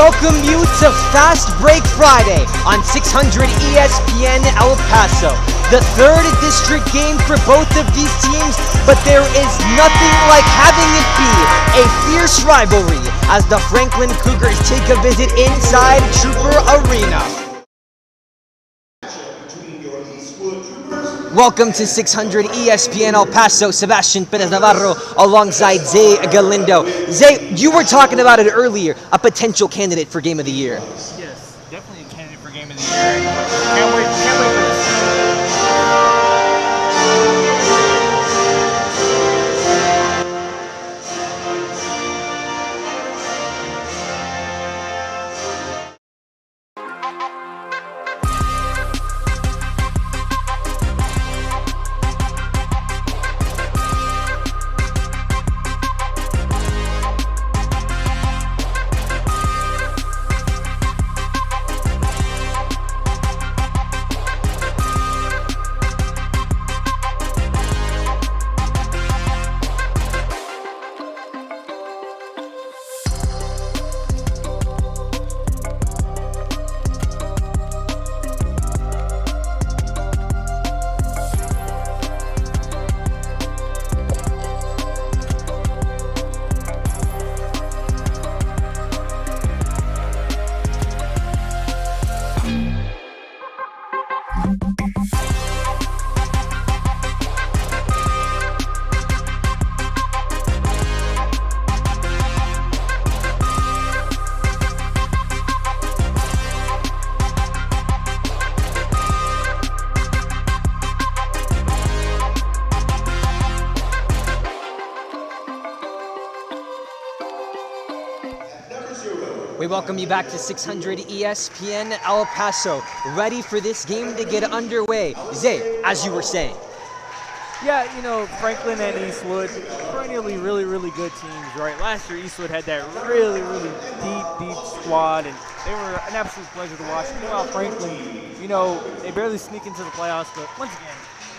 welcome you to Fastbreak Friday on 600 ESPN El Paso. The third district game for both of these teams, but there is nothing like having it be a fierce rivalry as the Franklin Cougars take a visit inside Trooper Arena. Welcome to 600 ESPN El Paso. Sebastian Perez-Navarro alongside Zay Galindo. Zay, you were talking about it earlier, a potential candidate for Game of the Year. Yes, definitely a candidate for Game of the Year. Can't wait for this. We welcome you back to 600 ESPN El Paso, ready for this game to get underway. Zay, as you were saying. Yeah, you know, Franklin and Eastwood, perennially really good teams, right? Last year, Eastwood had that really deep squad, and they were an absolute pleasure to watch. Meanwhile, Franklin, you know, they barely sneak into the playoffs, but once again,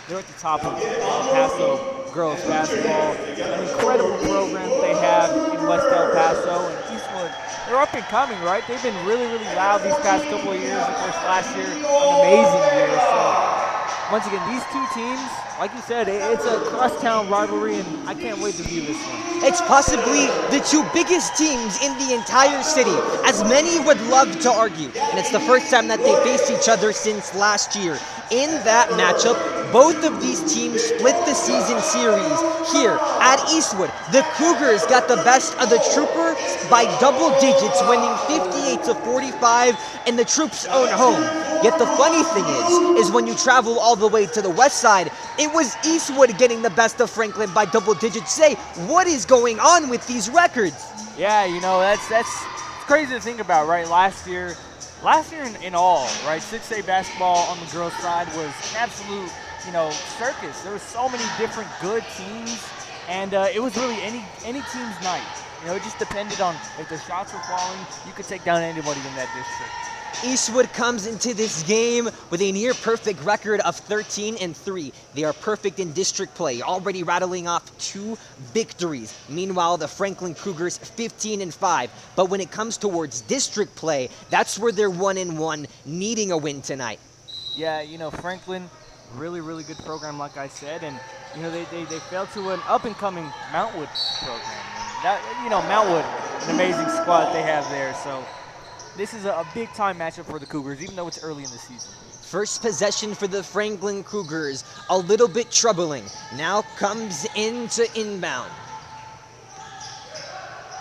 they're at the top of Paso girls basketball. An incredible program that they have in West El Paso, and Eastwood, they're up and coming, right? They've been really loud these past couple of years. Of course, last year, an amazing year. So, once again, these two teams, like you said, it's a crosstown rivalry, and I can't wait to view this one. It's possibly the two biggest teams in the entire city, as many would love to argue. And it's the first time that they faced each other since last year. In that matchup, both of these teams split the season series. Here at Eastwood, the Cougars got the best of the Troopers by double digits, winning 58-45 in the Troops' own home. Yet the funny thing is when you travel all the way to the west side, it was Eastwood getting the best of Franklin by double digits. Say, what is going on with these records? Yeah, you know, that's crazy to think about, right? Last year in all, right, 6A basketball on the girls' side was an absolute, you know, circus. There were so many different good teams, and it was really any team's night. You know, it just depended on if the shots were falling, you could take down anybody in that district. Eastwood comes into this game with a near-perfect record of 13-3. They are perfect in district play, already rattling off 2 victories. Meanwhile, the Franklin Cougars 15-5. But when it comes towards district play, that's where they're 1-1, needing a win tonight. Yeah, you know, Franklin, really good program, like I said, and you know they fell to an up-and-coming Mountwood program. That, you know, Mountwood, an amazing squad they have there. So this is a big-time matchup for the Cougars, even though it's early in the season. First possession for the Franklin Cougars, a little bit troubling. Now comes into inbound.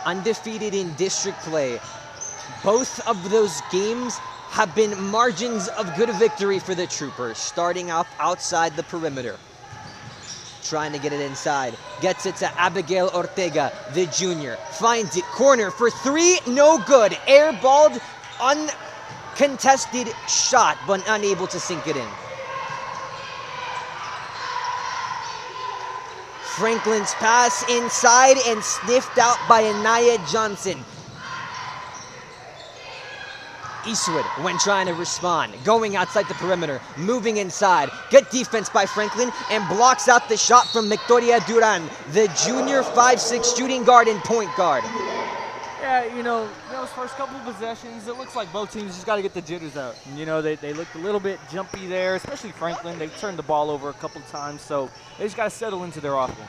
Undefeated in district play. Both of those games have been margins of good victory for the Troopers, starting off outside the perimeter. Trying to get it inside. Gets it to Abigail Ortega, the junior. Finds it, corner for 3, no good. Airballed, uncontested shot, but unable to sink it in. Franklin's pass inside and sniffed out by Anaya Johnson. Eastwood, when trying to respond, going outside the perimeter, moving inside. Good defense by Franklin, and blocks out the shot from Victoria Duran, the junior 5'6" shooting guard and point guard. Yeah, you know, those first couple of possessions, it looks like both teams just got to get the jitters out. They looked a little bit jumpy there, especially Franklin. They turned the ball over a couple of times, so they just got to settle into their offense.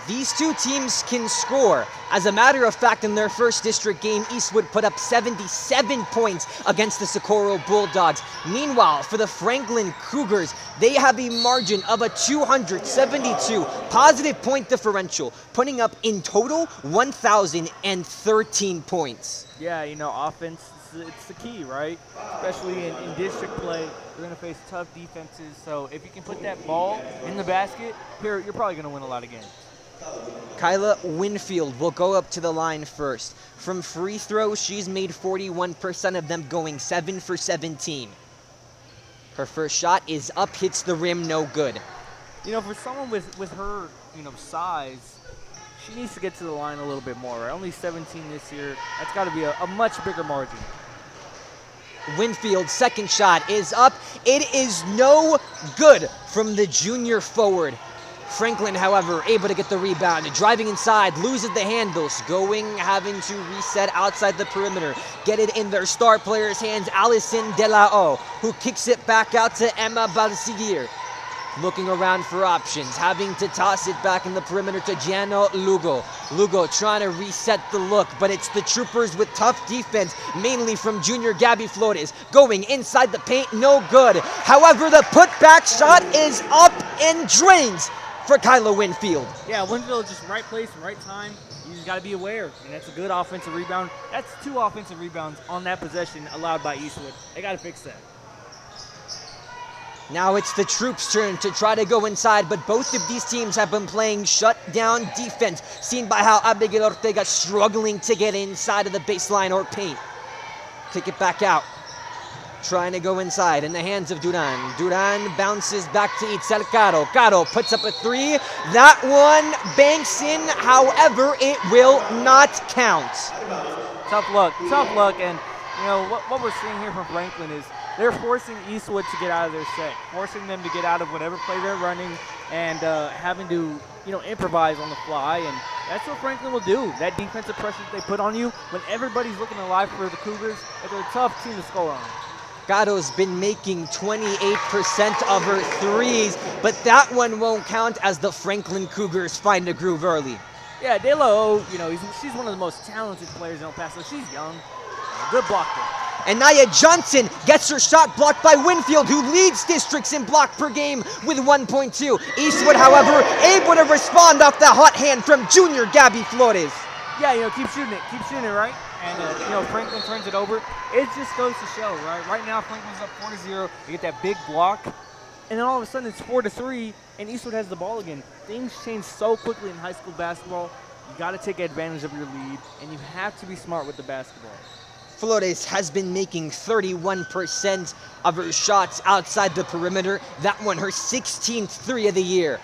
These two teams can score. As a matter of fact, in their first district game, Eastwood put up 77 points against the Socorro Bulldogs. Meanwhile, for the Franklin Cougars, they have a margin of a 272 positive point differential, putting up in total 1,013 points. Yeah, offense, it's the key, right? Especially in district play, you're going to face tough defenses. So if you can put that ball in the basket, you're probably going to win a lot of games. Kyla Winfield will go up to the line first. From free throws, she's made 41% of them, going 7 for 17. Her first shot is up, hits the rim, no good. For someone with her, size, she needs to get to the line a little bit more, right? Only 17 this year. That's got to be a much bigger margin. Winfield's second shot is up. It is no good from the junior forward. Franklin, however, able to get the rebound, driving inside, loses the handles, having to reset outside the perimeter, get it in their star player's hands, Allison De La O, who kicks it back out to Emma Balsiguir. Looking around for options, having to toss it back in the perimeter to Gianno Lugo. Lugo trying to reset the look, but it's the Troopers with tough defense, mainly from junior Gabby Flores. Going inside the paint, no good. However, the putback shot is up and drains for Kyla Winfield. Yeah, Winfield just right place, right time. You just got to be aware, and that's a good offensive rebound. That's 2 offensive rebounds on that possession allowed by Eastwood. They got to fix that. Now it's the Troops' turn to try to go inside, but both of these teams have been playing shut-down defense, seen by how Abigail Ortega struggling to get inside of the baseline or paint. Kick it back out. Trying to go inside in the hands of Duran. Duran bounces back to Itzel Caro. Caro puts up a 3. That one banks in, however, it will not count. Tough luck, and what we're seeing here from Franklin is they're forcing Eastwood to get out of their set, forcing them to get out of whatever play they're running, and having to improvise on the fly, and that's what Franklin will do. That defensive pressure they put on you when everybody's looking alive for the Cougars, they're a tough team to score on. Gatto's been making 28% of her threes, but that one won't count as the Franklin Cougars find a groove early. Yeah, De La O, she's one of the most talented players in El Paso. She's young. Good blocker. And Nia Johnson gets her shot blocked by Winfield, who leads districts in block per game with 1.2. Eastwood, however, able to respond off the hot hand from junior Gabby Flores. Yeah, keep shooting it, right? And, Franklin turns it over. It just goes to show, right? Right now, Franklin's up 4-0. They get that big block. And then all of a sudden, it's 4-3, and Eastwood has the ball again. Things change so quickly in high school basketball. You got to take advantage of your lead, and you have to be smart with the basketball. Flores has been making 31% of her shots outside the perimeter. That one, her 16th 3 of the year.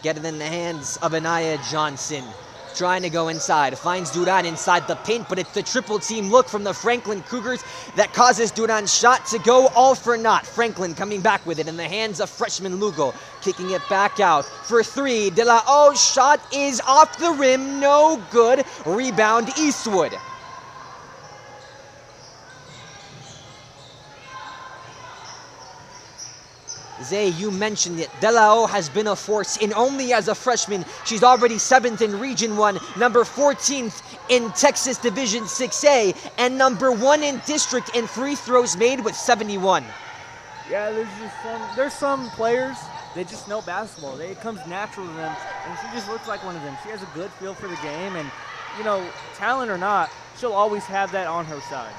Get it in the hands of Anaya Johnson. Trying to go inside, finds Duran inside the paint, but it's the triple team look from the Franklin Cougars that causes Duran's shot to go all for naught. Franklin coming back with it in the hands of freshman Lugo, kicking it back out for 3. De La O shot is off the rim, no good. Rebound Eastwood. Zay, you mentioned it. De La O has been a force, and only as a freshman, she's already 7th in Region 1, number 14th in Texas Division 6A, and number 1 in district in free throws made with 71. Yeah, there's some players that just know basketball. It comes natural to them, and she just looks like one of them. She has a good feel for the game, and, talent or not, she'll always have that on her side.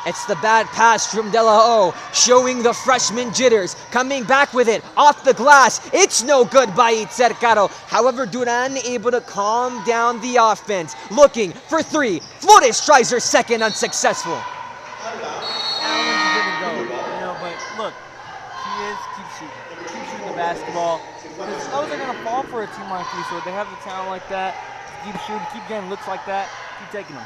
It's the bad pass from De La O, showing the freshman jitters, coming back with it, off the glass. It's no good by Itzel Caro. However, Duran able to calm down the offense. Looking for 3. Flores tries her second, unsuccessful. Didn't go, but look, keep shooting the basketball. Because those are going to fall for a team like Eastwood. They have the talent like that. Keep shooting, keep getting looks like that, keep taking them.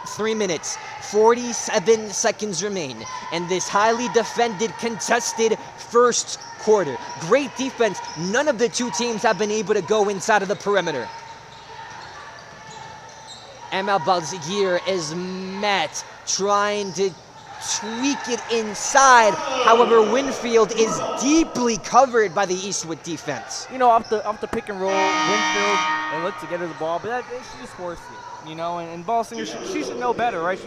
3 minutes, 47 seconds remain, and this highly defended, contested first quarter. Great defense. None of the two teams have been able to go inside of the perimeter. Emma Balzigir is met, trying to tweak it inside. However, Winfield is deeply covered by the Eastwood defense. You know, off the pick and roll, Winfield, they look to get her the ball, but she just forced it. You know, and Ballsinger, she should know better, right?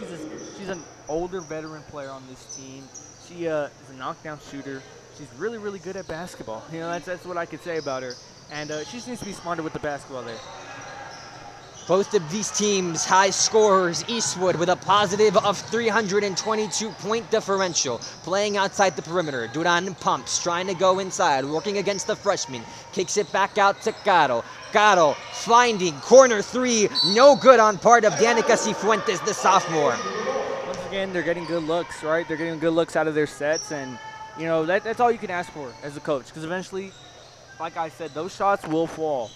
She's an older veteran player on this team. She is a knockdown shooter. She's really, really good at basketball. You know, that's what I could say about her. And she just needs to be smarter with the basketball there. Both of these teams high scorers. Eastwood with a positive of 322-point differential, playing outside the perimeter. Duran pumps, trying to go inside, working against the freshman. Kicks it back out to Caro. Caro finding corner three, no good on part of Danica Cifuentes, the sophomore. Once again, they're getting good looks, right? They're getting good looks out of their sets, and you know that's all you can ask for as a coach, because eventually, like I said, those shots will fall.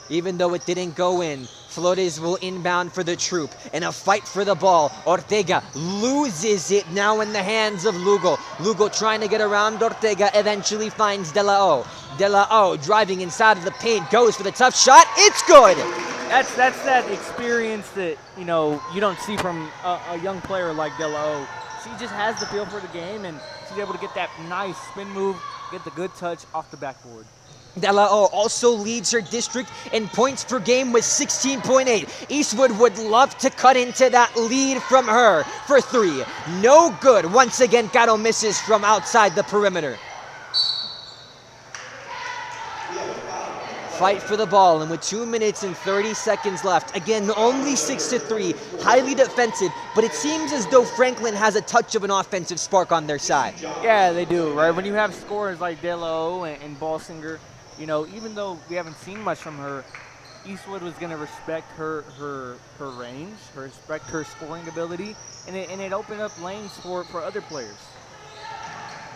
Even though it didn't go in, Flores will inbound for the troop. In a fight for the ball, Ortega loses it now in the hands of Lugo. Lugo trying to get around Ortega, eventually finds De La O. De La O driving inside of the paint, goes for the tough shot. It's good! That's that experience that, you know, you don't see from a young player like De La O. She just has the feel for the game, and she's able to get that nice spin move, get the good touch off the backboard. De La O also leads her district in points per game with 16.8. Eastwood would love to cut into that lead from her for three. No good. Once again, Caro misses from outside the perimeter. Fight for the ball, and with 2 minutes and 30 seconds left, again, only 6-3, highly defensive, but it seems as though Franklin has a touch of an offensive spark on their side. Yeah, they do, right? When you have scorers like De La O and Ballsinger, you know, even though we haven't seen much from her, Eastwood was going to respect her range, respect her scoring ability, and it opened up lanes for other players.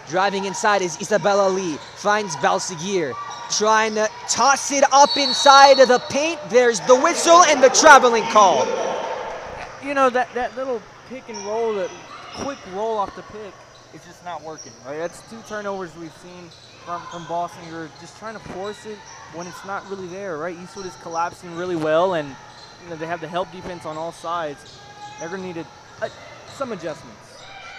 Driving inside is Isabella Lee, finds Balsigir, trying to toss it up inside of the paint. There's the whistle and the traveling call. You know, that little pick and roll, that quick roll off the pick, it's just not working, right? That's 2 turnovers we've seen from Ballsinger, just trying to force it when it's not really there, right? Eastwood is collapsing really well, and you know they have the help defense on all sides. They're going to need some adjustments.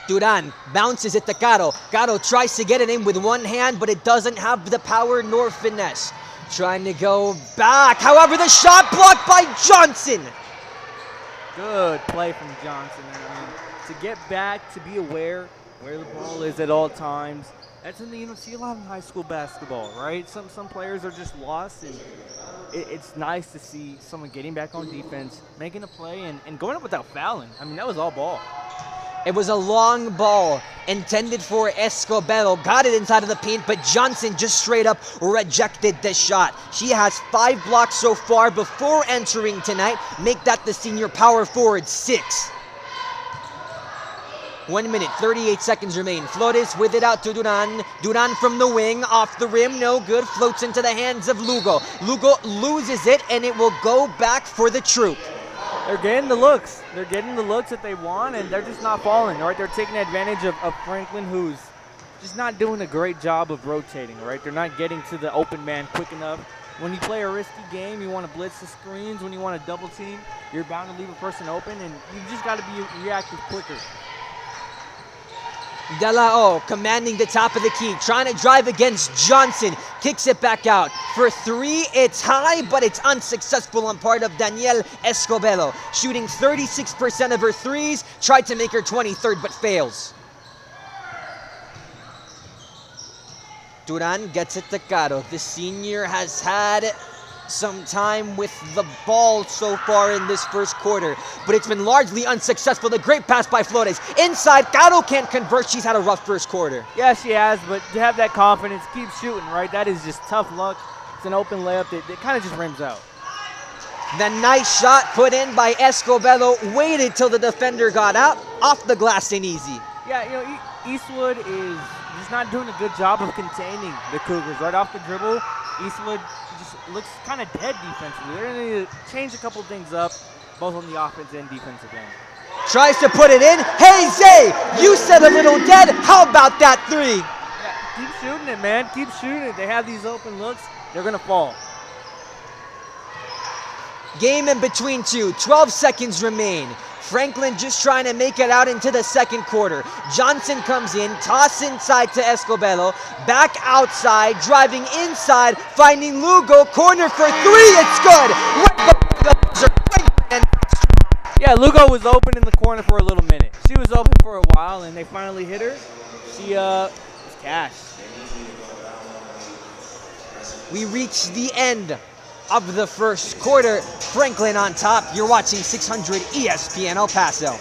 Duran bounces it to Caro. Caro tries to get it in with one hand, but it doesn't have the power nor finesse. Trying to go back. However, the shot blocked by Johnson. Good play from Johnson. I mean, to get back, to be aware where the ball is at all times. That's something you don't see a lot in high school basketball, right? Some players are just lost, and it's nice to see someone getting back on defense, making a play, and going up without fouling. I mean, that was all ball. It was a long ball intended for Escobedo. Got it inside of the paint, but Johnson just straight up rejected the shot. She has 5 blocks so far before entering tonight. Make that the senior power forward 6. 1 minute, 38 seconds remain. Flores with it out to Duran. Duran from the wing, off the rim, no good. Floats into the hands of Lugo. Lugo loses it, and it will go back for the troop. They're getting the looks. They're getting the looks that they want, and they're just not falling, right? They're taking advantage of Franklin, who's just not doing a great job of rotating, right? They're not getting to the open man quick enough. When you play a risky game, you want to blitz the screens. When you want to double team, you're bound to leave a person open, and you just got to be reactive quicker. De La O commanding the top of the key, trying to drive against Johnson, kicks it back out. For 3, it's high, but it's unsuccessful on part of Danielle Escobedo. Shooting 36% of her threes, tried to make her 23rd, but fails. Duran gets it to Caro. The senior has had some time with the ball so far in this first quarter, but it's been largely unsuccessful. The great pass by Flores. Inside, Caro can't convert. She's had a rough first quarter. Yeah, she has, but to have that confidence, keep shooting, right? That is just tough luck. It's an open layup that kind of just rims out. The nice shot put in by Escobedo. Waited till the defender got out. Off the glass and easy. Yeah, you know, Eastwood is just not doing a good job of containing the Cougars. Right off the dribble, Eastwood just looks kind of dead defensively. They're going to need to change a couple things up, both on the offense and defensive end. Tries to put it in. Hey, Zay, you said a little dead. How about that 3? Yeah, keep shooting it, man. Keep shooting it. They have these open looks. They're going to fall. Game in between two. 12 seconds remain. Franklin just trying to make it out into the second quarter. Johnson comes in, toss inside to Escobedo, back outside, driving inside, finding Lugo, corner for three, it's good! Yeah, Lugo was open in the corner for a little minute. She was open for a while, and they finally hit her. She was cashed. We reach the end of the first quarter. Franklin on top. You're watching 600 ESPN El Paso.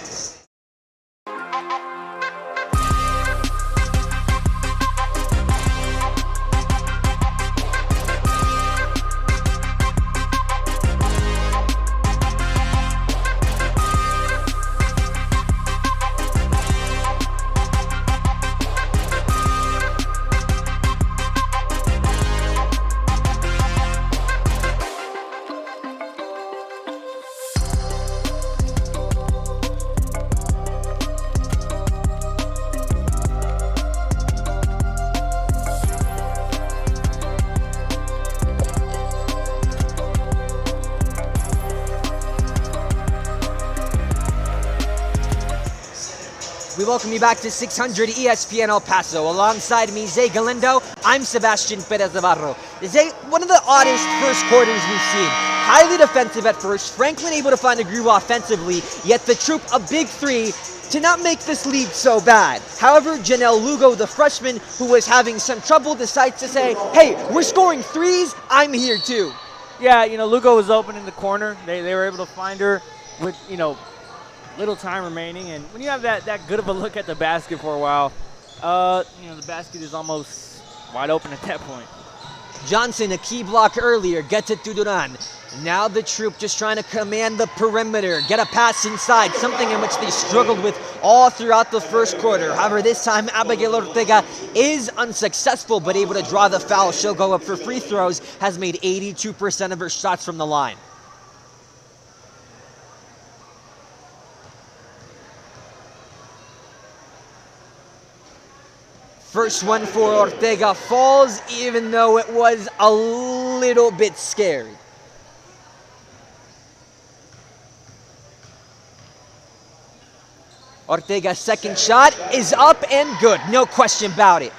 We welcome you back to 600 ESPN El Paso. Alongside me, Zay Galindo, I'm Sebastian Perez-Navarro. Zay, one of the oddest first quarters we've seen. Highly defensive at first, Franklin able to find a groove offensively, yet the troop a big three to not make this lead so bad. However, Janelle Lugo, the freshman who was having some trouble, decides to say, hey, we're scoring threes, I'm here too. Yeah, Lugo was open in the corner. They were able to find her with, little time remaining, and when you have that good of a look at the basket for a while, the basket is almost wide open at that point. Johnson, a key block earlier, gets it to Duran. Now the troop just trying to command the perimeter, get a pass inside, something in which they struggled with all throughout the first quarter. However, this time Abigail Ortega is unsuccessful, but able to draw the foul. She'll go up for free throws, has made 82% of her shots from the line. First one for Ortega falls, even though it was a little bit scary. Ortega's second shot is up and good, no question about it.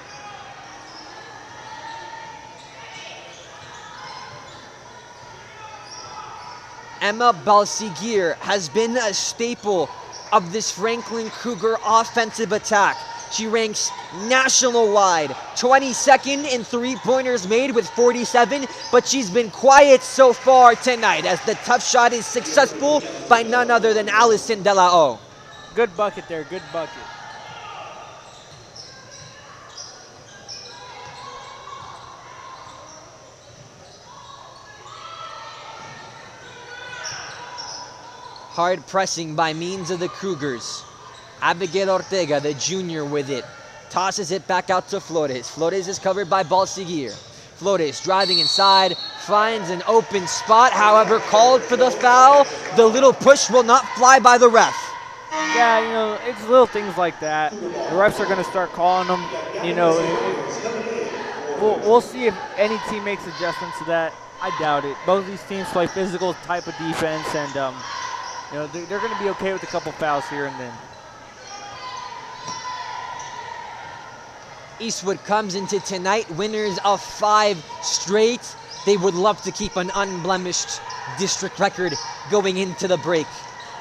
Emma Balsigir has been a staple of this Franklin Cougar offensive attack. She ranks national-wide, 22nd in three-pointers made with 47, but she's been quiet so far tonight as the tough shot is successful by none other than Allison De La O. Good bucket there, good bucket. Hard pressing by means of the Cougars. Abigail Ortega, the junior, with it. Tosses it back out to Flores. Flores is covered by Balsigir. Flores driving inside, finds an open spot, however, called for the foul. The little push will not fly by the ref. Yeah, it's little things like that. The refs are going to start calling them. We'll see if any team makes adjustments to that. I doubt it. Both of these teams play physical type of defense, and they're going to be okay with a couple fouls here and then. Eastwood comes into tonight, winners of 5 straight. They would love to keep an unblemished district record going into the break,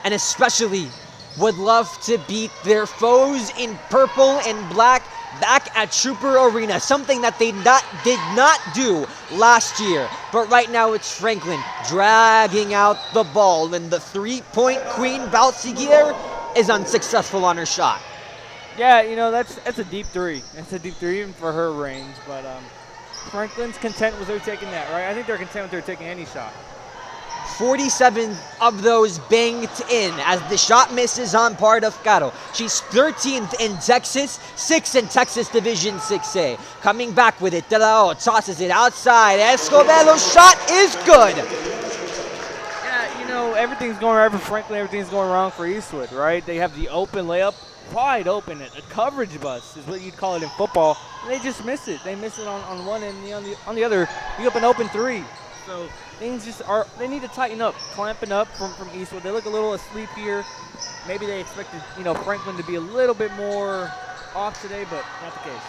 and especially would love to beat their foes in purple and black back at Trooper Arena, something that they did not do last year. But right now it's Franklin dragging out the ball, and the three-point queen, Balsigir, is unsuccessful on her shot. Yeah, that's a deep three. That's a deep three even for her range, but Franklin's content with her taking that, right? I think they're content with her taking any shot. 47 of those banked in as the shot misses on part of Caro. She's 13th in Texas, 6th in Texas Division 6A. Coming back with it, De La O tosses it outside. Escobedo's shot is good. Yeah, everything's going right for Franklin. Everything's going wrong for Eastwood, right? They have the open layup, wide open. A coverage bust is what you'd call it in football. And they just miss it. They miss it on one end, and on the other, you have an open three. So things they need to tighten up, clamping up from Eastwood. They look a little asleep here. Maybe they expected, Franklin to be a little bit more off today, but not the case.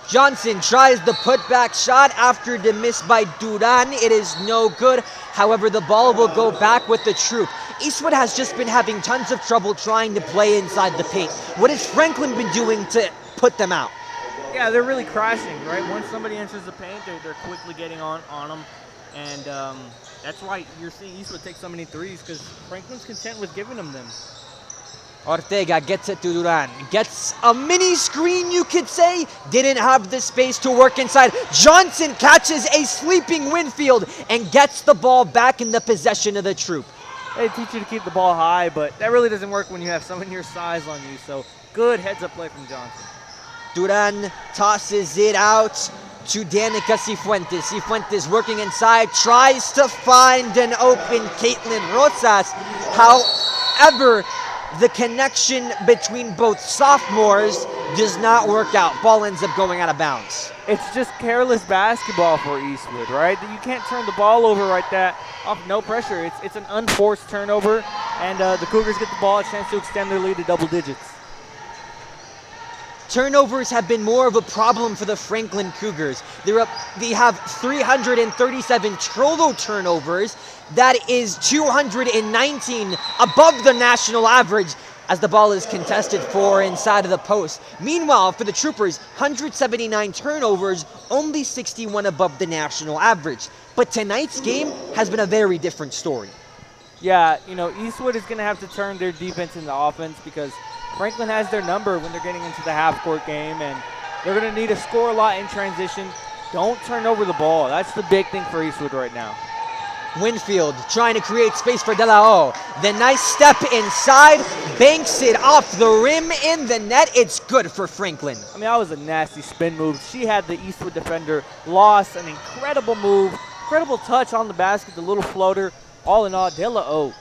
Johnson tries the putback shot after the miss by Duran. It is no good. However, the ball will go back with the troop. Eastwood has just been having tons of trouble trying to play inside the paint. What has Franklin been doing to put them out? Yeah, they're really crashing, right? Once somebody enters the paint, they're quickly getting on them. And that's why you're seeing Eastwood take so many threes, because Franklin's content with giving them. Ortega gets it to Duran. Gets a mini screen, you could say. Didn't have the space to work inside. Johnson catches a sleeping Winfield and gets the ball back in the possession of the troop. They teach you to keep the ball high, but that really doesn't work when you have someone your size on you. So good heads-up play from Johnson. Duran tosses it out to Danica Cifuentes. Cifuentes working inside, tries to find an open Caitlin Rosas. However, the connection between both sophomores does not work out. Ball ends up going out of bounds. It's just careless basketball for Eastwood, right? You can't turn the ball over like that off no pressure. It's an unforced turnover, and the Cougars get the ball, a chance to extend their lead to double digits. Turnovers have been more of a problem for the Franklin Cougars. They have 337 total turnovers. That is 219 above the national average as the ball is contested for inside of the post. Meanwhile, for the Troopers, 179 turnovers, only 61 above the national average. But tonight's game has been a very different story. Yeah, Eastwood is going to have to turn their defense into offense because Franklin has their number when they're getting into the half-court game, and they're going to need to score a lot in transition. Don't turn over the ball. That's the big thing for Eastwood right now. Winfield trying to create space for De La O. The nice step inside, banks it off the rim in the net. It's good for Franklin. I mean, that was a nasty spin move. She had the Eastwood defender lost. An incredible move, incredible touch on the basket, the little floater. All in all, De La O,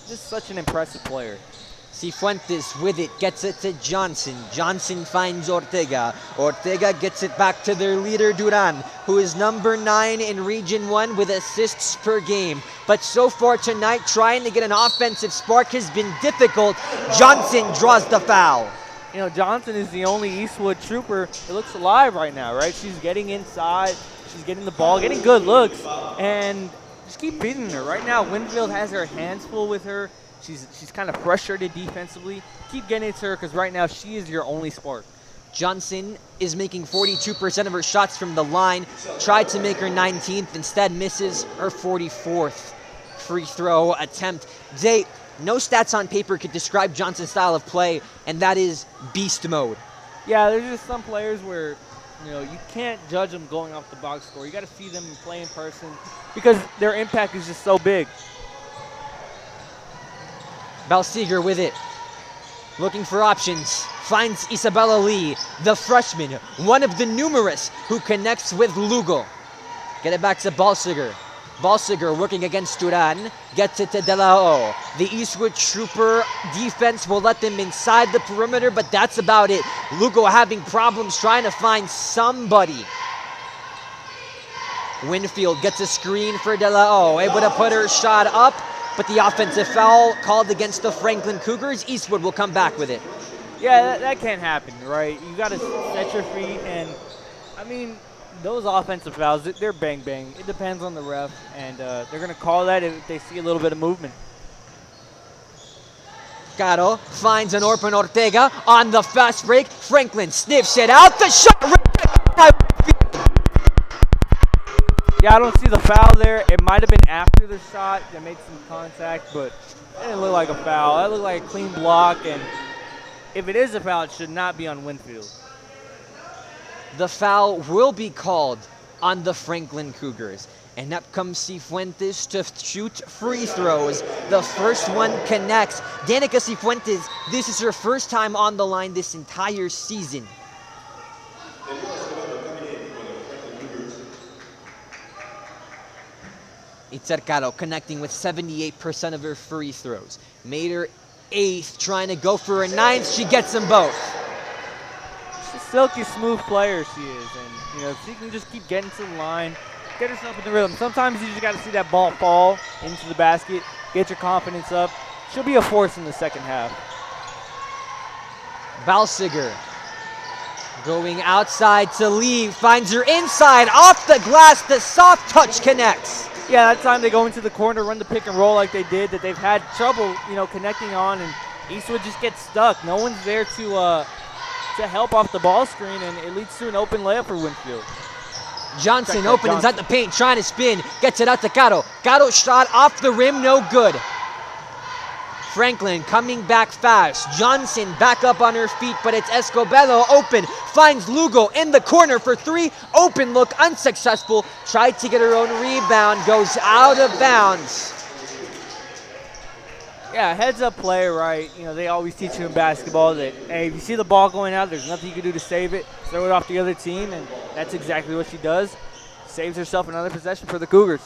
just such an impressive player. Cifuentes with it, gets it to Johnson. Johnson finds Ortega. Ortega gets it back to their leader, Duran, who is number 9 in Region 1 with assists per game. But so far tonight, trying to get an offensive spark has been difficult. Johnson draws the foul. Johnson is the only Eastwood Trooper that looks alive right now, right? She's getting inside, she's getting the ball, getting good looks, and just keep beating her. Right now, Winfield has her hands full with her. She's kind of frustrated defensively. Keep getting it to her because right now she is your only spark. Johnson is making 42% of her shots from the line. Tried to make her 19th, instead misses her 44th free throw attempt. No stats on paper could describe Johnson's style of play, and that is beast mode. Yeah, there's just some players where you can't judge them going off the box score. You got to see them play in person because their impact is just so big. Balseger with it, looking for options, finds Isabella Lee, the freshman, one of the numerous who connects with Lugo. Get it back to Balseger. Balseger working against Duran, gets it to De La O. The Eastwood Trooper defense will let them inside the perimeter, but that's about it. Lugo having problems trying to find somebody. Winfield gets a screen for De La O, able to put her shot up. But the offensive foul called against the Franklin Cougars. Eastwood will come back with it. Yeah, that can't happen, right? You got to set your feet, and I mean, those offensive fouls, they're bang-bang. It depends on the ref, and they're going to call that if they see a little bit of movement. Caro finds an open Ortega on the fast break. Franklin sniffs it out. The shot. Yeah, I don't see the foul there. It might have been after the shot. They made some contact, but it didn't look like a foul. It looked like a clean block, and if it is a foul, it should not be on Winfield. The foul will be called on the Franklin Cougars. And up comes Cifuentes to shoot free throws. The first one connects. Danica Cifuentes, this is her first time on the line this entire season. Itzer Caro connecting with 78% of her free throws. Made her 8th, trying to go for her 9th. She gets them both. She's a silky smooth player, she is. And, if she can just keep getting to the line, get herself in the rhythm. Sometimes you just got to see that ball fall into the basket, get your confidence up. She'll be a force in the second half. Balsiger going outside to Lee, finds her inside, off the glass, the soft touch connects. Yeah, that time they go into the corner, run the pick and roll like they did, that they've had trouble, connecting on, and Eastwood just gets stuck. No one's there to help off the ball screen, and it leads to an open layup for Winfield. Johnson open inside the paint, trying to spin, gets it out to Caro. Caro shot off the rim, no good. Franklin coming back fast. Johnson back up on her feet, but it's Escobedo open. Finds Lugo in the corner for three. Open look, unsuccessful. Tried to get her own rebound, goes out of bounds. Yeah, heads up play, right? They always teach you in basketball that, hey, if you see the ball going out, there's nothing you can do to save it. Throw it off the other team, and that's exactly what she does. Saves herself another possession for the Cougars.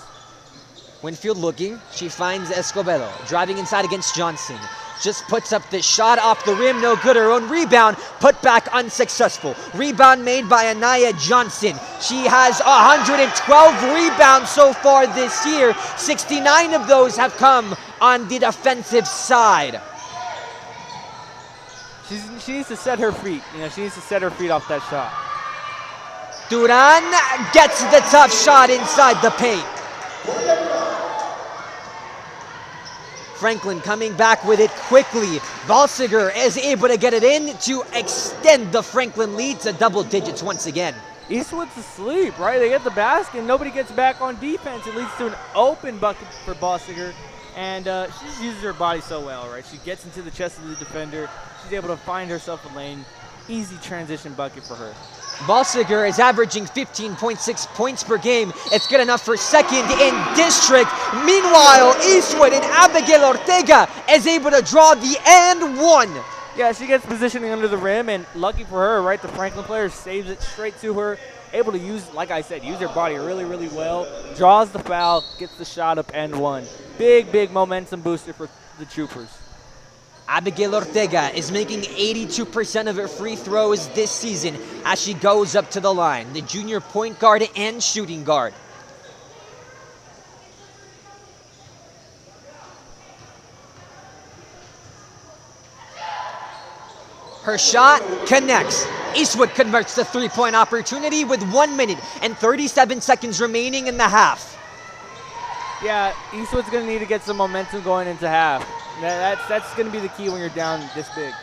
Winfield looking, she finds Escobedo, driving inside against Johnson. Just puts up the shot off the rim, no good. Her own rebound, put back unsuccessful. Rebound made by Anaya Johnson. She has 112 rebounds so far this year. 69 of those have come on the defensive side. She needs to set her feet. She needs to set her feet off that shot. Duran gets the tough shot inside the paint. Franklin coming back with it quickly. Balsiger is able to get it in to extend the Franklin lead to double digits once again. Eastwood's asleep, right? They get the basket and nobody gets back on defense. It leads to an open bucket for Balsiger. And she just uses her body so well, right? She gets into the chest of the defender. She's able to find herself a lane. Easy transition bucket for her. Balsiger is averaging 15.6 points per game. It's good enough for second in district. Meanwhile, Eastwood and Abigail Ortega is able to draw the and one. Yeah, she gets positioning under the rim, and lucky for her, right, the Franklin player saves it straight to her. Able to use, like I said, use her body really, really well. Draws the foul, gets the shot up and one. Big, big momentum booster for the Troopers. Abigail Ortega is making 82% of her free throws this season as she goes up to the line. The junior point guard and shooting guard. Her shot connects. Eastwood converts the three-point opportunity with 1 minute and 37 seconds remaining in the half. Yeah, Eastwood's going to need to get some momentum going into half. That's going to be the key when you're down this big.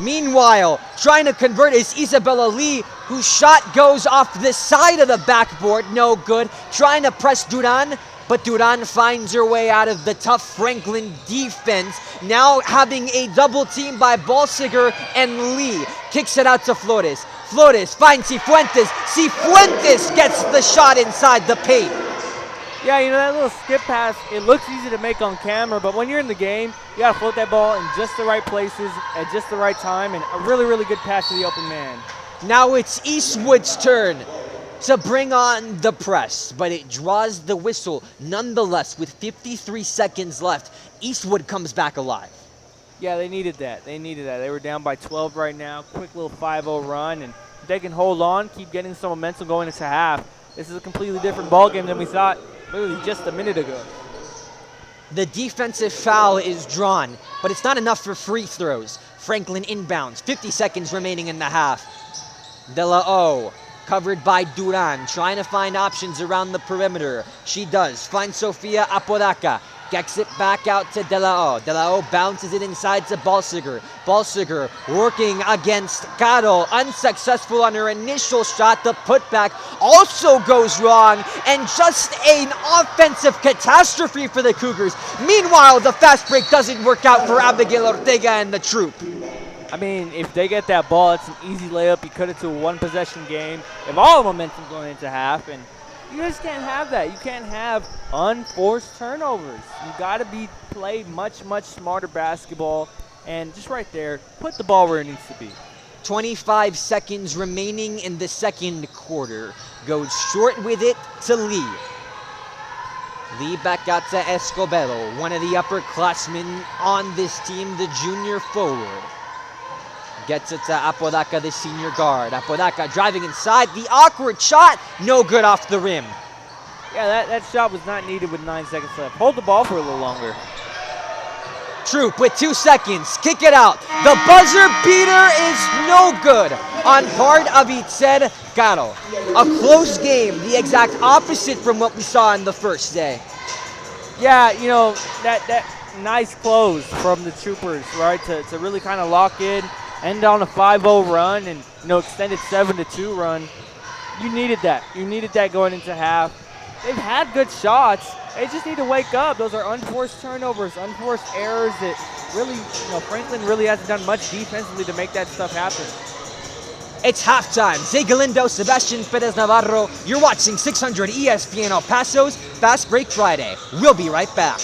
Meanwhile, trying to convert is Isabella Lee, whose shot goes off the side of the backboard, no good. Trying to press Duran, but Duran finds her way out of the tough Franklin defense. Now having a double team by Balsiger and Lee. Kicks it out to Flores. Flores finds Cifuentes. Cifuentes gets the shot inside the paint. Yeah, that little skip pass, it looks easy to make on camera, but when you're in the game, you got to float that ball in just the right places at just the right time, and a really, really good pass to the open man. Now it's Eastwood's turn to bring on the press, but it draws the whistle. Nonetheless, with 53 seconds left, Eastwood comes back alive. Yeah, they needed that. They were down by 12 right now. Quick little 5-0 run, and if they can hold on, keep getting some momentum going into half, this is a completely different ballgame than we thought literally just a minute ago. The defensive foul is drawn, but it's not enough for free throws. Franklin inbounds, 50 seconds remaining in the half. De La O, covered by Duran, trying to find options around the perimeter. She does, finds Sofia Apodaca. Gets it back out to De La O. De La O bounces it inside to Balsiger. Balsiger working against Caro. Unsuccessful on her initial shot. The putback also goes wrong. And just an offensive catastrophe for the Cougars. Meanwhile, the fast break doesn't work out for Abigail Ortega and the troop. I mean, if they get that ball, it's an easy layup. You cut it to a one-possession game. They have all the momentum going into half, and you just can't have that. You can't have unforced turnovers. You got to play much, much smarter basketball. And just right there, put the ball where it needs to be. 25 seconds remaining in the second quarter. Goes short with it to Lee. Lee back out to Escobedo, one of the upperclassmen on this team, the junior forward. Gets it to Apodaca, the senior guard. Apodaca driving inside. The awkward shot, no good off the rim. Yeah, that shot was not needed with 9 seconds left. Hold the ball for a little longer. Troop with 2 seconds, kick it out. The buzzer beater is no good on part of Itzel Caro. A close game, the exact opposite from what we saw in the first day. Yeah, you know, that nice close from the Troopers, right, to really kind of lock in, end on a 5-0 run and, you know, extended 7-2 run. You needed that. You needed that going into half. They've had good shots. They just need to wake up. Those are unforced turnovers, unforced errors that really, you know, Franklin really hasn't done much defensively to make that stuff happen. It's halftime. Galindo, Sebastian, Perez-Navarro. You're watching 600 ESPN El Paso's Fast Break Friday. We'll be right back.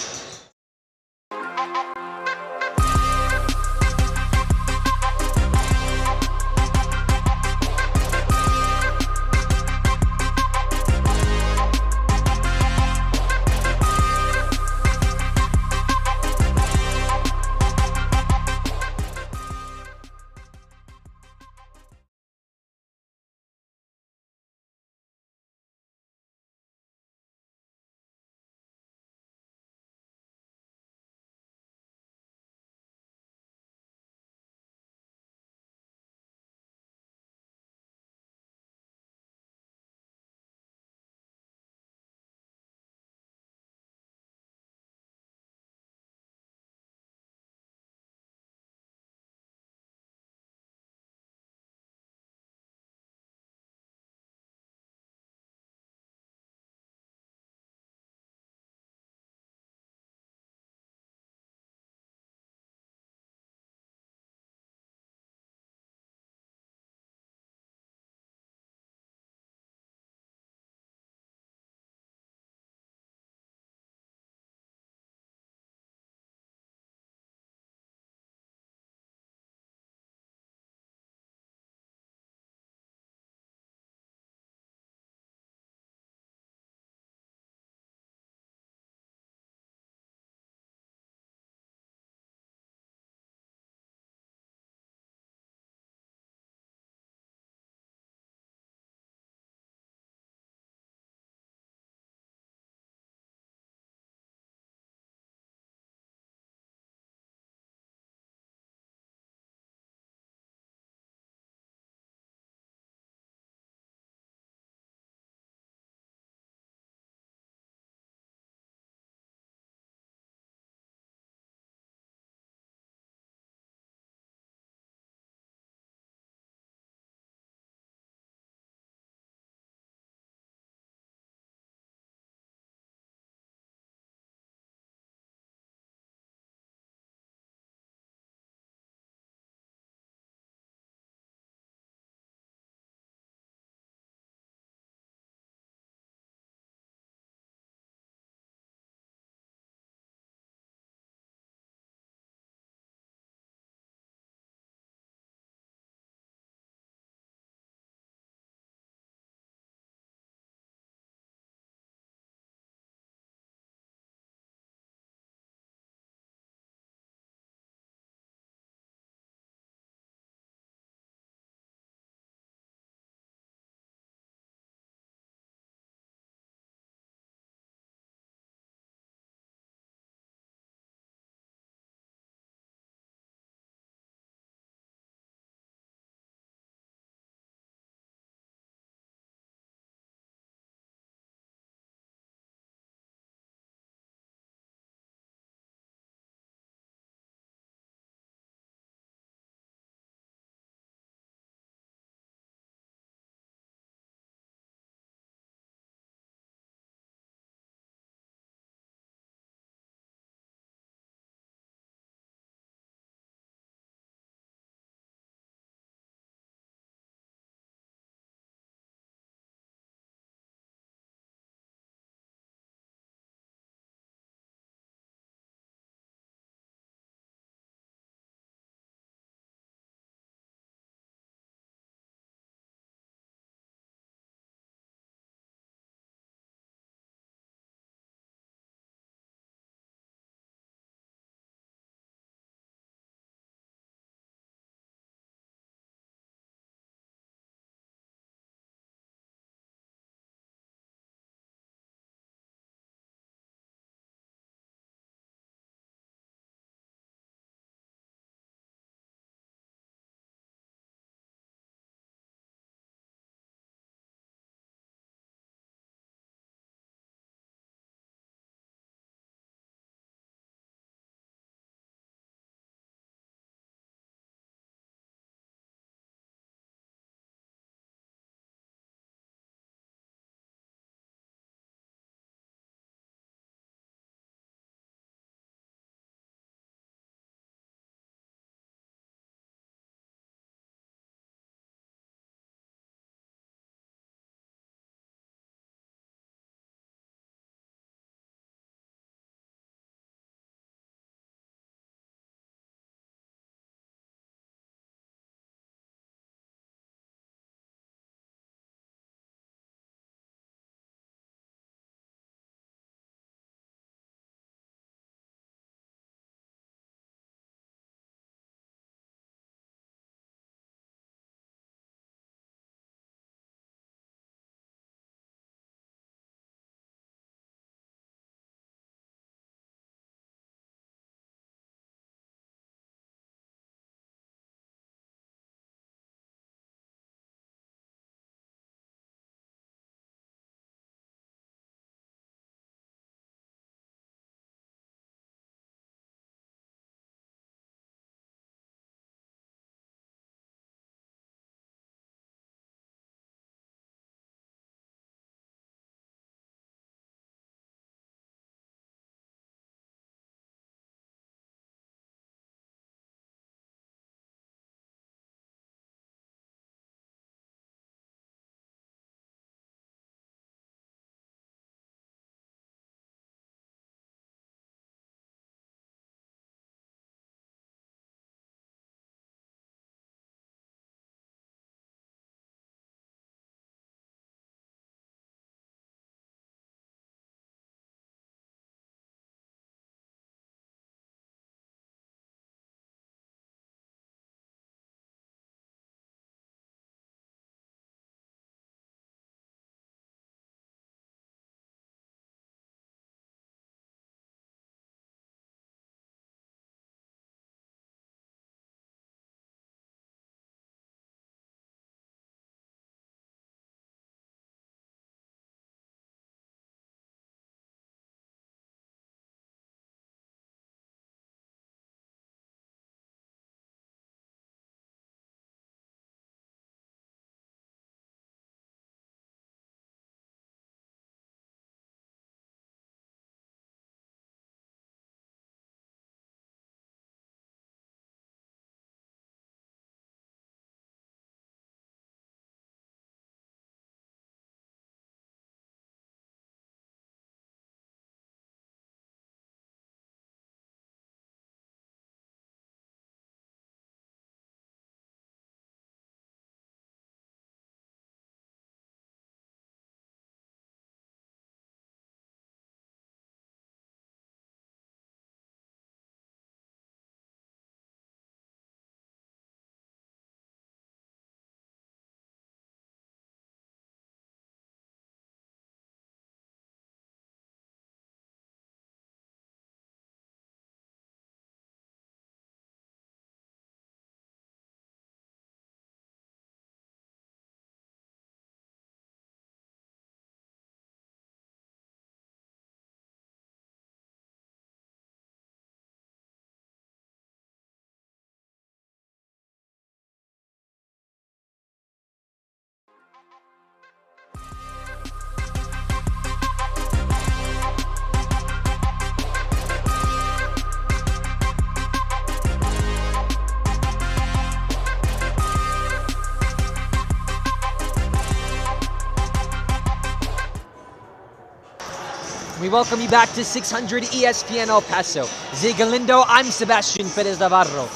We welcome you back to 600 ESPN El Paso. Galindo, I'm Sebastian Perez-Navarro.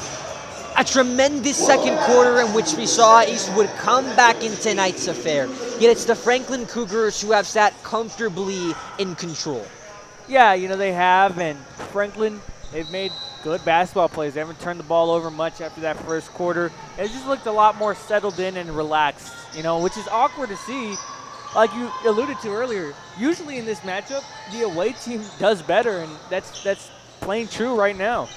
A tremendous second quarter in which we saw Eastwood come back in tonight's affair. Yet it's the Franklin Cougars who have sat comfortably in control. Yeah, they have, and Franklin, they've made good basketball plays. They haven't turned the ball over much after that first quarter. It just looked a lot more settled in and relaxed, which is awkward to see. Like you alluded to earlier, usually in this matchup, the away team does better, and that's plain true right now.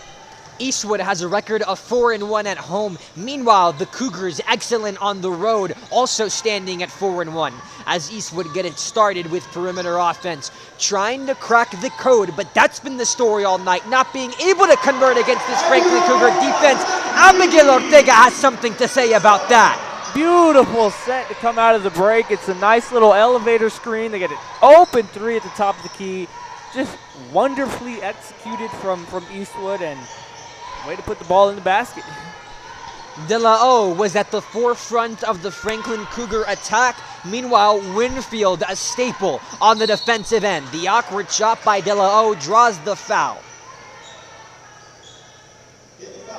Eastwood has a record of 4-1 at home. Meanwhile, the Cougars excellent on the road, also standing at 4-1. As Eastwood get it started with perimeter offense, trying to crack the code, but that's been the story all night, not being able to convert against this Franklin Cougar defense. Abigail Ortega has something to say about that. Beautiful set to come out of the break. It's a nice little elevator screen. They get an open three at the top of the key. Just wonderfully executed from Eastwood, and way to put the ball in the basket. De La O was at the forefront of the Franklin Cougar attack. Meanwhile, Winfield, a staple on the defensive end. The awkward shot by De La O draws the foul.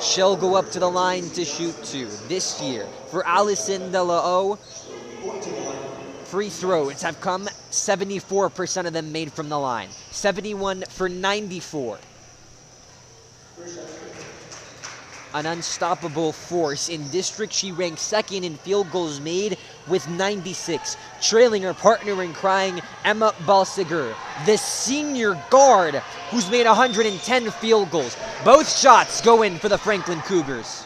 She'll go up to the line to shoot two. This year, for Allison De La O, free throws have come 74% of them made from the line. 71 for 94. An unstoppable force. In district, she ranks second in field goals made with 96, trailing her partner in crime, Emma Balsiger, the senior guard who's made 110 field goals. Both shots go in for the Franklin Cougars.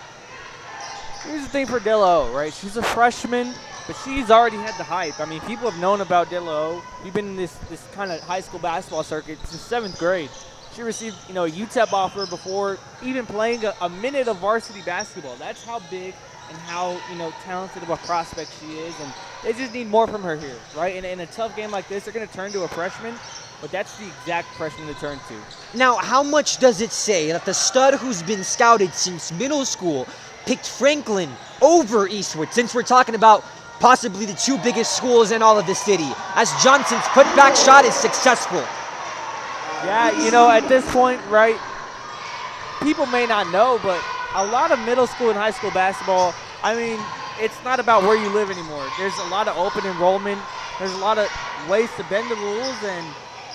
Here's the thing for De La O, right? She's a freshman, but she's already had the hype. I mean, people have known about De La O. We've been in this kind of high school basketball circuit since 7th grade. She received, a UTEP offer before even playing a minute of varsity basketball. That's how big and how, talented of a prospect she is. And they just need more from her here, right? In a tough game like this, they're going to turn to a freshman, but that's the exact freshman to turn to. Now, how much does it say that the stud who's been scouted since middle school picked Franklin over Eastwood, since we're talking about possibly the two biggest schools in all of the city, as Johnson's putback shot is successful? Yeah, at this point, right, people may not know, but a lot of middle school and high school basketball, I mean, it's not about where you live anymore. There's a lot of open enrollment. There's a lot of ways to bend the rules, and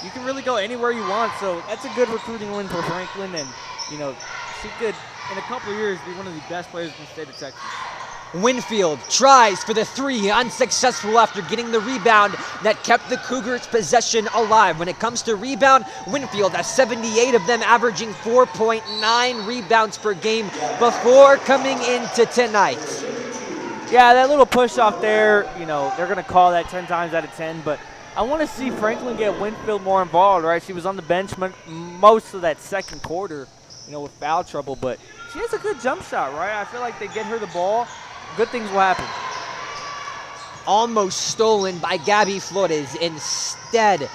you can really go anywhere you want. So that's a good recruiting win for Franklin, and, she could, in a couple of years, be one of the best players in the state of Texas. Winfield tries for the three, unsuccessful after getting the rebound that kept the Cougars' possession alive. When it comes to rebound, Winfield has 78 of them, averaging 4.9 rebounds per game before coming into tonight. Yeah, that little push off there, they're going to call that 10 times out of 10, but I want to see Franklin get Winfield more involved, right? She was on the bench most of that second quarter, with foul trouble, but she has a good jump shot, right? I feel like they get her the ball, good things will happen. Almost stolen by Gabby Flores. Instead,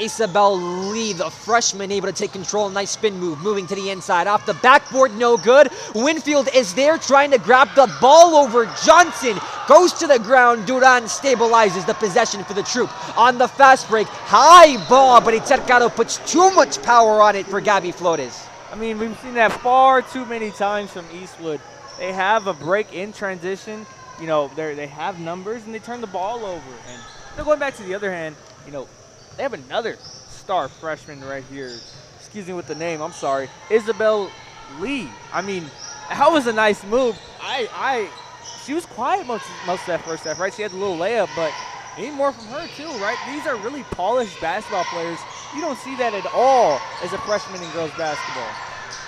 Isabel Lee, the freshman, able to take control. Nice spin move, moving to the inside. Off the backboard, no good. Winfield is there trying to grab the ball over Johnson. Goes to the ground. Duran stabilizes the possession for the troop. On the fast break, high ball, but Cercado puts too much power on it for Gabby Flores. I mean, we've seen that far too many times from Eastwood. They have a break in transition. They have numbers, and they turn the ball over. And going back to the other hand, they have another star freshman right here. Excuse me with the name, I'm sorry. Isabel Lee. I mean, that was a nice move. She was quiet most of that first half, right? She had a little layup, but need more from her too, right? These are really polished basketball players. You don't see that at all as a freshman in girls basketball.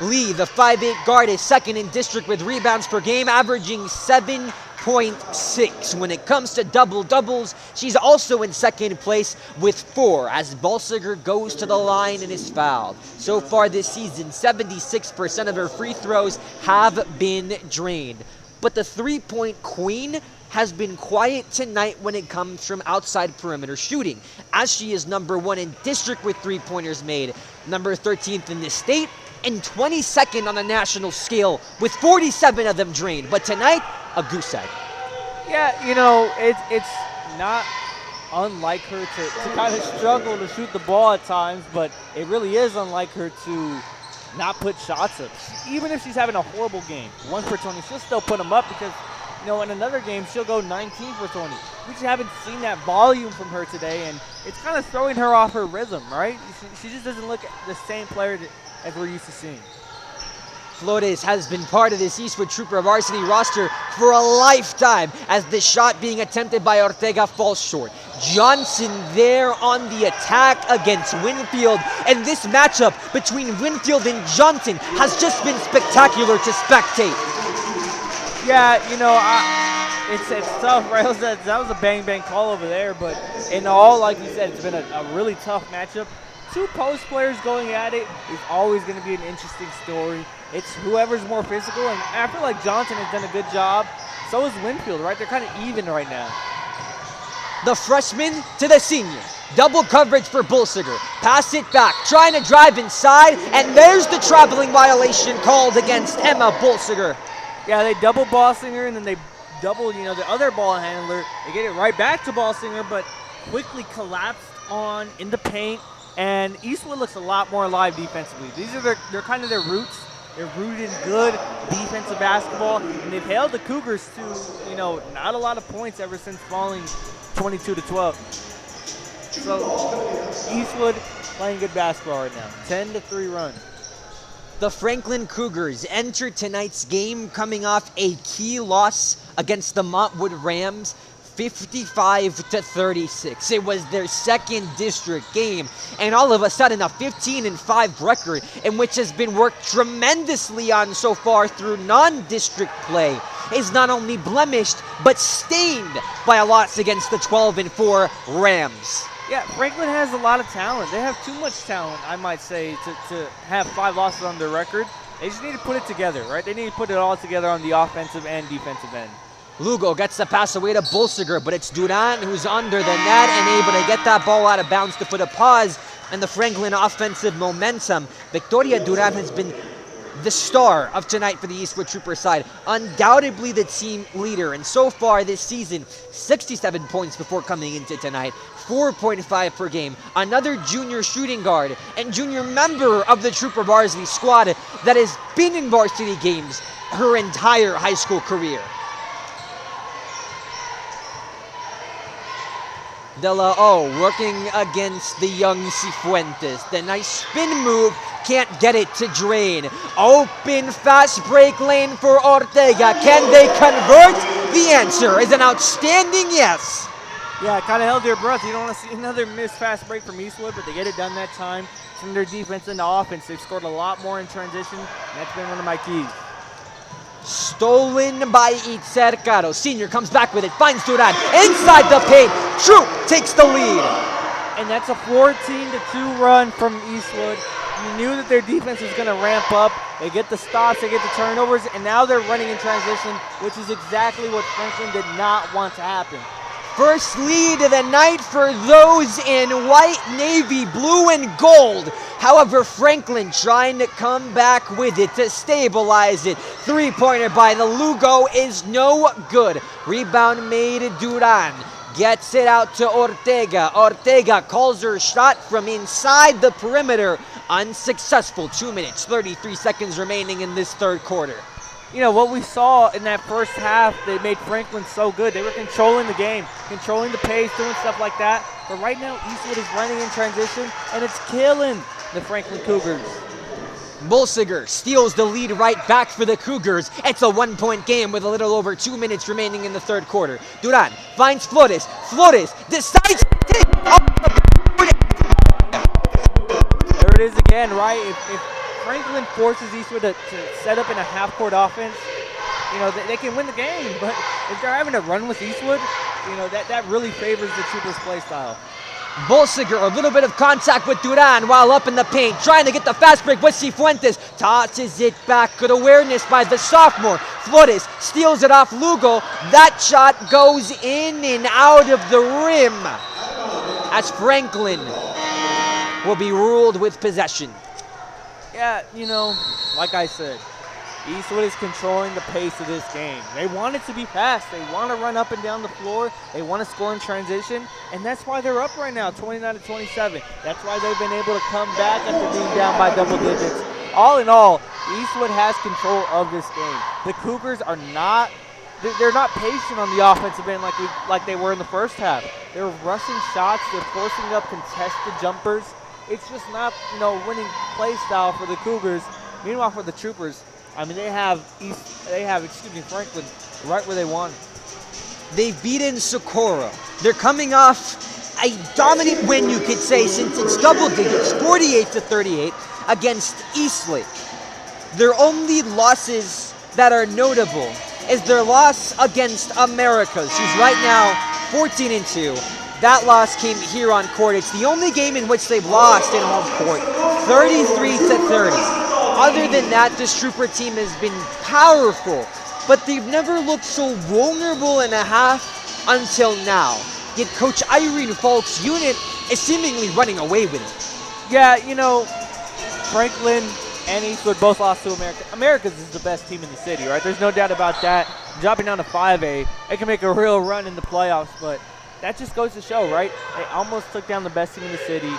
Lee, the 5'8" guard, is second in district with rebounds per game, averaging 7.6. When it comes to double-doubles, she's also in second place with 4, as Balsiger goes to the line and is fouled. So far this season, 76% of her free throws have been drained. But the three-point queen has been quiet tonight when it comes from outside perimeter shooting, as she is number 1 in district with three-pointers made, number 13th in the state, and 22nd on the national scale with 47 of them drained. But tonight, a goose egg. Yeah, it's not unlike her to kind of struggle to shoot the ball at times, but it really is unlike her to not put shots up. Even if she's having a horrible game, 1 for 20, she'll still put them up because, you know, in another game, she'll go 19 for 20. We just haven't seen that volume from her today, and it's kind of throwing her off her rhythm, right? She just doesn't look the same player as we're used to seeing. Flores has been part of this Eastwood Trooper varsity roster for a lifetime as the shot being attempted by Ortega falls short. Johnson there on the attack against Winfield, and this matchup between Winfield and Johnson has just been spectacular to spectate. Yeah, you know, it's tough, right? That was a bang-bang call over there, but in all, like you said, it's been a really tough matchup. 2 post players going at it is always going to be an interesting story. It's whoever's more physical, and I feel like Johnson has done a good job. So is Winfield, right? They're kind of even right now. The freshman to the senior. Double coverage for Bolsiger. Pass it back, trying to drive inside, and there's the traveling violation called against Emma Bolsiger. Yeah, they double Bolsiger, and then they double, you know, the other ball handler. They get it right back to Bolsiger, but quickly collapsed on in the paint. And Eastwood looks a lot more alive defensively. These are they're kind of their roots. They're rooted in good defensive basketball, and they've held the Cougars to, you know, not a lot of points ever since falling 22-12. So Eastwood playing good basketball right now. 10-3 run. The Franklin Cougars enter tonight's game coming off a key loss against the Montwood Rams, 55-36. It was their second district game, and all of a sudden a 15-5 record in which has been worked tremendously on so far through non-district play is not only blemished but stained by a loss against the 12-4 Rams. Yeah, Franklin has a lot of talent. They have too much talent, I might say, to have 5 losses on their record. They just need to put it together, right? They need to put it all together on the offensive and defensive end. Lugo gets the pass away to Bolsiger, but it's Duran who's under the net and able to get that ball out of bounds to put a pause in the Franklin offensive momentum. Victoria Duran has been the star of tonight for the Eastwood Trooper side, undoubtedly the team leader, and so far this season, 67 points before coming into tonight, 4.5 per game. Another junior shooting guard and junior member of the Trooper varsity squad that has been in varsity games her entire high school career. De La O working against the young Cifuentes. The nice spin move, can't get it to drain. Open fast break lane for Ortega. Can they convert? The answer is an outstanding yes. Yeah, kind of held their breath. You don't want to see another missed fast break from Eastwood, but they get it done that time. From their defense into offense, they've scored a lot more in transition, and that's been one of my keys. Stolen by Itzer Caro. Senior comes back with it, finds Duran inside the paint. Troop takes the lead. And that's a 14-2 run from Eastwood. You knew that their defense was going to ramp up. They get the stops, they get the turnovers, and now they're running in transition, which is exactly what Franklin did not want to happen. First lead of the night for those in white, navy, blue, and gold. However, Franklin trying to come back with it to stabilize it. Three-pointer by the Lugo is no good. Rebound made Duran. Gets it out to Ortega. Ortega calls her shot from inside the perimeter. Unsuccessful. 2 minutes, 33 seconds remaining in this third quarter. You know, what we saw in that first half, they made Franklin so good. They were controlling the game, controlling the pace, doing stuff like that. But right now, Eastwood is running in transition, and it's killing the Franklin Cougars. Bolsiger steals the lead right back for the Cougars. It's a 1-point game with a little over 2 minutes remaining in the third quarter. Duran finds Flores. Flores decides to take off the board. There it is again, right? If Franklin forces Eastwood to set up in a half-court offense, you know, they can win the game. But if they're having to run with Eastwood, you know, that really favors the Troopers' play style. Bolsiger, a little bit of contact with Duran while up in the paint, trying to get the fast break with Cifuentes. Tosses it back. Good awareness by the sophomore. Flores steals it off Lugo. That shot goes in and out of the rim as Franklin will be ruled with possession. Yeah, you know, like I said, Eastwood is controlling the pace of this game. They want it to be fast. They want to run up and down the floor. They want to score in transition, and that's why they're up right now, 29-27. That's why they've been able to come back after being down by double digits. All in all, Eastwood has control of this game. The Cougars are not they're not patient on the offensive end like they were in the first half. They're rushing shots. They're forcing up contested jumpers. It's just not, winning play style for the Cougars. Meanwhile, for the Troopers, I mean, they have Franklin right where they want. They've beaten Socorro. They're coming off a dominant win, you could say, since it's double digits, 48-38 against Eastlake. Their only losses that are notable is their loss against Americas, who's right now 14-2. That loss came here on court. It's the only game in which they've lost in home court, 33-30. Other than that, this Trooper team has been powerful, but they've never looked so vulnerable in a half until now. Yet Coach Irene Falk's unit is seemingly running away with it. Yeah, Franklin and Eastwood both lost to America. America's is the best team in the city, right? There's no doubt about that. Dropping down to 5A, they can make a real run in the playoffs, but that just goes to show, right? They almost took down the best team in the city.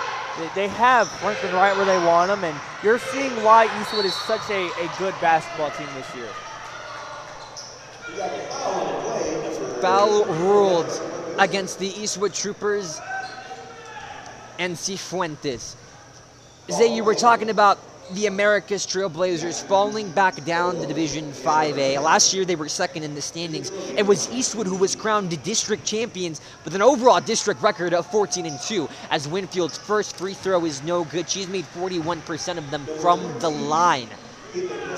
They have Franklin right where they want them, and you're seeing why Eastwood is such a good basketball team this year. Foul ruled against the Eastwood Troopers and Cifuentes. Zay, you were talking about the Americas Trailblazers falling back down to Division 5A. Last year, they were second in the standings. It was Eastwood who was crowned district champions with an overall district record of 14-2, as Winfield's first free throw is no good. She's made 41% of them from the line.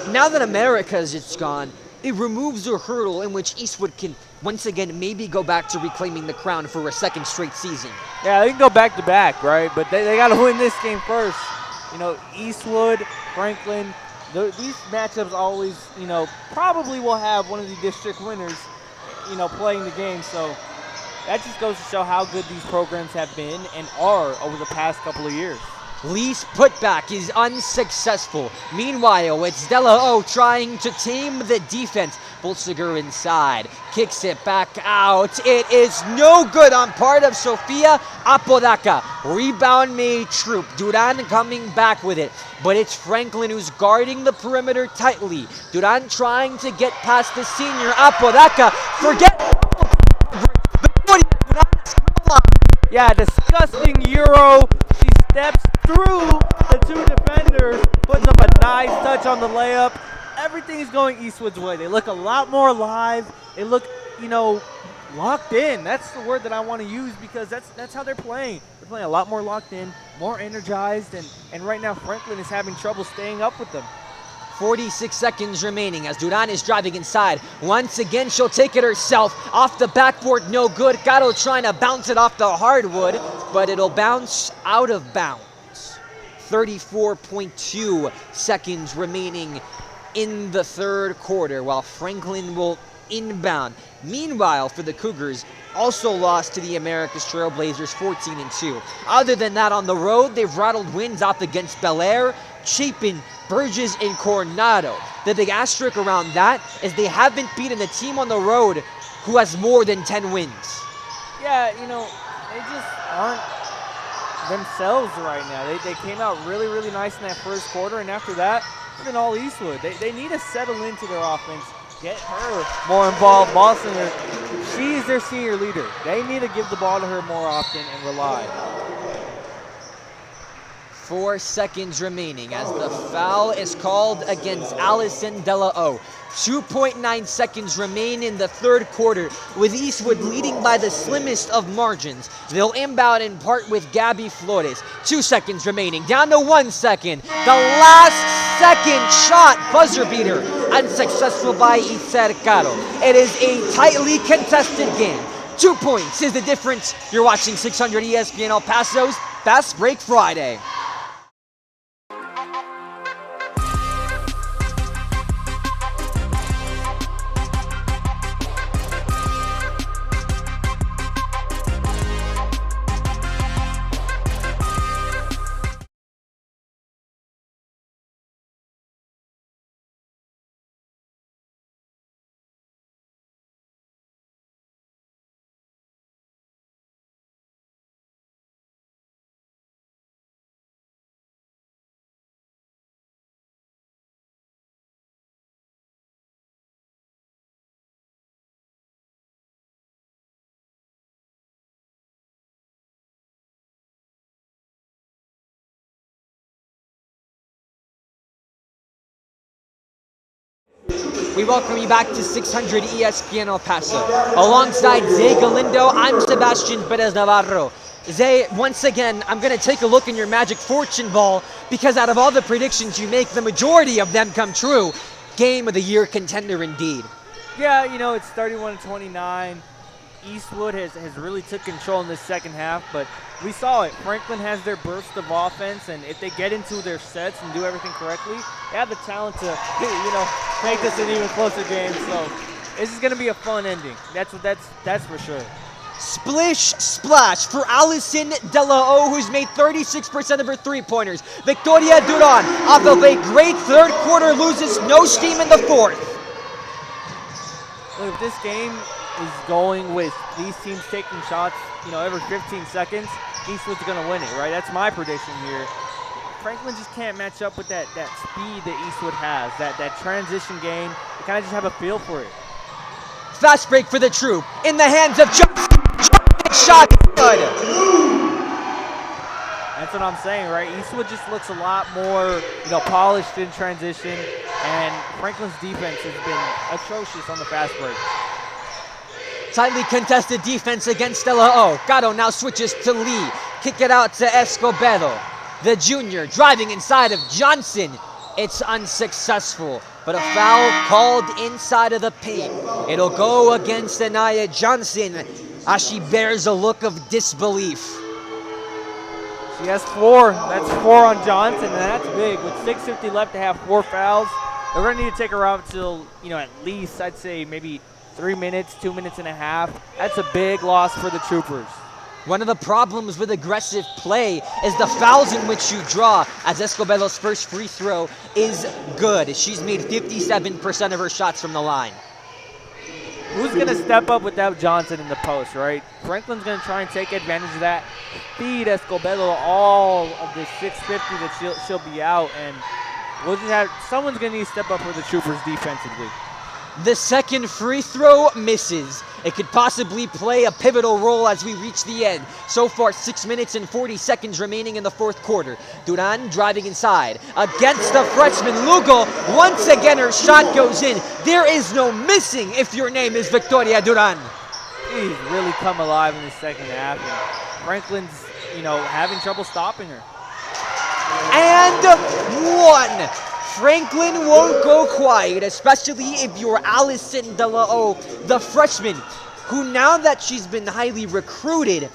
Now that Americas is gone, it removes a hurdle in which Eastwood can once again maybe go back to reclaiming the crown for a second straight season. Yeah, they can go back to back, right? But they got to win this game first. Eastwood, Franklin, these matchups always, probably will have one of the district winners, playing the game. So that just goes to show how good these programs have been and are over the past couple of years. Lee's putback is unsuccessful. Meanwhile, it's Della O trying to tame the defense. Bolsiger inside, kicks it back out. It is no good on part of Sofia Apodaca. Rebound made Troop. Duran coming back with it, but it's Franklin who's guarding the perimeter tightly. Duran trying to get past the senior Apodaca. Forget. Yeah, disgusting Euro. She steps through the two defenders, puts up a nice touch on the layup. Everything's going Eastwood's way. They look a lot more alive. They look, locked in. That's the word that I want to use because that's how they're playing. They're playing a lot more locked in, more energized, and right now Franklin is having trouble staying up with them. 46 seconds remaining as Duran is driving inside. Once again, she'll take it herself. Off the backboard, no good. Caro trying to bounce it off the hardwood, but it'll bounce out of bounds. 34.2 seconds remaining in the third quarter, while Franklin will inbound. Meanwhile, for the Cougars, also lost to the Americas Trailblazers 14-2. Other than that, on the road, they've rattled wins off against Bel Air, Chapin, Burgess, and Coronado. The big asterisk around that is they haven't beaten a team on the road who has more than 10 wins. Yeah, they just aren't themselves right now. They came out really, really nice in that first quarter, and after that, even all Eastwood. They need to settle into their offense, get her more involved. Boston, she's their senior leader. They need to give the ball to her more often and rely. 4 seconds remaining as the foul is called against Allison Della O. 2.9 seconds remain in the third quarter, with Eastwood leading by the slimmest of margins. They'll inbound and part with Gabby Flores. 2 seconds remaining, down to 1 second. The last second shot, buzzer beater, unsuccessful by Itzer Caro. It is a tightly contested game. 2 points is the difference. You're watching 600 ESPN El Paso's Fast Break Friday. We welcome you back to 600 ESPN El Paso. Alongside Zay Galindo, I'm Sebastian Perez-Navarro. Zay, once again, I'm going to take a look in your Magic Fortune Ball because out of all the predictions you make, the majority of them come true. Game of the Year contender indeed. Yeah, it's 31-29. Eastwood has really took control in the second half, but we saw it. Franklin has their burst of offense, and if they get into their sets and do everything correctly, they have the talent to, make this an even closer game. So this is going to be a fun ending. That's for sure. Splish splash for Allison De La O, who's made 36% of her three-pointers. Victoria Duran, off of a great third quarter, loses no steam in the fourth. Look, if this game is going with these teams taking shots, every 15 seconds, Eastwood's going to win it, right? That's my prediction here. Franklin just can't match up with that speed that Eastwood has, that transition game. They kind of just have a feel for it. Fast break for the Troop, in the hands of Johnson. Shot good. That's what I'm saying, right? Eastwood just looks a lot more, polished in transition, and Franklin's defense has been atrocious on the fast break. Tightly contested defense against De La O. Gatto now switches to Lee. Kick it out to Escobedo. The junior driving inside of Johnson. It's unsuccessful, but a foul called inside of the paint. It'll go against Anaya Johnson as she bears a look of disbelief. She has 4. That's 4 on Johnson, and that's big. With 6:50 left to have 4 fouls, they're going to need to take her out until, at least, I'd say maybe 3 minutes, 2 minutes and a half. That's a big loss for the Troopers. One of the problems with aggressive play is the fouls in which you draw, as Escobedo's first free throw is good. She's made 57% of her shots from the line. Who's going to step up without Johnson in the post, right? Franklin's going to try and take advantage of that, feed Escobedo all of the 6:50 that she'll be out, and we'll just have someone's going to need to step up for the Troopers defensively. The second free throw misses. It could possibly play a pivotal role as we reach the end. So far, 6 minutes and 40 seconds remaining in the fourth quarter. Duran driving inside against the freshman Lugo. Once again, her shot goes in. There is no missing if your name is Victoria Duran. She's really come alive in the second half. And Franklin's, having trouble stopping her. And one. Franklin won't go quiet, especially if you're Allison De La O, the freshman, who now that she's been highly recruited,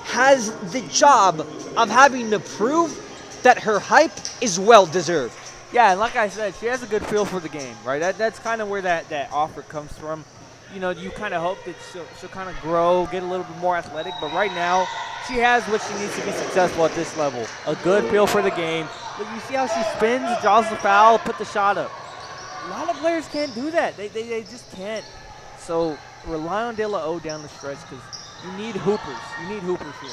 has the job of having to prove that her hype is well-deserved. Yeah, and like I said, she has a good feel for the game, right? That's kind of where that offer comes from. You kind of hope that she'll kind of grow, get a little bit more athletic, but right now, she has what she needs to be successful at this level. A good feel for the game. Look, you see how she spins, draws the foul, put the shot up. A lot of players can't do that. They just can't. So rely on De La O down the stretch because you need hoopers. You need hoopers here.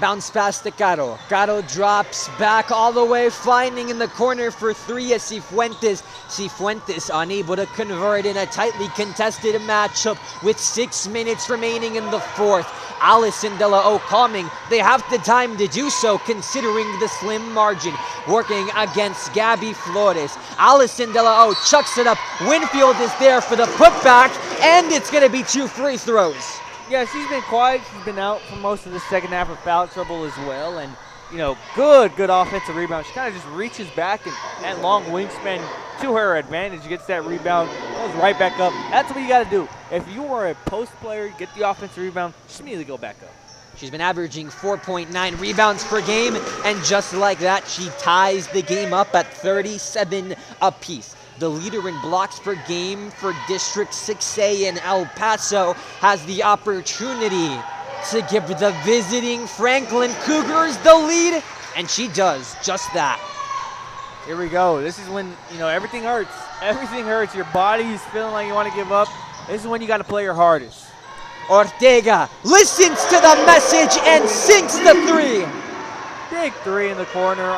Bounce pass to Caro. Caro drops back all the way, finding in the corner for 3 is Cifuentes. Cifuentes unable to convert in a tightly contested matchup with 6 minutes remaining in the fourth. Allison De La O calming. They have the time to do so considering the slim margin. Working against Gabby Flores. Allison De La O chucks it up. Winfield is there for the putback, and it's going to be 2 free throws. Yeah, she's been quiet. She's been out for most of the second half of foul trouble as well. And, good offensive rebound. She kind of just reaches back, and that long wingspan to her advantage, gets that rebound, goes right back up. That's what you got to do. If you are a post player, get the offensive rebound, just immediately go back up. She's been averaging 4.9 rebounds per game, and just like that, she ties the game up at 37 apiece. The leader in blocks per game for District 6A in El Paso has the opportunity to give the visiting Franklin Cougars the lead, and she does just that. Here we go. This is when, everything hurts. Everything hurts. Your body's feeling like you want to give up. This is when you got to play your hardest. Ortega listens to the message and sinks the 3. Big 3 in the corner.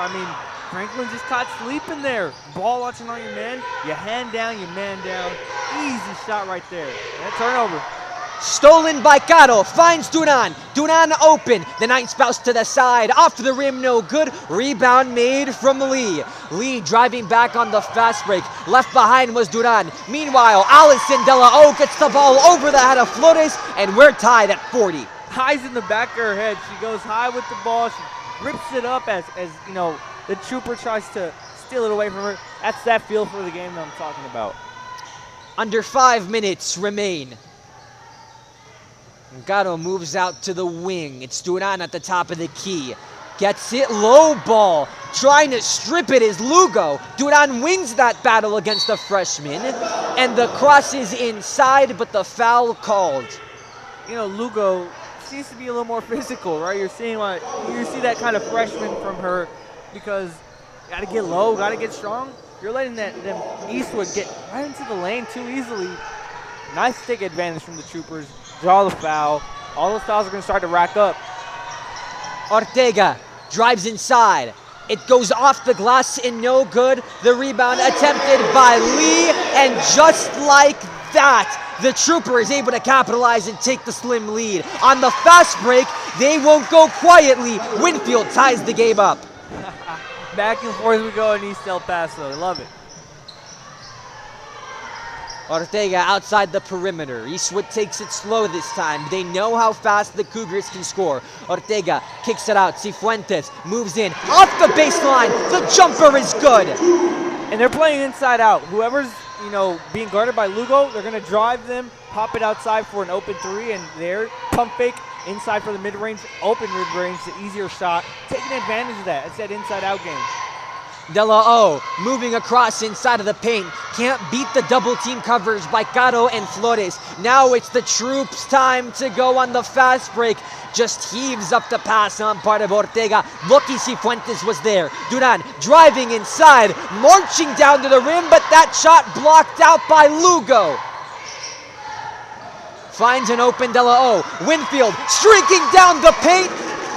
Franklin just caught sleeping there. Ball watching on your man. You hand down, you man down. Easy shot right there. And a turnover. Stolen by Caro, finds Duran. Duran open, the ninth spouse to the side, off the rim, no good. Rebound made from Lee. Lee driving back on the fast break. Left behind was Duran. Meanwhile, Allison De La O gets the ball over the head of Flores, and we're tied at 40. Eyes in the back of her head. She goes high with the ball. She rips it up as you know, the trooper tries to steal it away from her. That's that feel for the game that I'm talking about. Under 5 minutes remain. Gato moves out to the wing. It's Duran at the top of the key. Gets it, low ball. Trying to strip it is Lugo. Duran wins that battle against the freshman. And the cross is inside, but the foul called. You know, Lugo seems to be a little more physical, right? You see that kind of freshman from her because you gotta get low, gotta get strong. You're letting them Eastwood get right into the lane too easily. Nice stick advantage from the troopers. Draw the foul. All those fouls are going to start to rack up. Ortega drives inside. It goes off the glass and no good. The rebound attempted by Lee, and just like that, the trooper is able to capitalize and take the slim lead. On the fast break, they won't go quietly. Winfield ties the game up. Back and forth we go in East El Paso. I love it. Ortega outside the perimeter. Eastwood takes it slow this time. They know how fast the Cougars can score. Ortega kicks it out. Cifuentes moves in. Off the baseline. The jumper is good. And they're playing inside out. Whoever's, being guarded by Lugo, they're going to drive them, pop it outside for an open three, and their pump fake inside for the mid-range, open mid-range, the easier shot. Taking advantage of that. It's that inside-out game. De La O moving across inside of the paint. Can't beat the double team coverage by Caro and Flores. Now it's the troops' time to go on the fast break. Just heaves up the pass on part of Ortega. Lucky Cifuentes was there. Duran driving inside, marching down to the rim, but that shot blocked out by Lugo. Finds an open De La O. Winfield streaking down the paint.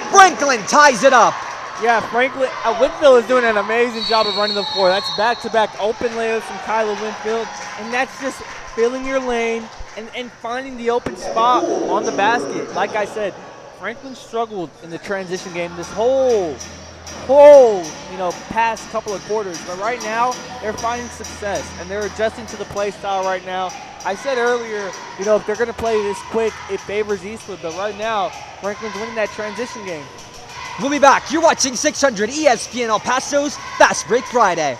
Franklin ties it up. Yeah, Franklin, Winfield is doing an amazing job of running the floor. That's back-to-back open layups from Kyla Winfield, and that's just filling your lane and finding the open spot on the basket. Like I said, Franklin struggled in the transition game this whole past couple of quarters, but right now they're finding success and they're adjusting to the play style right now. I said earlier, if they're going to play this quick, it favors Eastwood, but right now Franklin's winning that transition game. We'll be back. You're watching 600 ESPN El Paso's Fast Break Friday.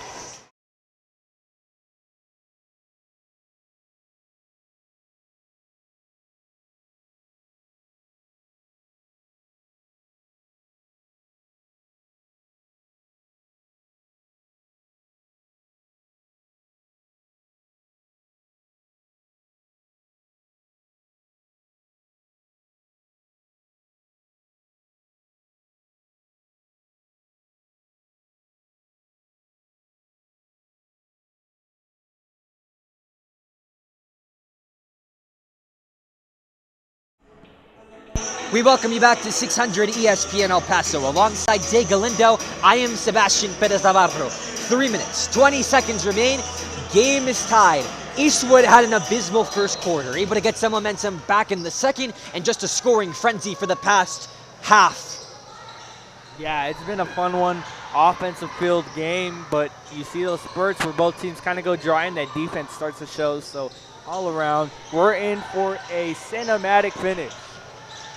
We welcome you back to 600 ESPN El Paso. Alongside Galindo, I am Sebastian Perez-Navarro. 3 minutes, 20 seconds remain. Game is tied. Eastwood had an abysmal first quarter, able to get some momentum back in the second, and just a scoring frenzy for the past half. Yeah, it's been a fun one. Offensive-filled game, but you see those spurts where both teams kind of go dry and that defense starts to show. So all around, we're in for a cinematic finish.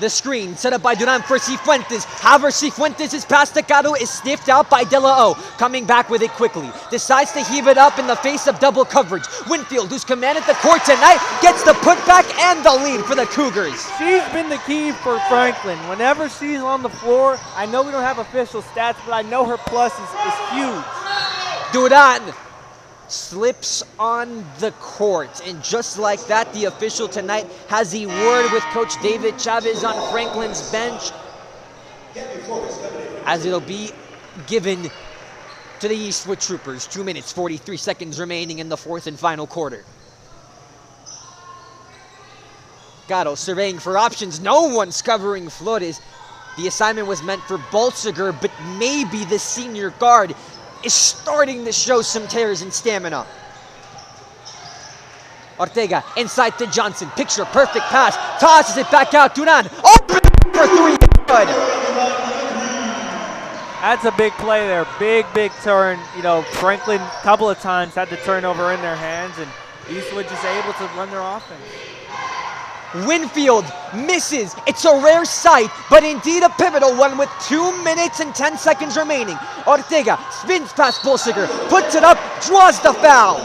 The screen set up by Duran for Cifuentes. However, Cifuentes' pass to Caro is sniffed out by De La O. Coming back with it quickly. Decides to heave it up in the face of double coverage. Winfield, who's commanded the court tonight, gets the putback and the lead for the Cougars. She's been the key for Franklin. Whenever she's on the floor, I know we don't have official stats, but I know her plus is huge. Duran slips on the court, and just like that, the official tonight has a word with Coach David Chavez on Franklin's bench, as it'll be given to the Eastwood Troopers. 2 minutes, 43 seconds remaining in the fourth and final quarter. Gato surveying for options. No one's covering Flores. The assignment was meant for Bolziger, but maybe the senior guard is starting to show some tears in stamina. Ortega inside to Johnson. Picture perfect pass. Tosses it back out. Duran open for three. Good. That's a big play there. Big turn. You know, Franklin a couple of times had the turnover in their hands, and Eastwood just able to run their offense. Winfield misses. It's a rare sight, but indeed a pivotal one with 2 minutes and 10 seconds remaining. Ortega spins past Bolsiger, puts it up, draws the foul.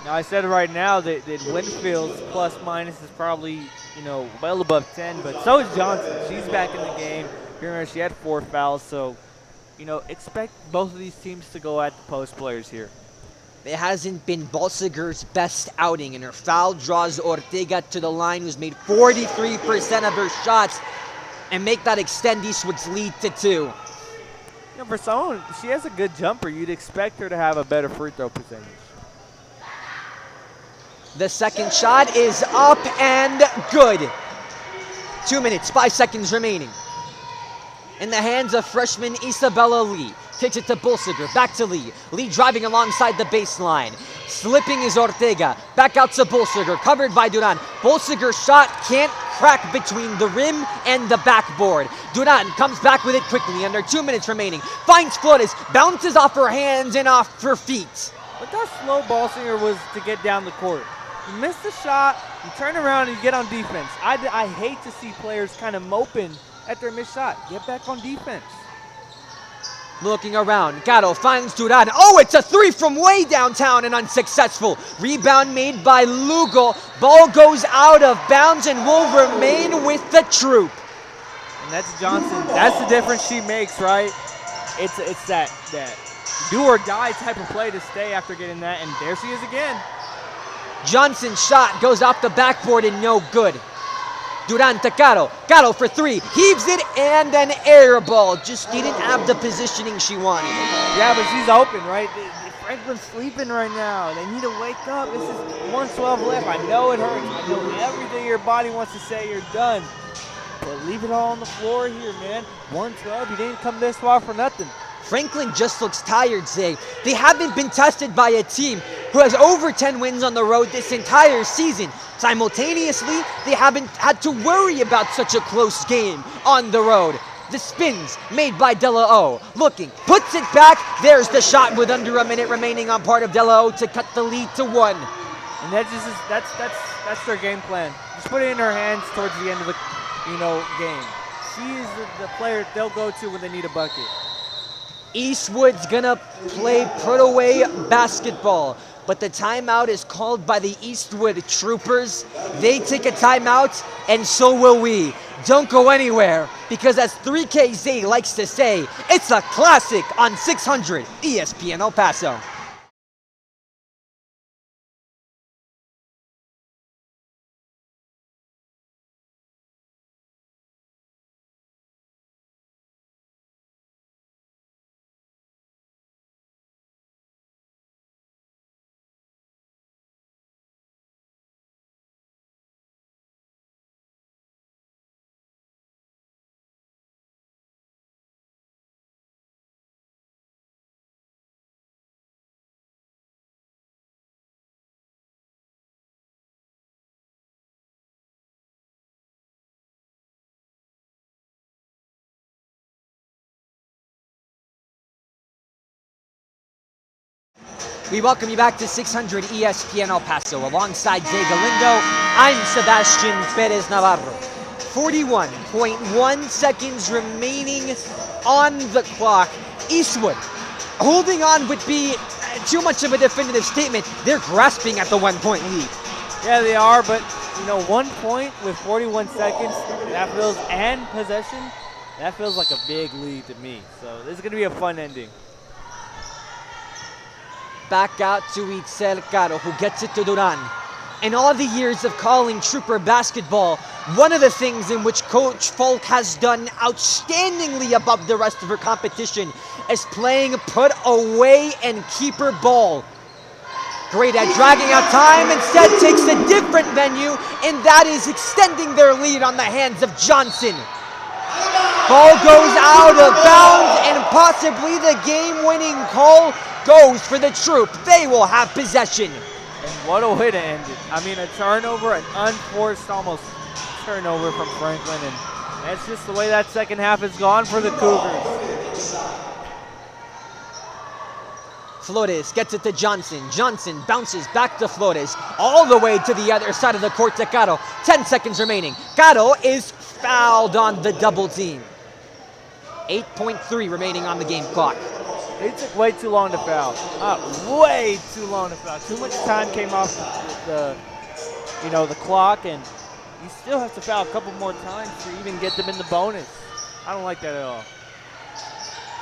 Now, I said right now that Winfield's plus minus is probably, you know, well above 10, but so is Johnson. She's back in the game. Remember, she had 4 fouls, so, you know, expect both of these teams to go at the post players here. It hasn't been Bolsiger's best outing, and her foul draws Ortega to the line, who's made 43% of her shots, and make that extend Eastwood's lead to 2. You know, for someone, she has a good jumper. You'd expect her to have a better free throw percentage. The second shot is up and good. 2 minutes, 5 seconds remaining. In the hands of freshman Isabella Lee. Kicks it to Bolsiger, back to Lee. Lee driving alongside the baseline. Slipping is Ortega. Back out to Bolsiger, covered by Duran. Bolsiger's shot can't crack between the rim and the backboard. Duran comes back with it quickly, under 2 minutes remaining. Finds Flores, bounces off her hands and off her feet. Look how slow Bolsiger was to get down the court. You miss the shot, you turn around and you get on defense. I hate to see players kind of moping at their missed shot. Get back on defense. Looking around, Gatto finds Duran. Oh, it's a 3 from way downtown and unsuccessful. Rebound made by Lugo. Ball goes out of bounds and will remain with the troop. And that's Johnson. That's the difference she makes, right? It's that do or die type of play to stay after getting that, and there she is again. Johnson's shot goes off the backboard and no good. Duran to Caro. Caro for 3. Heaves it and an air ball. Just didn't have the positioning she wanted. Yeah, but she's open, right? Franklin's sleeping right now. They need to wake up. This is 1:12 left. I know it hurts. I know everything your body wants to say you're done. But leave it all on the floor here, man. 1:12, you didn't come this far for nothing. Franklin just looks tired, Zay. They haven't been tested by a team who has over 10 wins on the road this entire season. Simultaneously, they haven't had to worry about such a close game on the road. The spins made by Della O. Looking, puts it back. There's the shot with under a minute remaining on part of Della O to cut the lead to 1. And that's their game plan. Just put it in her hands towards the end of the game. She is the player they'll go to when they need a bucket. Eastwood's gonna play put-away basketball, but the timeout is called by the Eastwood Troopers. They take a timeout, and so will we. Don't go anywhere, because as 3KZ likes to say, it's a classic on 600 ESPN El Paso. We welcome you back to 600 ESPN El Paso. Alongside Galindo, I'm Sebastian Perez-Navarro. 41.1 seconds remaining on the clock. Eastwood holding on would be too much of a definitive statement. They're grasping at the 1-point lead. Yeah, they are, but 1 point with 41 seconds, that feels, and possession, that feels like a big lead to me. So this is going to be a fun ending. Back out to Itzel Caro, who gets it to Duran. In all the years of calling Trooper basketball, one of the things in which Coach Folk has done outstandingly above the rest of her competition is playing put away and keeper ball. Great at dragging out time, instead takes a different venue, and that is extending their lead on the hands of Johnson. Ball goes out of bounds, and possibly the game-winning call goes for the Troop. They will have possession. And what a way to end it. I mean, a turnover, an unforced almost turnover from Franklin, and that's just the way that second half has gone for the Cougars. Flores gets it to Johnson. Johnson bounces back to Flores, all the way to the other side of the court to Caro. 10 seconds remaining. Caro is fouled on the double team. 8.3 remaining on the game clock. It took way too long to foul. Way too long to foul. Too much time came off the clock, and you still have to foul a couple more times to even get them in the bonus. I don't like that at all.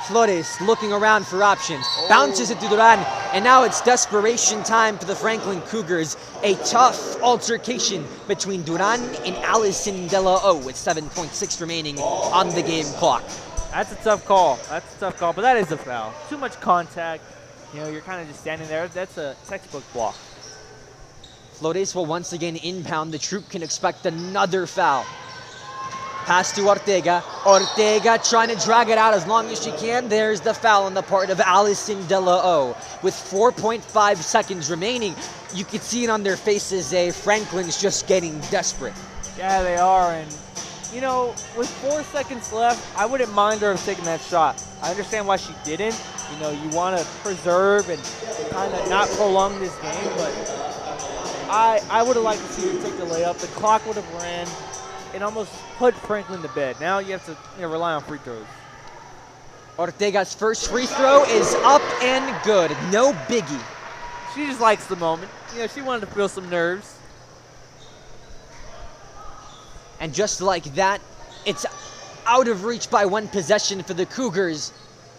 Flores looking around for options, bounces it to Duran, and now it's desperation time for the Franklin Cougars. A tough altercation between Duran and Allison De La O with 7.6 remaining on the game clock. That's a tough call. But that is a foul. Too much contact. You're kind of just standing there. That's a textbook block. Flores will once again inbound. The troop can expect another foul. Pass to Ortega. Ortega trying to drag it out as long as she can. There's the foul on the part of Allison De La O. With 4.5 seconds remaining, you can see it on their faces. Franklin's just getting desperate. Yeah, they are. And, with 4 seconds left, I wouldn't mind her taking that shot. I understand why she didn't. You want to preserve and kind of not prolong this game. But I would have liked to see her take the layup. The clock would have ran. It almost put Franklin to bed. Now you have to rely on free throws. Ortega's first free throw is up and good. No biggie. She just likes the moment. She wanted to feel some nerves. And just like that, it's out of reach by one possession for the Cougars.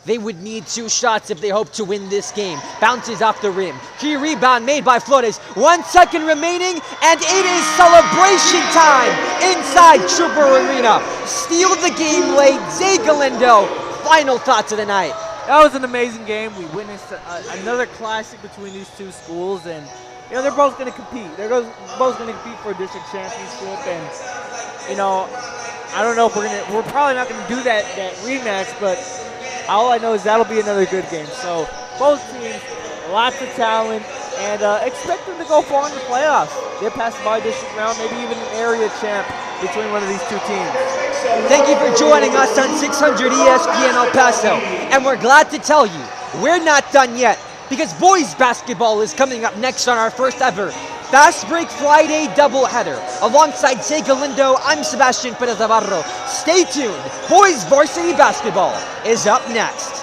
They would need 2 shots if they hope to win this game. Bounces off the rim. Key rebound made by Flores. 1 second remaining, and it is celebration time inside Trooper Arena. Steal the game late. Zay Galindo. Final thoughts of the night. That was an amazing game. We witnessed another classic between these two schools, and they're both going to compete. They're both going to compete for a district championship, and I don't know if we're probably not going to do that rematch, but all I know is that'll be another good game. So both teams, lots of talent, and expect them to go far in the playoffs. Get past the by-district round, maybe even an area champ between one of these two teams. Thank you for joining us on 600 ESPN El Paso. And we're glad to tell you, we're not done yet, because boys basketball is coming up next on our first ever Fastbreak Friday doubleheader. Alongside Zay Galindo, I'm Sebastian Perez-Navarro. Stay tuned. Boys varsity basketball is up next.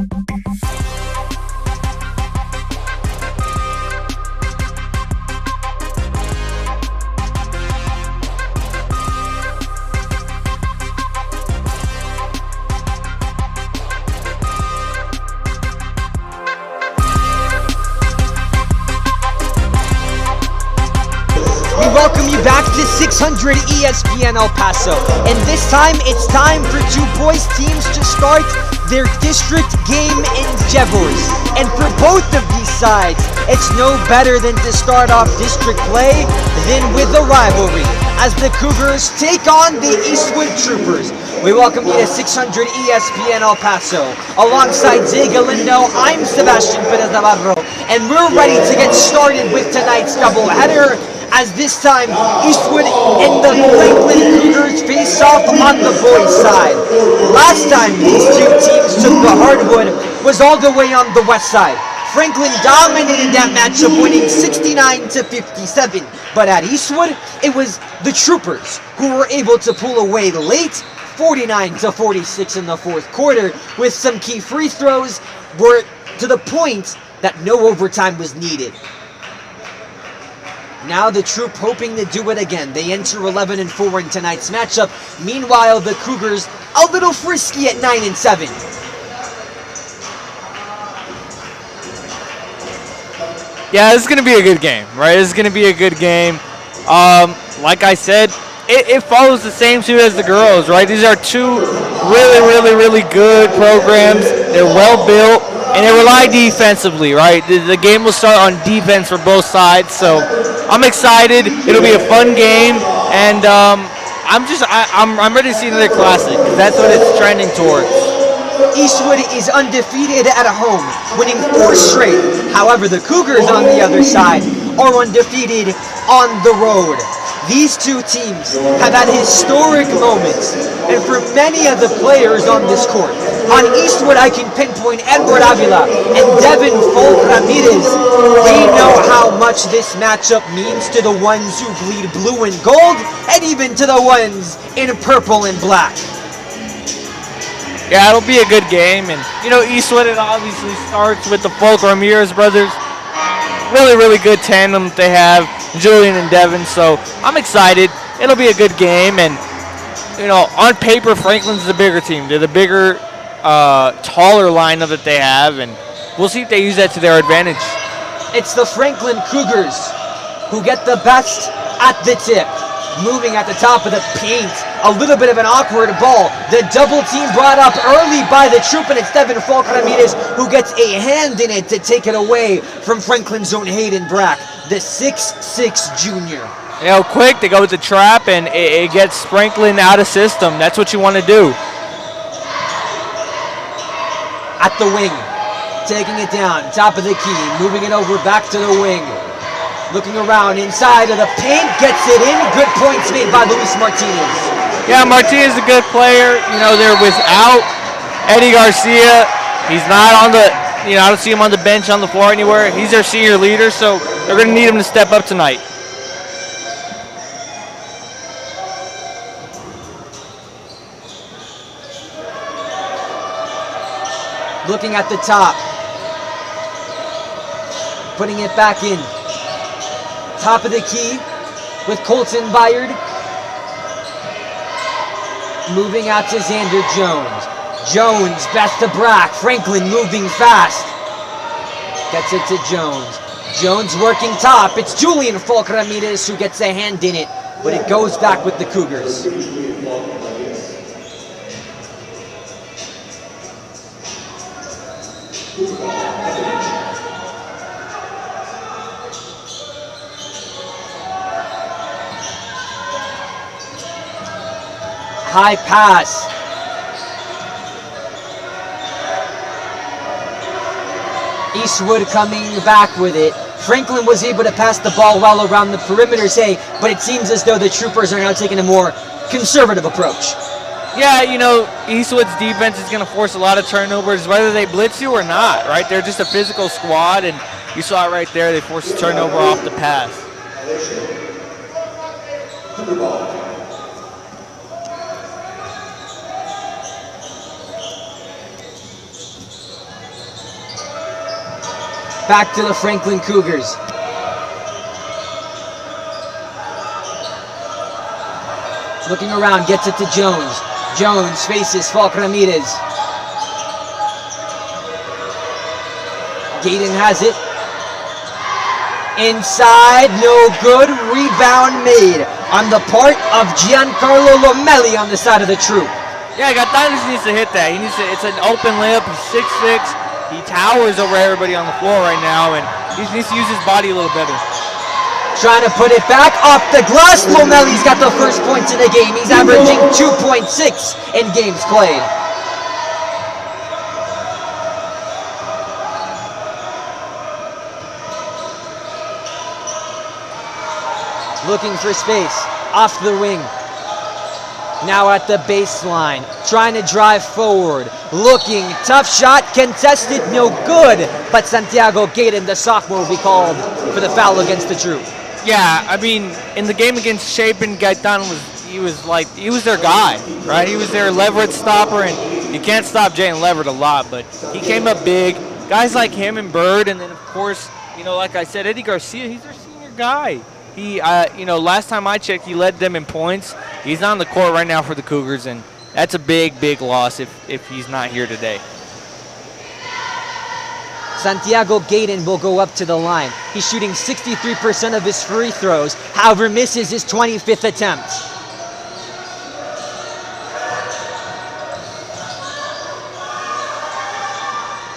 We welcome you back to 600 ESPN El Paso. And this time, it's time for two boys teams to start their district game endeavors. And for both of these sides, it's no better than to start off district play than with a rivalry, as the Cougars take on the Eastwood Troopers. We welcome you to 600 ESPN El Paso. Alongside Galindo, I'm Sebastian Perez-Navarro, and we're ready to get started with tonight's doubleheader, as this time Eastwood and the Franklin Cougars face off on the boys' side. Last time these two teams took the hardwood was all the way on the west side. Franklin dominated that matchup, winning 69-57. But at Eastwood, it was the Troopers who were able to pull away late, 49-46 in the fourth quarter, with some key free throws, were to the point that no overtime was needed. Now the Troop hoping to do it again. They enter 11-4 in tonight's matchup. Meanwhile, the Cougars a little frisky at 9-7. Yeah, this is going to be a good game, right? This is going to be a good game. Like I said, it follows the same suit as the girls, right? These are two really good programs. They're well built, and they rely defensively, right? The game will start on defense for both sides, so I'm excited. It'll be a fun game, and I'm ready to see another classic. That's what it's trending towards. Eastwood is undefeated at home, winning 4 straight. However, the Cougars on the other side are undefeated on the road. These two teams have had historic moments, and for many of the players on this court, on Eastwood I can pinpoint Edward Avila and Devin Folk Ramirez. They know how much this matchup means to the ones who bleed blue and gold, and even to the ones in purple and black. Yeah, it'll be a good game, and Eastwood, it obviously starts with the Folk Ramirez brothers. Really good tandem that they have, Julian and Devin, so I'm excited. It'll be a good game, and on paper, Franklin's the bigger team. They're the bigger, taller lineup that they have, and we'll see if they use that to their advantage. It's the Franklin Cougars who get the best at the tip. Moving at the top of the paint, a little bit of an awkward ball. The double team brought up early by the Troop, and it's Devin Folk Ramirez who gets a hand in it to take it away from Franklin's own Hayden Brack, the 6'6" junior. Quick, they go with the trap, and it gets Franklin out of system. That's what you want to do. At the wing, taking it down, top of the key, moving it over back to the wing. Looking around inside of the paint, gets it in. Good points made by Luis Martinez. Yeah, Martinez is a good player. They're without Eddie Garcia. He's not on the, I don't see him on the bench on the floor anywhere. He's their senior leader, so they're going to need him to step up tonight. Looking at the top. Putting it back in. Top of the key with Colton Byard. Moving out to Xander Jones. Jones, best to Brack. Franklin moving fast. Gets it to Jones. Jones working top. It's Julian Folk Ramirez who gets a hand in it, but it goes back with the Cougars. High pass. Eastwood coming back with it. Franklin was able to pass the ball well around the perimeter, but it seems as though the Troopers are now taking a more conservative approach. Yeah, Eastwood's defense is going to force a lot of turnovers, whether they blitz you or not, right? They're just a physical squad, and you saw it right there. They forced a turnover off the pass. back to the Franklin Cougars. Looking around, gets it to Jones. Jones faces Falk Ramirez. Gayden has it. Inside, no good. Rebound made on the part of Giancarlo Lomelli on the side of the troop. Yeah, Gaetano just needs to hit that. It's an open layup. He's 6'6". He towers over everybody on the floor right now, and he needs to use his body a little better. Trying to put it back off the glass. Lomelli's got the first points of the game. He's averaging 2.6 in games played. Looking for space, off the wing. Now at the baseline, trying to drive forward. Looking, tough shot, contested, no good. But Santiago Gayden, the sophomore, will be called for the foul against the troop. Yeah, I mean, in the game against Chapin, Gaetano he was their guy, right? He was their Leverett stopper, and you can't stop Jalen Leverett a lot, but he came up big. Guys like him and Bird, and then of course, like I said, Eddie Garcia, he's their senior guy. He, last time I checked, he led them in points. He's not on the court right now for the Cougars, and that's a big, big loss if he's not here today. Santiago Gayden will go up to the line. He's shooting 63% of his free throws, however misses his 25th attempt.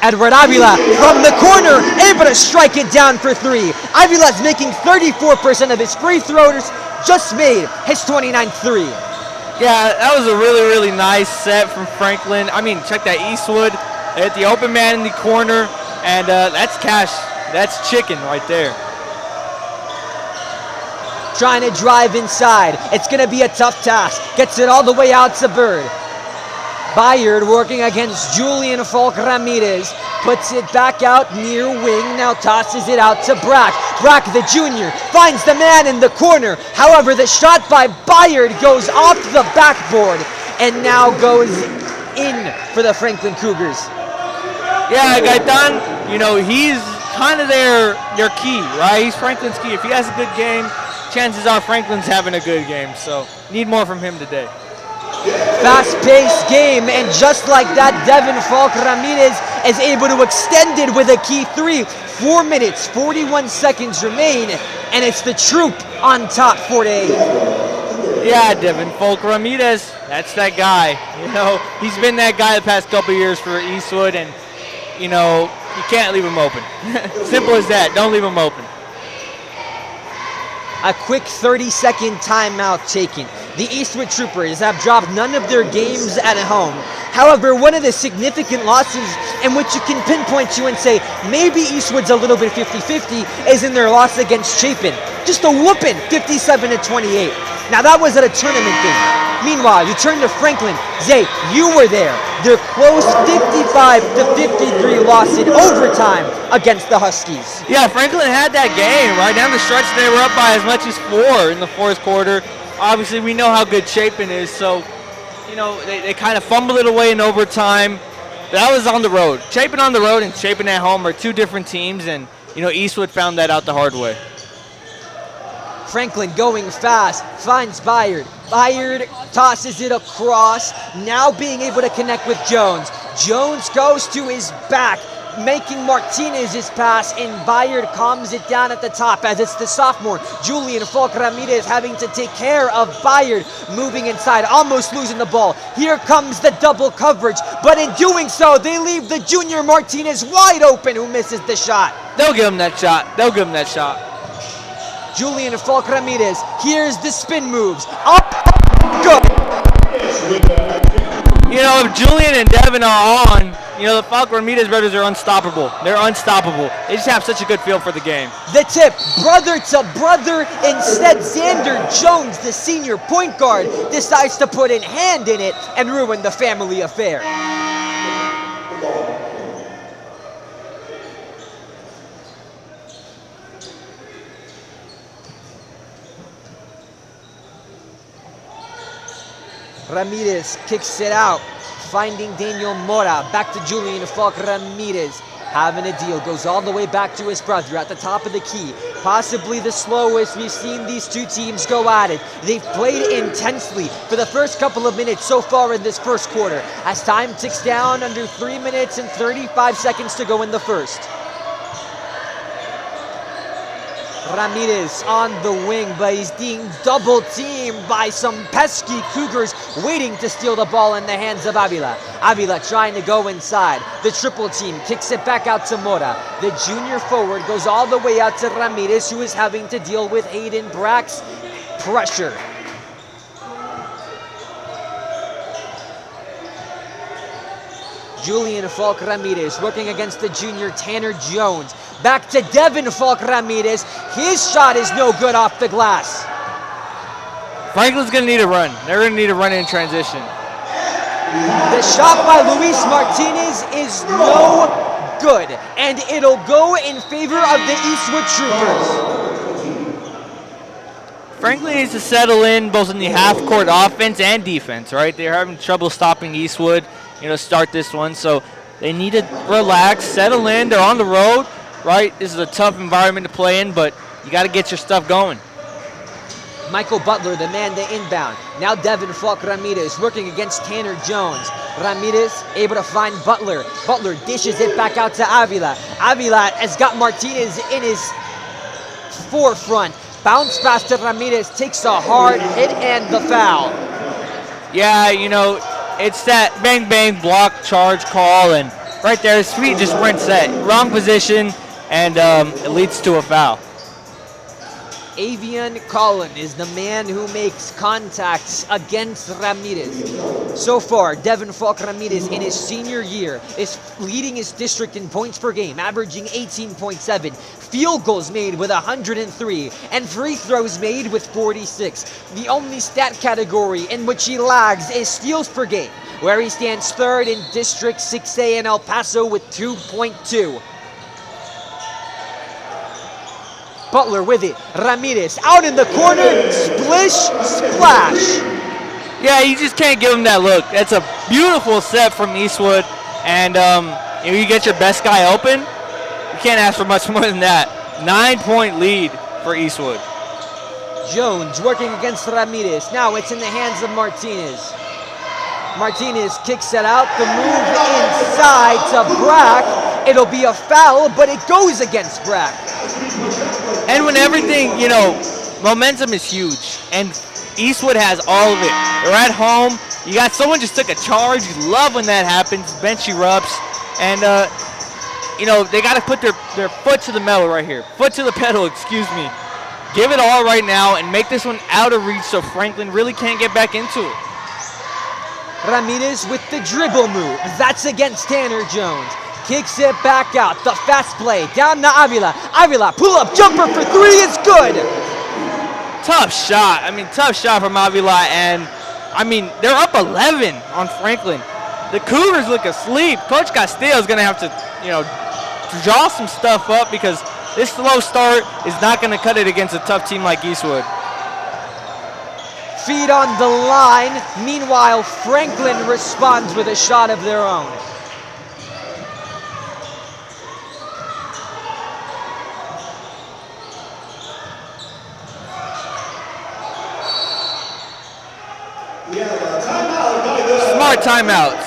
Edward Avila from the corner, able to strike it down for three. Avila's making 34% of his free throws, just made his 29th three. Yeah, that was a really, really nice set from Franklin. I mean, check that, Eastwood at the open man in the corner, and that's cash. That's chicken right there. Trying to drive inside. It's going to be a tough task. Gets it all the way out to Bird. Bayard working against Julian Falk Ramirez. Puts it back out near wing. Now tosses it out to Brack. Brack, the junior, finds the man in the corner. However, the shot by Bayard goes off the backboard and now goes in for the Franklin Cougars. Yeah, Gaetan, he's kind of their key, right? He's Franklin's key. If he has a good game, chances are Franklin's having a good game. So need more from him today. Fast-paced game, and just like that, Devin Falk Ramirez is able to extend it with a key three. 4 minutes, 41 seconds remain, and it's the troop on top 4-8. Yeah, Devin Falk Ramirez, that's that guy. He's been that guy the past couple years for Eastwood, and, you can't leave him open. Simple as that, don't leave him open. A quick 30-second timeout taken. The Eastwood Troopers have dropped none of their games at home. However, one of the significant losses in which you can pinpoint to and say maybe Eastwood's a little bit 50-50 is in their loss against Chapin. Just a whooping, 57-28. Now that was at a tournament game. Meanwhile, you turn to Franklin. Zay, you were there. Their close 55-53 loss in overtime against the Huskies. Yeah, Franklin had that game. Right down the stretch, they were up by as much as 4 in the fourth quarter. Obviously, we know how good Chapin is, so, they kind of fumbled it away in overtime. That was on the road. Chapin on the road and Chapin at home are two different teams, and, Eastwood found that out the hard way. Franklin going fast, finds Bayard. Bayard tosses it across, now being able to connect with Jones. Jones goes to his back, making Martinez's pass, and Bayard calms it down at the top as it's the sophomore, Julian Falk Ramirez, having to take care of Bayard, moving inside, almost losing the ball. Here comes the double coverage, but in doing so, they leave the junior Martinez wide open, who misses the shot. They'll give him that shot. Julian Falk Ramirez, here's the spin moves. Up, good. If Julian and Devin are on, the Falk Ramirez brothers are unstoppable. They're unstoppable. They just have such a good feel for the game. The tip, brother to brother. Instead, Xander Jones, the senior point guard, decides to put a hand in it and ruin the family affair. Ramirez kicks it out, finding Daniel Mora. Back to Julian Falk Ramirez. having a deal, goes all the way back to his brother at the top of the key. Possibly the slowest we've seen these two teams go at it. They've played intensely for the first couple of minutes so far in this first quarter. As time ticks down, under 3 minutes and 35 seconds to go in the first. Ramirez on the wing, but he's being double teamed by some pesky Cougars waiting to steal the ball in the hands of Avila. Avila trying to go inside. The triple team kicks it back out to Mora. The junior forward goes all the way out to Ramirez, who is having to deal with Hayden Brack's pressure. Julian Falk Ramirez working against the junior Tanner Jones. Back to Devin Falk Ramirez. His shot is no good off the glass. Franklin's going to need a run. They're going to need a run in transition. The shot by Luis Martinez is no good, and it'll go in favor of the Eastwood Troopers. Franklin needs to settle in both in the half-court offense and defense, right? They're having trouble stopping Eastwood, start this one. So they need to relax, settle in. They're on the road, right? This is a tough environment to play in, but you got to get your stuff going. Michael Butler, the man to inbound. Now Devin Falk Ramirez working against Tanner Jones. Ramirez able to find Butler. Butler dishes it back out to Avila. Avila has got Martinez in his forefront. Bounce pass to Ramirez, takes a hard hit and the foul. Yeah, it's that bang-bang block charge call, and right there his feet just weren't set. Wrong position, and it leads to a foul. Avian Collin is the man who makes contacts against Ramirez. So far, Devin Falk Ramirez in his senior year is leading his district in points per game, averaging 18.7. Field goals made with 103, and free throws made with 46. The only stat category in which he lags is steals per game, where he stands third in District 6A in El Paso with 2.2. Butler with it. Ramirez out in the corner. Splish, splash. Yeah, you just can't give him that look. That's a beautiful set from Eastwood. And you get your best guy open, you can't ask for much more than that. 9-point lead for Eastwood. Jones working against Ramirez. Now it's in the hands of Martinez. Martinez kicks it out. The move inside to Brack. It'll be a foul, but it goes against Brack. And when everything, momentum is huge, and Eastwood has all of it. They're at home. You got someone just took a charge. You love when that happens. Bench erupts, and they got to put their foot to the metal right here. Foot to the pedal, excuse me. Give it all right now and make this one out of reach so Franklin really can't get back into it. Ramirez with the dribble move. That's against Tanner Jones. Kicks it back out. The fast play down to Avila. Avila, pull-up jumper for three is good. Tough shot. Tough shot from Avila. And, they're up 11 on Franklin. The Cougars look asleep. Coach Castillo is going to have to, draw some stuff up because this slow start is not going to cut it against a tough team like Eastwood. Feet on the line. Meanwhile, Franklin responds with a shot of their own.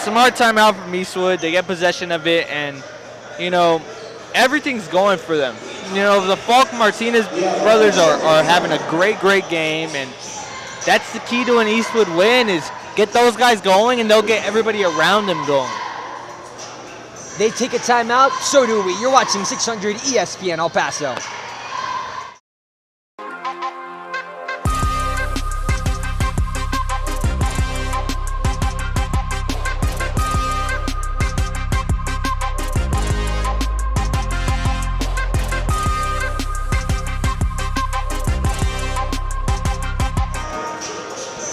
Smart timeout from Eastwood. They get possession of it, and everything's going for them. The Falk Martinez brothers are having a great game, and that's the key to an Eastwood win is get those guys going, and they'll get everybody around them going. They take a timeout, so do we. You're watching 600 ESPN El Paso.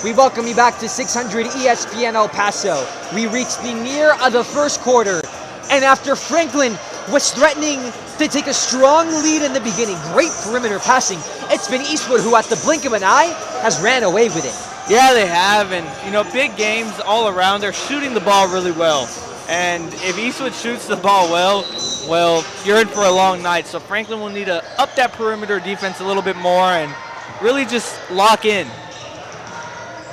We welcome you back to 600 ESPN El Paso. We reached the near of the first quarter, and after Franklin was threatening to take a strong lead in the beginning, great perimeter passing, it's been Eastwood who at the blink of an eye has ran away with it. Yeah, they have, and big games all around. They're shooting the ball really well, and if Eastwood shoots the ball well, well, you're in for a long night. So Franklin will need to up that perimeter defense a little bit more and really just lock in.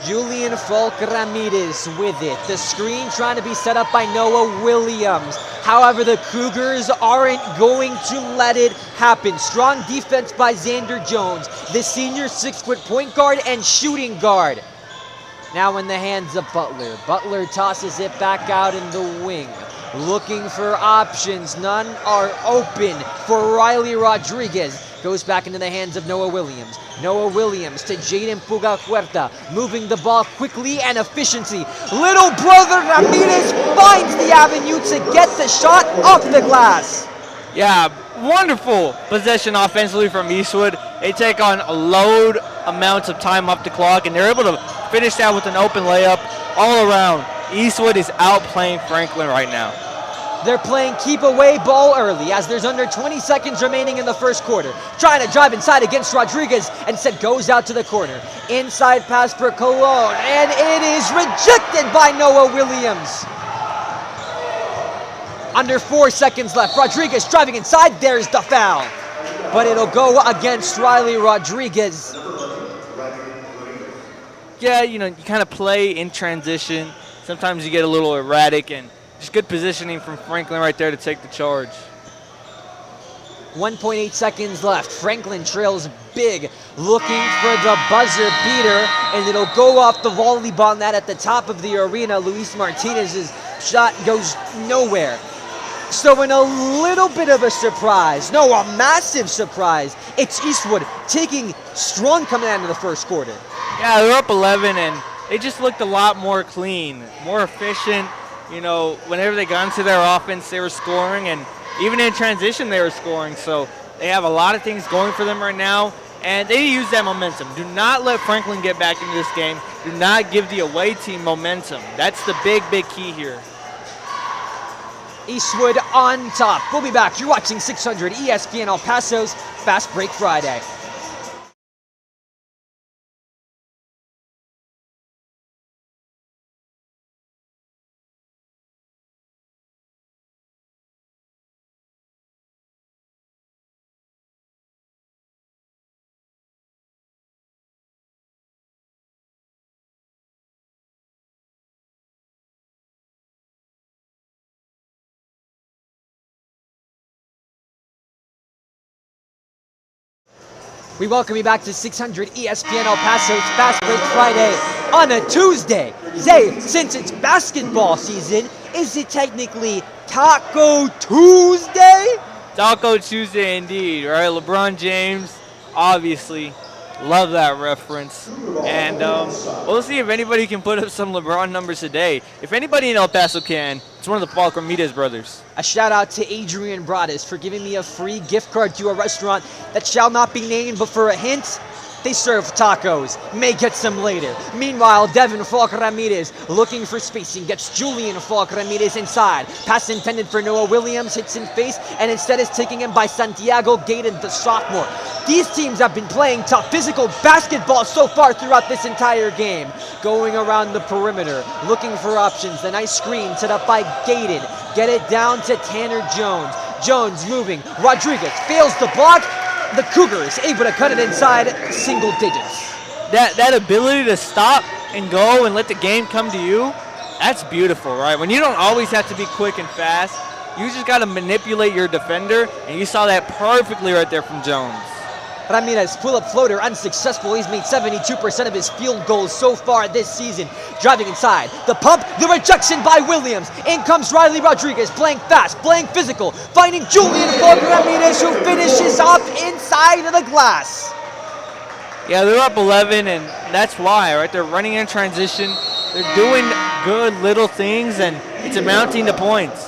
Julian Falk Ramirez with it. The screen trying to be set up by Noah Williams. However, the Cougars aren't going to let it happen. Strong defense by Xander Jones, the senior 6-foot point guard and shooting guard. Now in the hands of Butler. Butler tosses it back out in the wing. Looking for options. None are open for Riley Rodriguez. Goes back into the hands of Noah Williams. Noah Williams to Jaden Pugahuerta. Moving the ball quickly and efficiency. Little brother Ramirez finds the avenue to get the shot off the glass. Yeah, wonderful possession offensively from Eastwood. They take on a load amounts of time off the clock, and they're able to finish that with an open layup all around. Eastwood is outplaying Franklin right now. They're playing keep away ball early as there's under 20 seconds remaining in the first quarter. Trying to drive inside against Rodriguez and instead goes out to the corner. Inside pass for Cologne, and it is rejected by Noah Williams. Under 4 seconds left. Rodriguez driving inside. There's the foul. But it'll go against Riley Rodriguez. Yeah, you kind of play in transition. Sometimes you get a little erratic, and just good positioning from Franklin right there to take the charge. 1.8 seconds left. Franklin trails big, looking for the buzzer beater, and it'll go off the volleyball net at the top of the arena. Luis Martinez's shot goes nowhere. So in a little bit of a surprise, no, a massive surprise, it's Eastwood taking strong command of the first quarter. Yeah, they're up 11, and they just looked a lot more clean, more efficient. Whenever they got into their offense, they were scoring, and even in transition, they were scoring. So they have a lot of things going for them right now, and they use that momentum. Do not let Franklin get back into this game. Do not give the away team momentum. That's the big, big key here. Eastwood on top. We'll be back. You're watching 600 ESPN El Paso's Fast Break Friday. We welcome you back to 600 ESPN El Paso's Fast Break Friday on a Tuesday. Zay, since it's basketball season, is it technically Taco Tuesday? Taco Tuesday indeed, right? LeBron James, obviously, love that reference. And we'll see if anybody can put up some LeBron numbers today. If anybody in El Paso can, it's one of the Falk Ramirez brothers. A shout out to Adrian Broadus for giving me a free gift card to a restaurant that shall not be named, but for a hint, they serve tacos. May get some later. Meanwhile, Devin Falk Ramirez looking for spacing. Gets Julian Falk Ramirez inside. Pass intended for Noah Williams. Hits in face and instead is taken in by Santiago Gaten, the sophomore. These teams have been playing tough physical basketball so far throughout this entire game. Going around the perimeter, looking for options. The nice screen set up by Gaten. Get it down to Tanner Jones. Jones moving. Rodriguez fails the block. The Cougars able to cut it inside single digits. That ability to stop and go and let the game come to you, that's beautiful, right? When you don't always have to be quick and fast, you just got to manipulate your defender, and you saw that perfectly right there from Jones. Ramirez pull-up floater unsuccessful. He's made 72% of his field goals so far this season. Driving inside. The pump, the rejection by Williams. In comes Riley Rodriguez, playing fast, playing physical, finding Julian Falk Ramirez, who finishes off inside of the glass. Yeah, they're up 11, and that's why, right? They're running in transition. They're doing good little things, and it's amounting to points.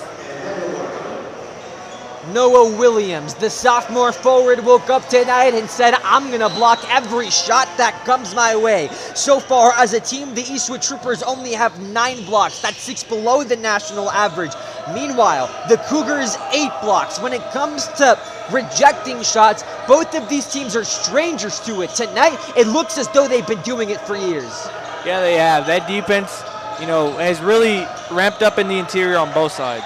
Noah Williams, the sophomore forward, woke up tonight and said, I'm going to block every shot that comes my way. So far, as a team, the Eastwood Troopers only have 9 blocks. That's 6 below the national average. Meanwhile, the Cougars 8 blocks. When it comes to rejecting shots, both of these teams are strangers to it. Tonight, it looks as though they've been doing it for years. Yeah, they have. That defense, has really ramped up in the interior on both sides.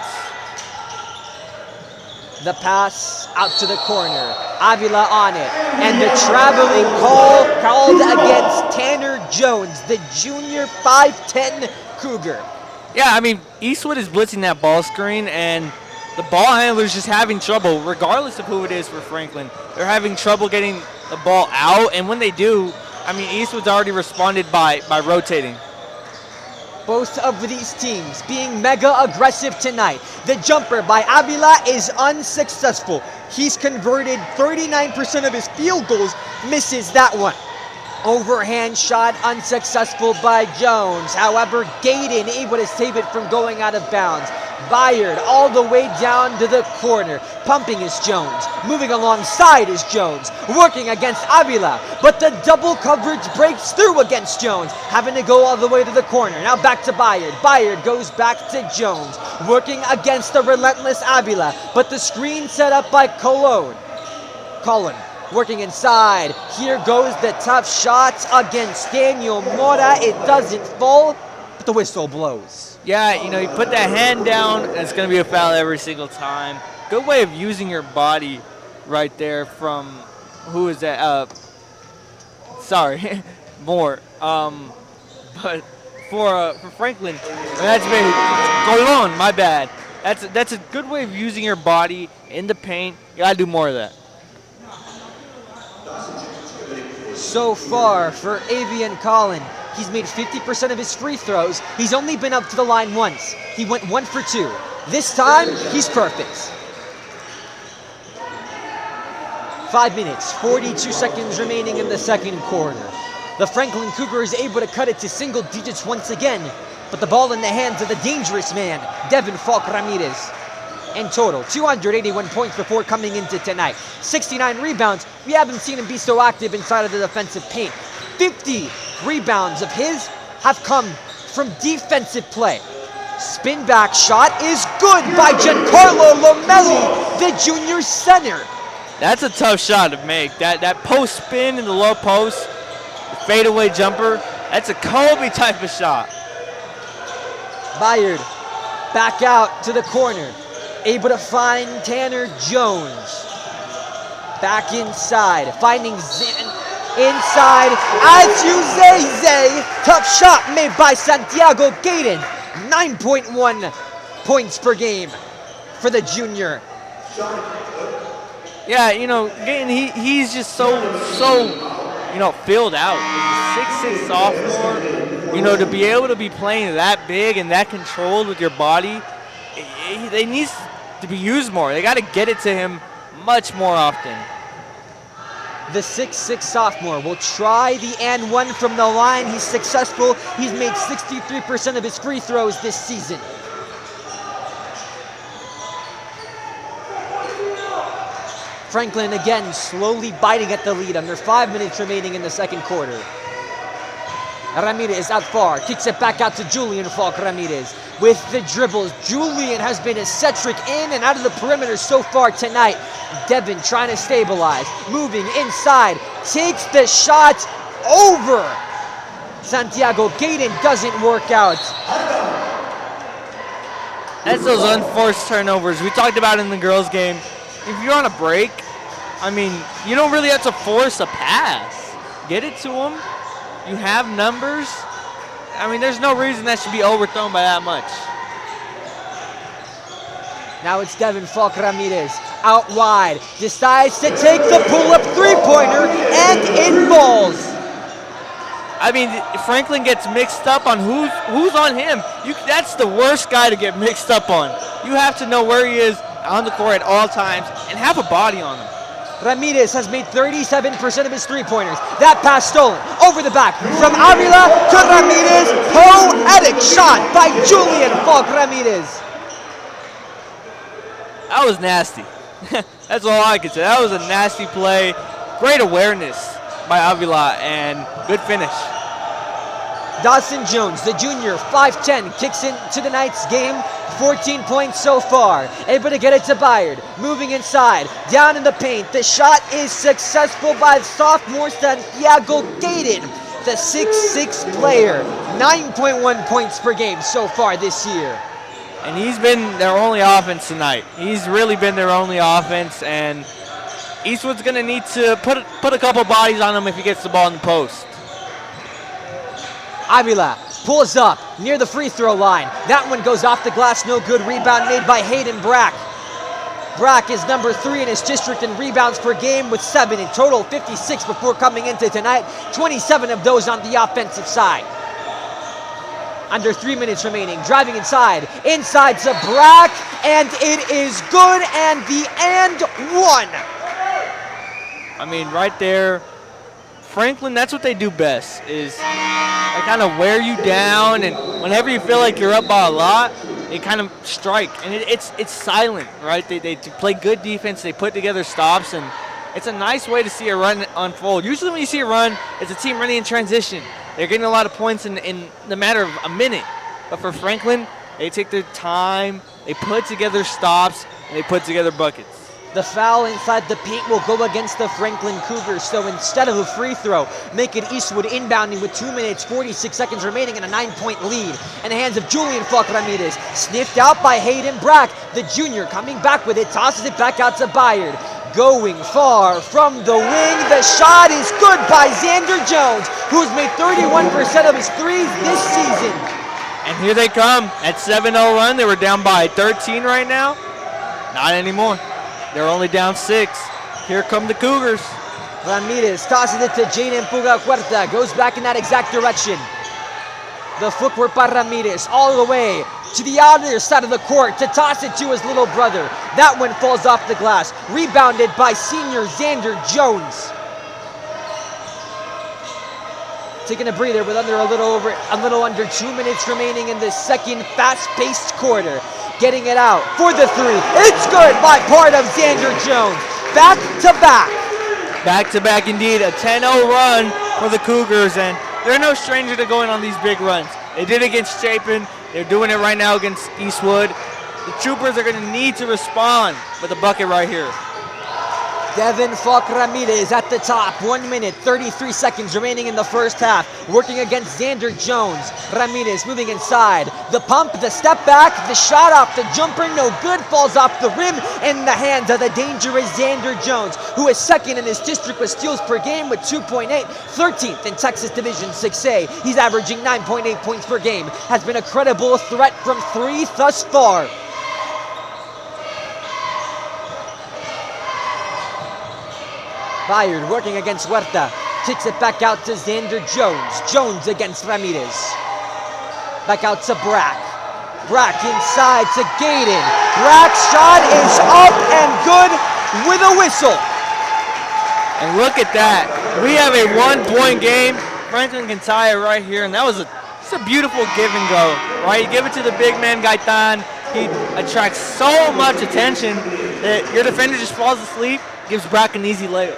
The pass out to the corner. Avila on it. And the traveling call called against Tanner Jones, the junior 5'10 Cougar. Yeah, I mean, Eastwood is blitzing that ball screen, and the ball handler's just having trouble, regardless of who it is for Franklin. They're having trouble getting the ball out, and when they do, I mean, Eastwood's already responded by rotating. Both of these teams being mega aggressive tonight. The jumper by Avila is unsuccessful. He's converted 39% of his field goals, misses that one. Overhand shot unsuccessful by Jones. However, Gaden able to save it from going out of bounds. Bayard all the way down to the corner. Pumping is Jones. Moving alongside is Jones. Working against Avila. But the double coverage breaks through against Jones. Having to go all the way to the corner. Now back to Bayard. Bayard goes back to Jones. Working against the relentless Avila. But the screen set up by Colon. Working inside. Here goes the tough shots against Daniel Mora. It doesn't fall, but the whistle blows. Yeah, you know, you put that hand down, and it's going to be a foul every single time. Good way of using your body right there from, who is that? Sorry, Moore. But for Franklin, that's me. Colon, my bad. That's a good way of using your body in the paint. You got to do more of that. So far for Avian Collin, he's made 50% of his free throws. He's only been up to the line once. He went 1 for 2. This time, he's perfect. 5 minutes, 42 seconds remaining in the second quarter. The Franklin Cougar is able to cut it to single digits once again, but the ball in the hands of the dangerous man, Devin Falk Ramirez. In total, 281 points before coming into tonight. 69 rebounds. We haven't seen him be so active inside of the defensive paint. 50 rebounds of his have come from defensive play. Spin back shot is good by Giancarlo Lomelli, the junior center. That's a tough shot to make. That post spin in the low post, the fadeaway jumper, that's a Kobe type of shot. Bayard back out to the corner. Able to find Tanner Jones. Back inside. Finding Zan inside. Azuzeze. Tough shot made by Santiago Gaden. 9.1 points per game for the junior. Yeah, you know, Gaden, he's just so filled out. He's a 6'6" sophomore. You know, to be able to be playing that big and that controlled with your body, they need to be used more. They got to get it to him much more often. The 6'6" sophomore will try the and one from the line. He's successful. He's made 63% of his free throws this season. Franklin again slowly biting at the lead under 5 minutes remaining in the second quarter. Ramirez out far, kicks it back out to Julian Falk Ramirez. With the dribbles, Julian has been eccentric in and out of the perimeter so far tonight. Devin trying to stabilize, moving inside, takes the shot over. Santiago Gaden doesn't work out. That's those unforced turnovers we talked about in the girls' game. If you're on a break, I mean, you don't really have to force a pass. Get it to them. You have numbers. I mean, there's no reason that should be overthrown by that much. Now it's Devin Falk Ramirez out wide. Decides to take the pull-up three-pointer, and it falls. I mean, Franklin gets mixed up on who's on him. That's the worst guy to get mixed up on. You have to know where he is on the court at all times and have a body on him. Ramirez has made 37% of his three-pointers. That pass stolen over the back from Avila to Ramirez. Poetic shot by Julian Falk Ramirez. That was nasty. That's all I can say. That was a nasty play. Great awareness by Avila and good finish. Dawson Jones, the junior, 5'10", kicks into tonight's game. 14 points so far. Able to get it to Bayard. Moving inside. Down in the paint. The shot is successful by sophomore Santiago Gaden, the 6'6" player. 9.1 points per game so far this year. and he's been their only offense tonight. He's really been their only offense, and Eastwood's going to need to put a couple bodies on him if he gets the ball in the post. Avila pulls up near the free throw line. That one goes off the glass, no good. Rebound made by Hayden Brack. Brack is number 3 in his district in rebounds per game with 7 in total, 56 before coming into tonight, 27 of those on the offensive side. Under 3 minutes remaining, driving inside to Brack, and it is good, and the and one. I mean, right there, Franklin, that's what they do best, is they kind of wear you down, and whenever you feel like you're up by a lot, they kind of strike, and it's silent, right? They play good defense, they put together stops, and it's a nice way to see a run unfold. Usually when you see a run, it's a team running in transition. They're getting a lot of points in the matter of a minute. But for Franklin, they take their time, they put together stops, and they put together buckets. The foul inside the paint will go against the Franklin Cougars, so instead of a free throw, make it Eastwood inbounding with 2 minutes, 46 seconds remaining and a 9-point lead. In the hands of Julian Falk Ramirez, sniffed out by Hayden Brack. The junior coming back with it, tosses it back out to Bayard. Going far from the wing, the shot is good by Xander Jones, who's made 31% of his threes this season. And here they come at 7-0 run. They were down by 13 right now. Not anymore. They're only down 6. Here come the Cougars. Ramirez tosses it to Jaden Puga Huerta, goes back in that exact direction. The footwork by Ramirez all the way to the other side of the court to toss it to his little brother. That one falls off the glass. Rebounded by senior Xander Jones. Taking a breather with a little under 2 minutes remaining in the second fast-paced quarter. Getting it out for the 3. It's good by part of Xander Jones. Back to back. Back to back indeed. A 10-0 run for the Cougars, and they're no stranger to going on these big runs. They did it against Chapin. They're doing it right now against Eastwood. The Troopers are going to need to respond with a bucket right here. Devin Falk Ramirez at the top. 1 minute, 33 seconds remaining in the first half. Working against Xander Jones. Ramirez moving inside. The pump, the step back, the shot off the jumper, no good. Falls off the rim in the hands of the dangerous Xander Jones, who is second in his district with steals per game with 2.8. 13th in Texas Division 6A. He's averaging 9.8 points per game. Has been a credible threat from 3 thus far. Bayard working against Huerta. Kicks it back out to Xander Jones. Jones against Ramirez. Back out to Brack. Brack inside to Gaden. Brack's shot is up and good with a whistle. And look at that. We have a 1-point game. Franklin can tie it right here, and that was it's a beautiful give and go, right? You give it to the big man, Gaitan. He attracts so much attention that your defender just falls asleep, gives Brack an easy layup.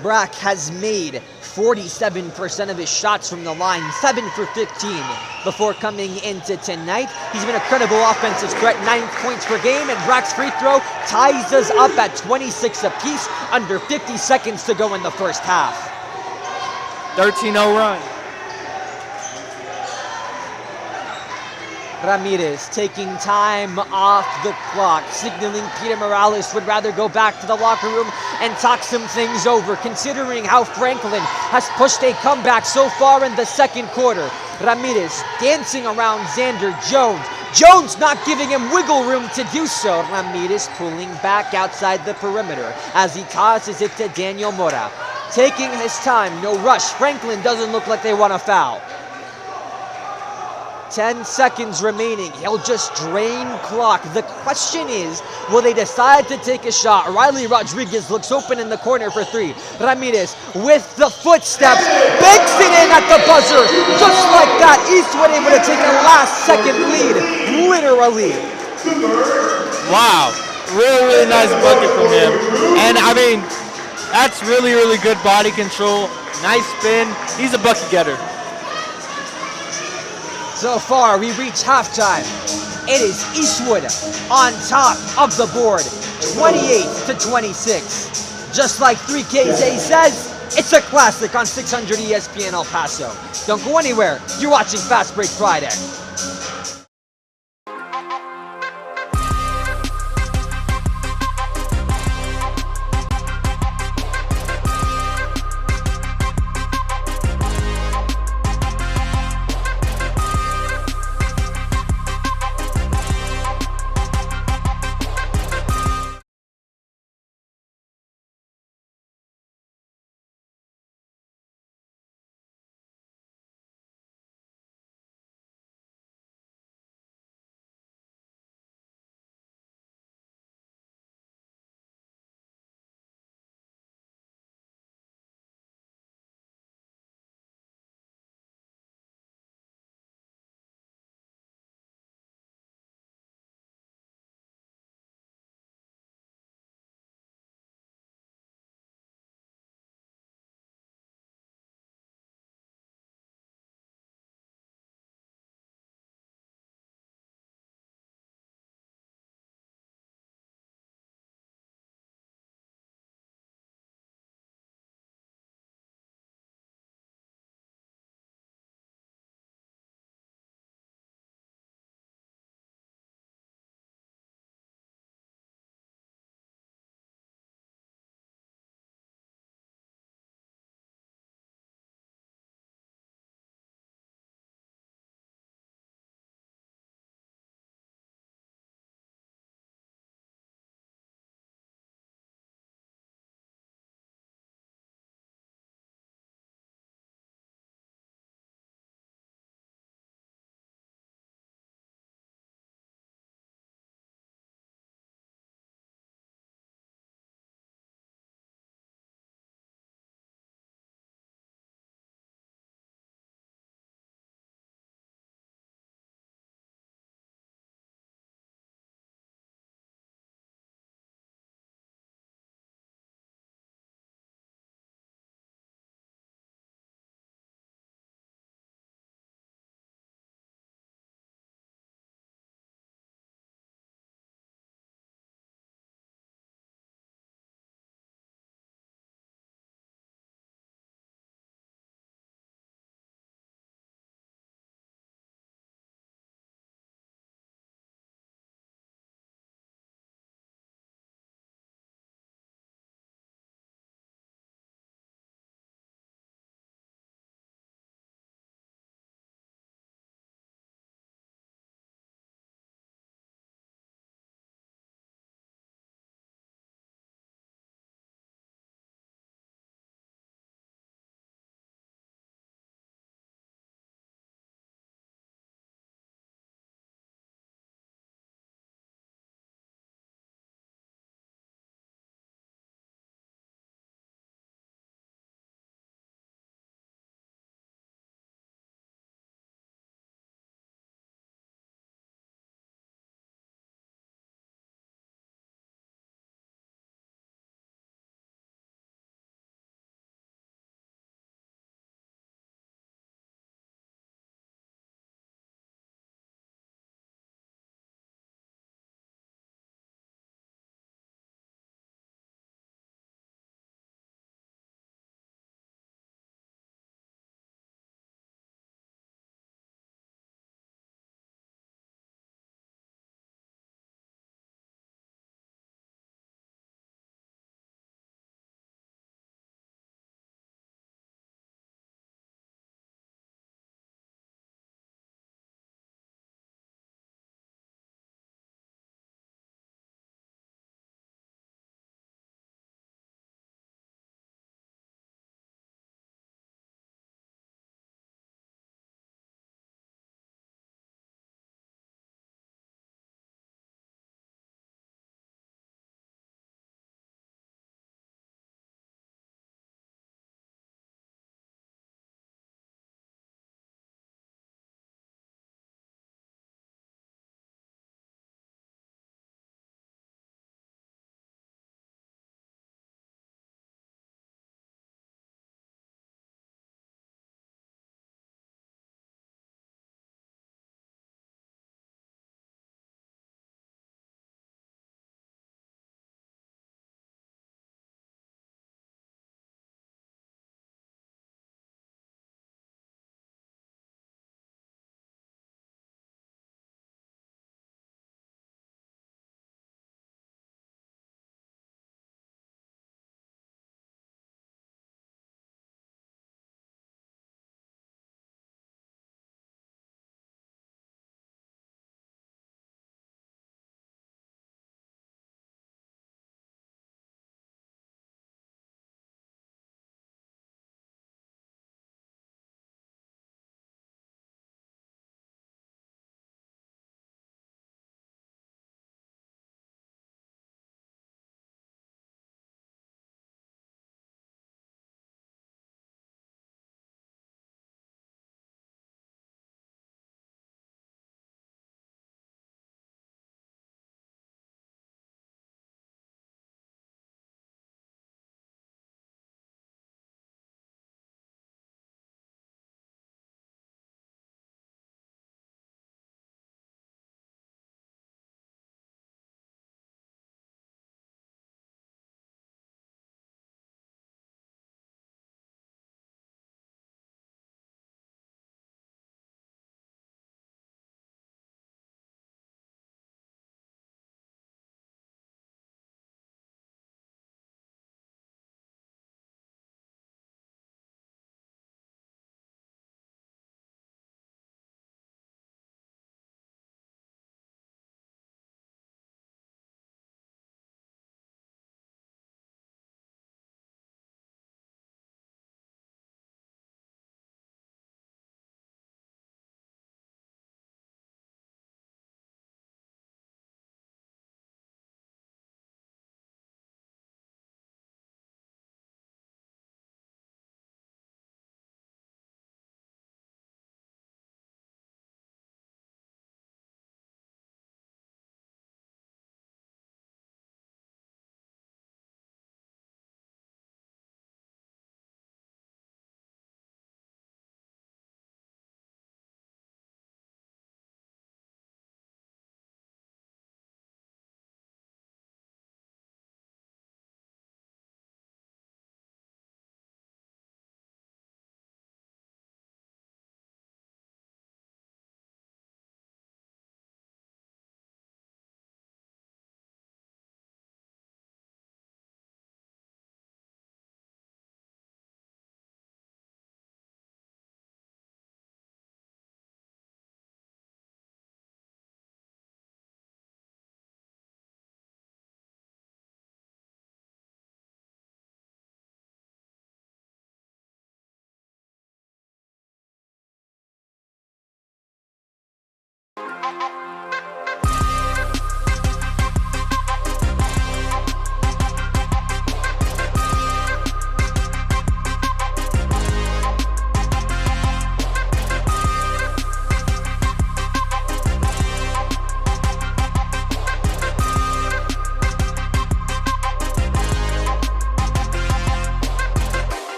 Brack has made 47% of his shots from the line, 7 for 15 before coming into tonight. He's been a credible offensive threat, 9 points per game, and Brack's free throw ties us up at 26 apiece, under 50 seconds to go in the first half. 13-0 run. Ramirez taking time off the clock, signaling Peter Morales would rather go back to the locker room and talk some things over, considering how Franklin has pushed a comeback so far in the second quarter. Ramirez dancing around Xander Jones. Jones not giving him wiggle room to do so. Ramirez pulling back outside the perimeter as he tosses it to Daniel Mora. Taking his time, no rush. Franklin doesn't look like they want to foul. 10 seconds remaining. He'll just drain clock. The question is, will they decide to take a shot? Riley Rodriguez looks open in the corner for 3. Ramirez with the footsteps, banks it in at the buzzer. Just like that, Eastwood able to take a last-second lead, literally. Wow, really nice bucket from him. And I mean, that's really good body control. Nice spin. He's a bucket getter. So far, we reach halftime. It is Eastwood on top of the board, 28-26. Just like 3KZ says, it's a classic on 600 ESPN El Paso. Don't go anywhere. You're watching Fastbreak Friday.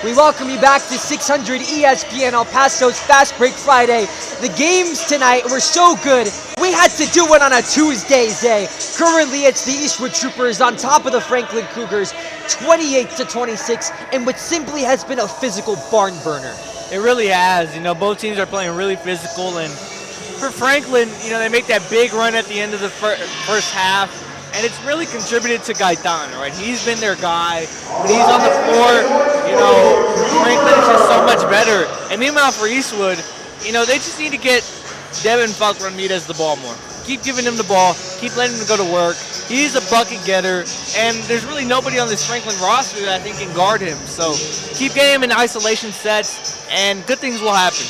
We welcome you back to 600 ESPN El Paso's Fast Break Friday. The games tonight were so good, we had to do it on a Tuesday, Zay. Currently, it's the Eastwood Troopers on top of the Franklin Cougars, 28-26, and what simply has been a physical barn burner. It really has. You know, both teams are playing really physical, and for Franklin, you know, they make that big run at the end of the first half. And it's really contributed to Gaetan, right? He's been their guy. When he's on the floor, you know, Franklin is just so much better. And meanwhile for Eastwood, you know, they just need to get Devin Falk-Ramirez the ball more. Keep giving him the ball. Keep letting him go to work. He's a bucket getter. And there's really nobody on this Franklin roster that I think can guard him. So keep getting him in isolation sets, and good things will happen.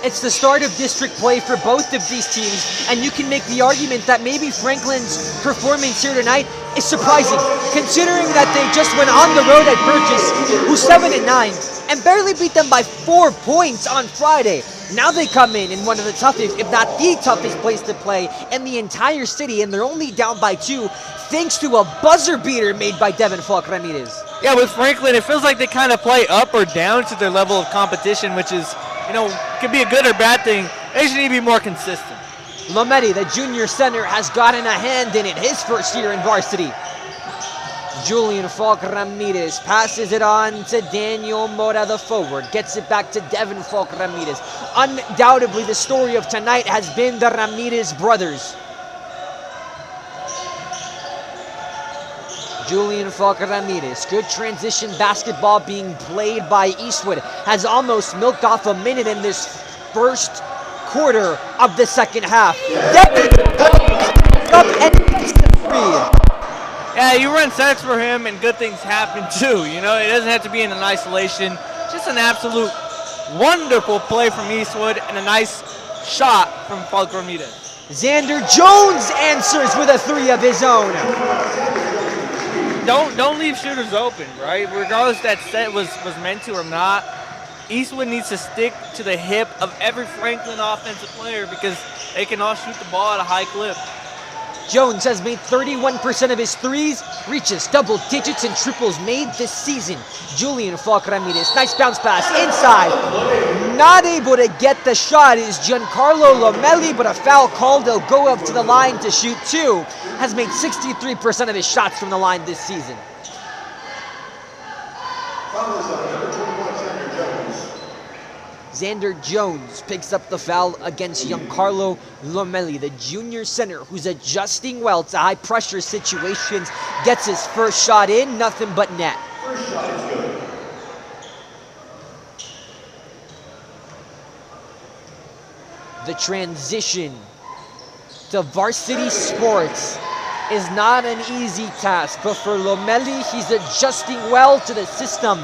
It's the start of district play for both of these teams, and you can make the argument that maybe Franklin's performance here tonight is surprising, considering that they just went on the road at Burgess, who's 7-9, and barely beat them by 4 points on Friday. Now they come in one of the toughest, if not the toughest place to play in the entire city, and they're only down by 2, thanks to a buzzer beater made by Devin Falk-Ramirez. Yeah, with Franklin, it feels like they kind of play up or down to their level of competition, which is, you know, could be a good or bad thing. They just need to be more consistent. Lometti, the junior center, has gotten a hand in it his first year in varsity. Julian Falk-Ramirez passes it on to Daniel Mora, the forward. Gets it back to Devin Falk-Ramirez. Undoubtedly, the story of tonight has been the Ramirez brothers. Julian Falk-Ramirez, good transition basketball being played by Eastwood, has almost milked off a minute in this first quarter of the second half. Up and hits the three. Yeah, you run sets for him and good things happen too. You know, it doesn't have to be in an isolation. Just an absolute wonderful play from Eastwood and a nice shot from Falk-Ramirez. Xander Jones answers with a three of his own. Don't leave shooters open, right? Regardless that set was meant to or not, Eastwood needs to stick to the hip of every Franklin offensive player because they can all shoot the ball at a high clip. Jones has made 31% of his threes, reaches double digits in triples made this season. Julian Falk-Ramirez, nice bounce pass inside. Not able to get the shot is Giancarlo Lomelli, but a foul called. He'll go up to the line to shoot two. Has made 63% of his shots from the line this season. Xander Jones picks up the foul against Giancarlo Lomelli, the junior center who's adjusting well to high-pressure situations. Gets his first shot in, nothing but net. First shot is good. The transition to varsity sports is not an easy task, but for Lomelli, he's adjusting well to the system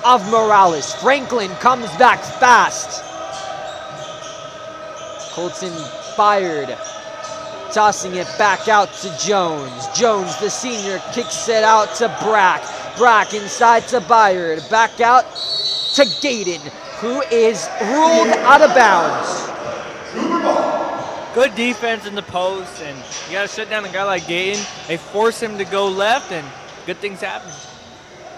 of Morales. Franklin comes back fast. Colton Byard tossing it back out to Jones. Jones, the senior, kicks it out to Brack. Brack inside to Byard. Back out to Gaydon, who is ruled out of bounds. Good defense in the post, and you got to shut down a guy like Gaydon. They force him to go left, and good things happen.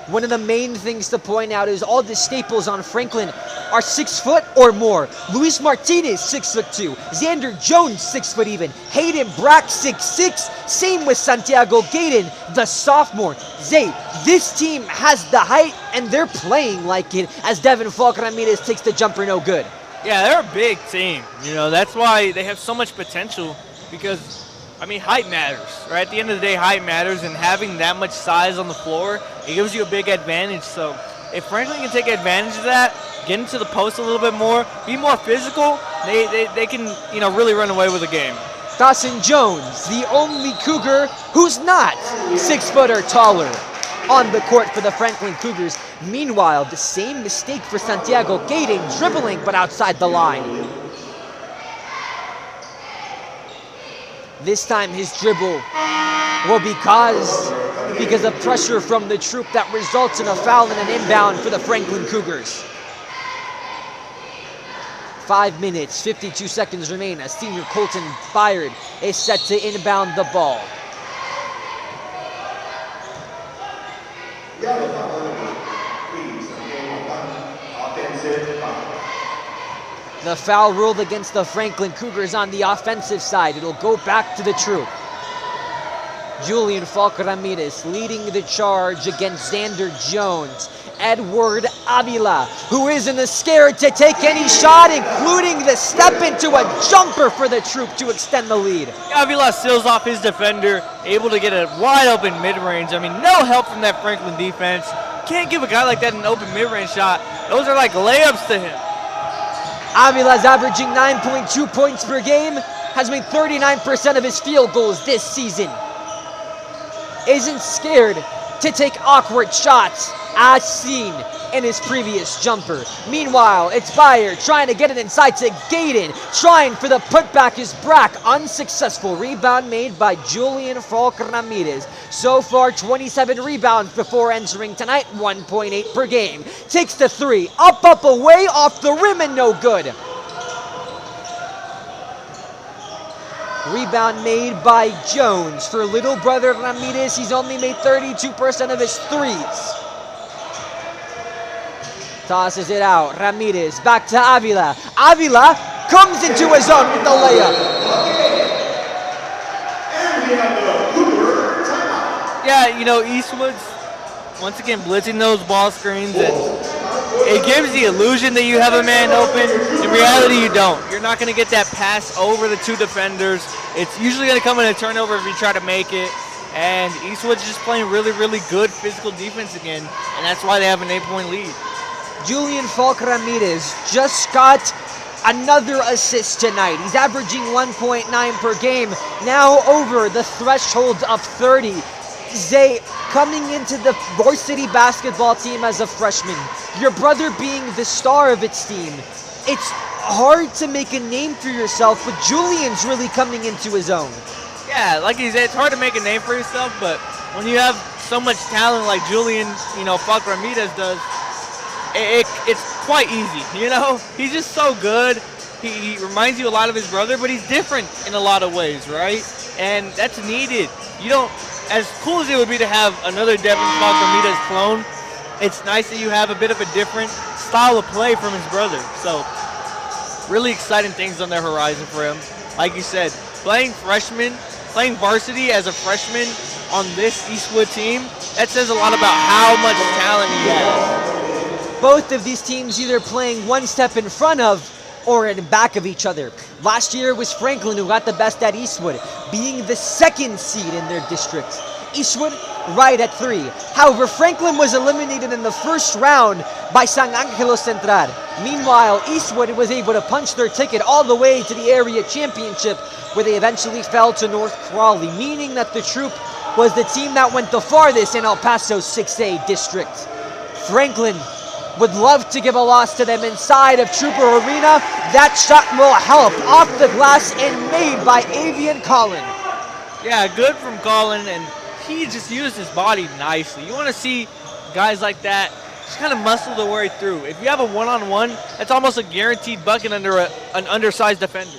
One of the main things to point out is all the staples on Franklin are 6 foot or more. Luis Martinez, 6'2". Xander Jones, 6 foot even. Hayden Brack, 6'6". Same with Santiago Gaydon, the sophomore. Zay, this team has the height and they're playing like it as Devin Falk-Ramirez takes the jumper no good. Yeah, they're a big team. You know, that's why they have so much potential. because, I mean, height matters, right? At the end of the day, height matters, and having that much size on the floor, it gives you a big advantage. So if Franklin can take advantage of that, get into the post a little bit more, be more physical, they can, really run away with the game. Dawson Jones, the only Cougar who's not 6 foot or taller on the court for the Franklin Cougars. Meanwhile, the same mistake for Santiago Gaydon, dribbling but outside the line. This time his dribble will be caused because of pressure from the troop that results in a foul and an inbound for the Franklin Cougars. 5 minutes, 52 seconds remain as senior Colton Byard is set to inbound the ball. The foul ruled against the Franklin Cougars on the offensive side. It'll go back to the troop. Julian Falk Ramirez leading the charge against Xander Jones. Edward Avila, who isn't scared to take any shot, including the step into a jumper for the troop to extend the lead. Avila seals off his defender, able to get a wide open mid-range. I mean, no help from that Franklin defense. Can't give a guy like that an open mid-range shot. Those are like layups to him. Avila's averaging 9.2 points per game, has made 39% of his field goals this season. Isn't scared to take awkward shots, as seen in his previous jumper. Meanwhile, it's Byard trying to get it inside to Gaydon, trying for the putback is Brack. Unsuccessful. Rebound made by Julian Falk Ramirez. So far, 27 rebounds before entering tonight, 1.8 per game. Takes the three, up, away, off the rim, and no good. Rebound made by Jones. For little brother Ramirez, he's only made 32% of his threes. Tosses it out. Ramirez back to Avila. Avila comes into his own with the layup. Yeah, Eastwood's once again blitzing those ball screens, and it gives the illusion that you have a man open. In reality, you don't. You're not going to get that pass over the two defenders. It's usually going to come in a turnover if you try to make it. And Eastwood's just playing really, really good physical defense again, and that's why they have an 8-point lead. Julian Falk Ramirez just got another assist tonight. He's averaging 1.9 per game, now over the threshold of 30. Zay, coming into the varsity basketball team as a freshman, your brother being the star of its team, it's hard to make a name for yourself, but Julian's really coming into his own. Yeah, like he said, it's hard to make a name for yourself, but when you have so much talent like Julian, Falk Ramirez does, it's quite easy, He's just so good. He reminds you a lot of his brother, but he's different in a lot of ways, right? And that's needed. As cool as it would be to have another Devin Falk Ramirez clone, it's nice that you have a bit of a different style of play from his brother. So, really exciting things on the horizon for him. Like you said, playing varsity as a freshman on this Eastwood team, that says a lot about how much talent he has. Both of these teams either playing one step in front of or in back of each other. Last year it was Franklin who got the best at Eastwood, being the second seed in their district. Eastwood right at 3. However, Franklin was eliminated in the first round by San Angelo Central. Meanwhile, Eastwood was able to punch their ticket all the way to the area championship, where they eventually fell to North Crawley, meaning that the troop was the team that went the farthest in El Paso's 6A district. Franklin would love to give a loss to them inside of Trooper Arena. That shot will help, off the glass and made by Avian Collin. Yeah, good from Collin, and he just used his body nicely. You want to see guys like that just kind of muscle their way through. If you have a one-on-one, that's almost a guaranteed bucket under an undersized defender.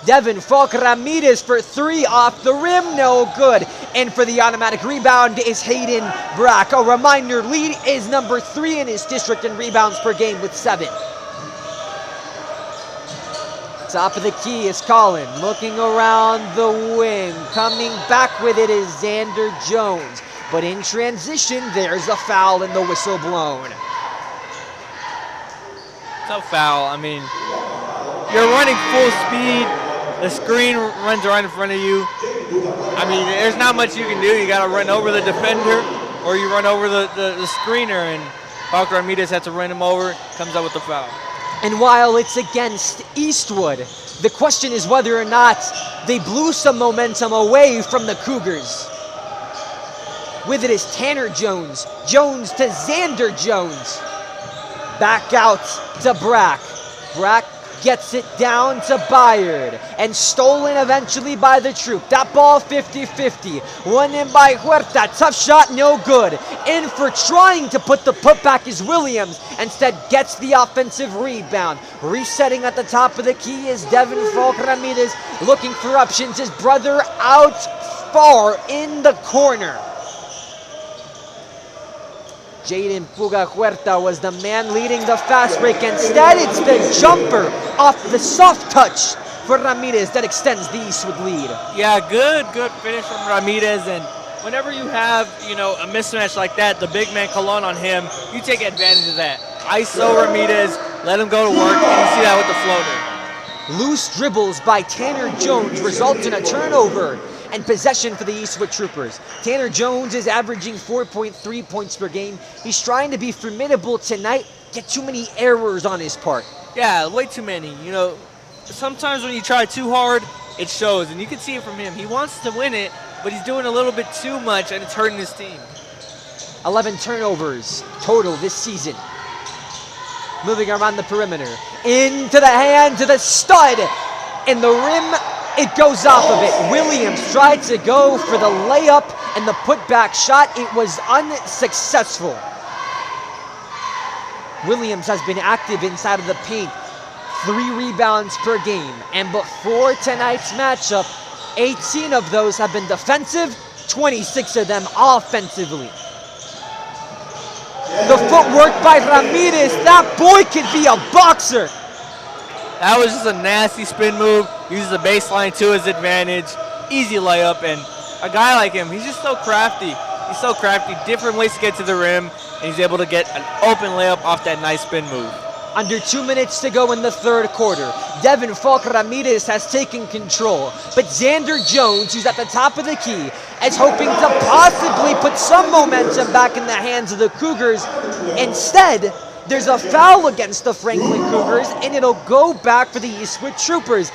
Devin Falk Ramirez for 3 off the rim, no good. And for the automatic rebound is Hayden Brack. A reminder, lead is number 3 in his district in rebounds per game with 7. Top of the key is Collin, looking around the wing. Coming back with it is Xander Jones. But in transition, there's a foul and the whistle blown. It's a foul. I mean, you're running full speed. The screen runs right in front of you. I mean, there's not much you can do. You got to run over the defender, or you run over the screener, and Falco Ramirez had to run him over, comes up with the foul. And while it's against Eastwood, the question is whether or not they blew some momentum away from the Cougars. With it is Tanner Jones. Jones to Xander Jones. Back out to Brack. Brack gets it down to Bayard. And stolen eventually by the Troop. That ball 50-50. One in by Huerta. Tough shot, no good. In for trying to put the putback is Williams. Instead gets the offensive rebound. Resetting at the top of the key is Devin Falk Ramirez. Looking for options. His brother out far in the corner. Jaden Puga Huerta was the man leading the fast break. Instead, it's the jumper off the soft touch for Ramirez that extends the Eastwood lead. Yeah, good finish from Ramirez. And whenever you have, a mismatch like that, the big man Colon on him, you take advantage of that. ISO Ramirez, let him go to work, and you see that with the floater. Loose dribbles by Tanner Jones result in a turnover and possession for the Eastwood Troopers. Tanner Jones is averaging 4.3 points per game. He's trying to be formidable tonight, get too many errors on his part. Yeah, way too many. Sometimes when you try too hard, it shows, and you can see it from him. He wants to win it, but he's doing a little bit too much, and it's hurting his team. 11 turnovers total this season. Moving around the perimeter. Into the hand to the stud. In the rim, it goes off of it. Williams tried to go for the layup and the putback shot. It was unsuccessful. Williams has been active inside of the paint. 3 rebounds per game. And before tonight's matchup, 18 of those have been defensive, 26 of them offensively. The footwork by Ramirez, that boy could be a boxer. That was just a nasty spin move. Uses the baseline to his advantage. Easy layup, and a guy like him, he's just so crafty. He's so crafty, different ways to get to the rim, and he's able to get an open layup off that nice spin move. Under 2 minutes to go in the third quarter. Devin Falk Ramirez has taken control, but Xander Jones, who's at the top of the key, is hoping to possibly put some momentum back in the hands of the Cougars. Instead, there's a foul against the Franklin Cougars, and it'll go back for the Eastwood Troopers.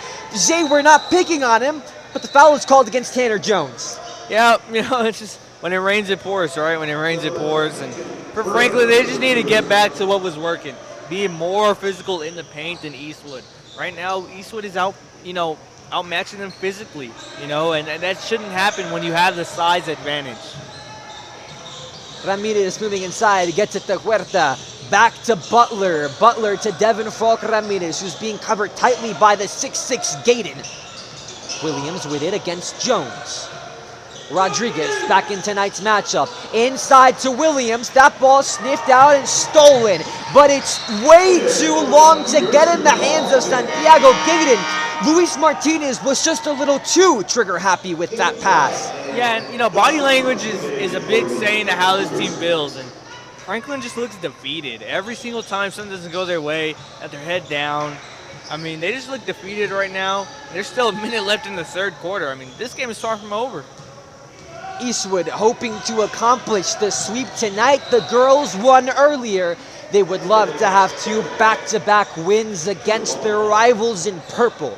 Jay, we're not picking on him, but the foul is called against Tanner Jones. Yeah, it's just when it rains, it pours, right? When it rains, it pours. And for Franklin, they just need to get back to what was working. Being more physical in the paint than Eastwood. Right now, Eastwood is outmatching them physically, and that shouldn't happen when you have the size advantage. Ramirez moving inside, gets it to Huerta. Back to Butler. Butler to Devin Falk Ramirez, who's being covered tightly by the 6'6 Gaten. Williams with it against Jones. Rodriguez back in tonight's matchup. Inside to Williams. That ball sniffed out and stolen. But it's way too long to get in the hands of Santiago Gaten. Luis Martinez was just a little too trigger happy with that pass. Yeah, and body language is a big saying to how this team builds. And Franklin just looks defeated. Every single time something doesn't go their way, at their head down. I mean, they just look defeated right now. There's still a minute left in the third quarter. I mean, this game is far from over. Eastwood hoping to accomplish the sweep tonight. The girls won earlier. They would love to have 2 back-to-back wins against their rivals in purple.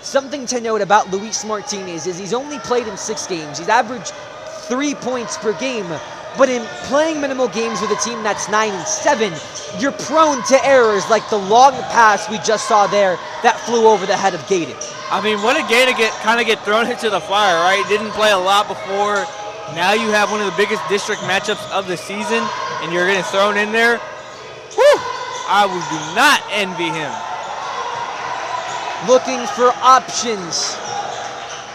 Something to note about Luis Martinez is he's only played in 6 games. He's averaged 3 points per game. But in playing minimal games with a team that's 9-7, you're prone to errors like the long pass we just saw there that flew over the head of Gaten. I mean, what a game to get thrown into the fire, right? Didn't play a lot before. Now you have one of the biggest district matchups of the season, and you're getting thrown in there. Whew! I do not envy him. Looking for options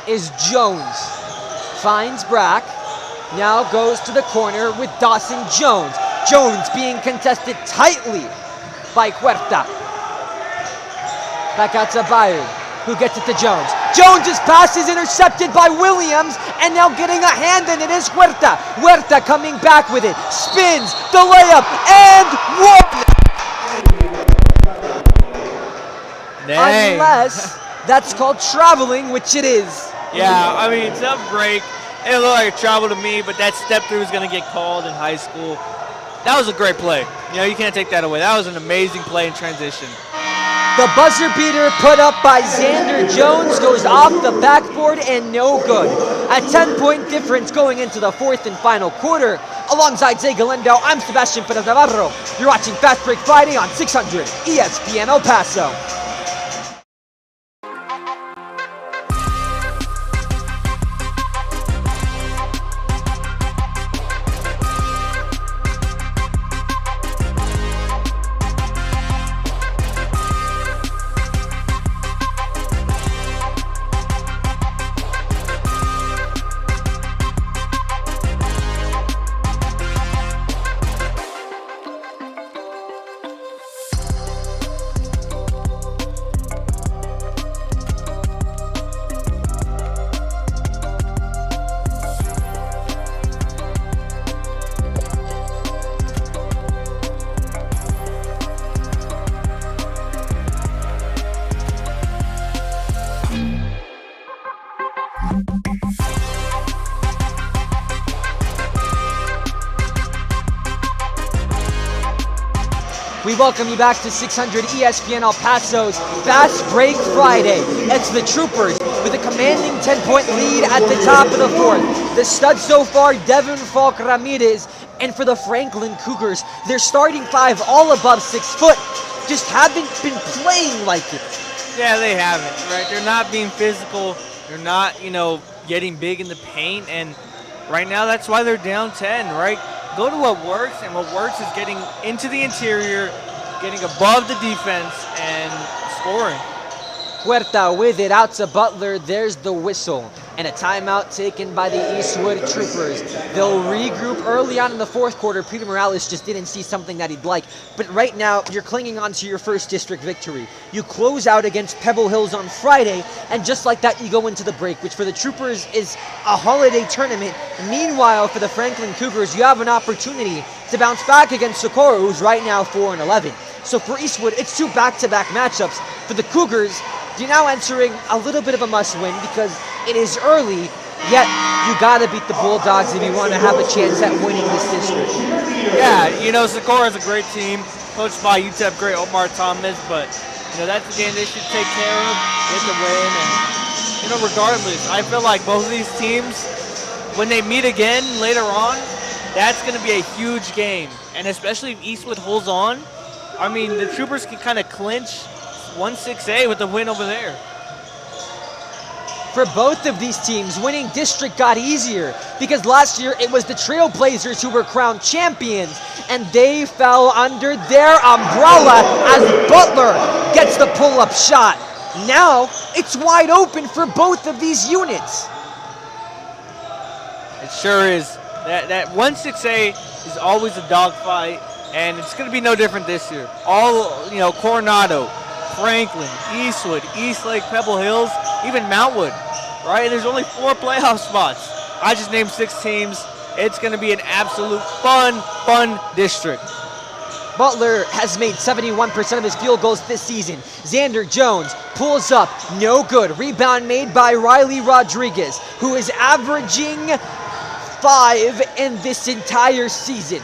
is Jones. Finds Brack. Now goes to the corner with Dawson Jones. Jones being contested tightly by Huerta. Back out to Bayard, who gets it to Jones. Jones's pass is intercepted by Williams, and now getting a hand in it is Huerta. Huerta coming back with it, spins, the layup, and one! Dang. Unless That's called traveling, which it is. Yeah, I mean, tough break. It looked like a travel to me, but that step through is going to get called in high school. That was a great play. You know, you can't take that away. That was an amazing play in transition. The buzzer beater put up by Xander Jones goes off the backboard and no good. A 10-point difference going into the fourth and final quarter. Alongside Zay Galindo, I'm Sebastian Perez-Navarro. You're watching Fastbreak Friday on 600 ESPN El Paso. We welcome you back to 600 ESPN El Paso's Fast Break Friday. It's the Troopers with a commanding 10-point lead at the top of the fourth. The stud so far, Devin Falk Ramirez, and for the Franklin Cougars, their starting five all above 6 foot, just haven't been playing like it. Yeah, they haven't, right? They're not being physical. They're not, getting big in the paint, and right now that's why they're down 10, right? Go to what works, and what works is getting into the interior, getting above the defense, and scoring. Huerta with it out to Butler. There's the whistle. And a timeout taken by the Eastwood Troopers. They'll regroup early on in the fourth quarter. Peter Morales just didn't see something that he'd like. But right now, you're clinging on to your first district victory. You close out against Pebble Hills on Friday, and just like that, you go into the break, which for the Troopers is a holiday tournament. Meanwhile, for the Franklin Cougars, you have an opportunity to bounce back against Socorro, who's right now 4-11. So for Eastwood, it's two back-to-back matchups. For the Cougars, you're now entering a little bit of a must-win because it is early, yet you gotta beat the Bulldogs if you want to have a chance at winning this district. Yeah, Socorro is a great team, coached by UTEP great Omar Thomas, but that's the game they should take care of, get the win, and regardless, I feel like both of these teams, when they meet again later on, that's going to be a huge game, and especially if Eastwood holds on. I mean, the Troopers can kind of clinch 1-6A with the win over there. For both of these teams, winning district got easier because last year it was the Trailblazers who were crowned champions, and they fell under their umbrella as Butler gets the pull-up shot. Now it's wide open for both of these units. It sure is. That 1-6A is always a dogfight, and it's going to be no different this year. All, Coronado, Franklin, Eastwood, Eastlake, Pebble Hills, even Mountwood, right? And there's only 4 playoff spots. I just named 6 teams. It's going to be an absolute fun district. Butler has made 71% of his field goals this season. Xander Jones pulls up, no good. Rebound made by Riley Rodriguez, who is averaging 5 in this entire season.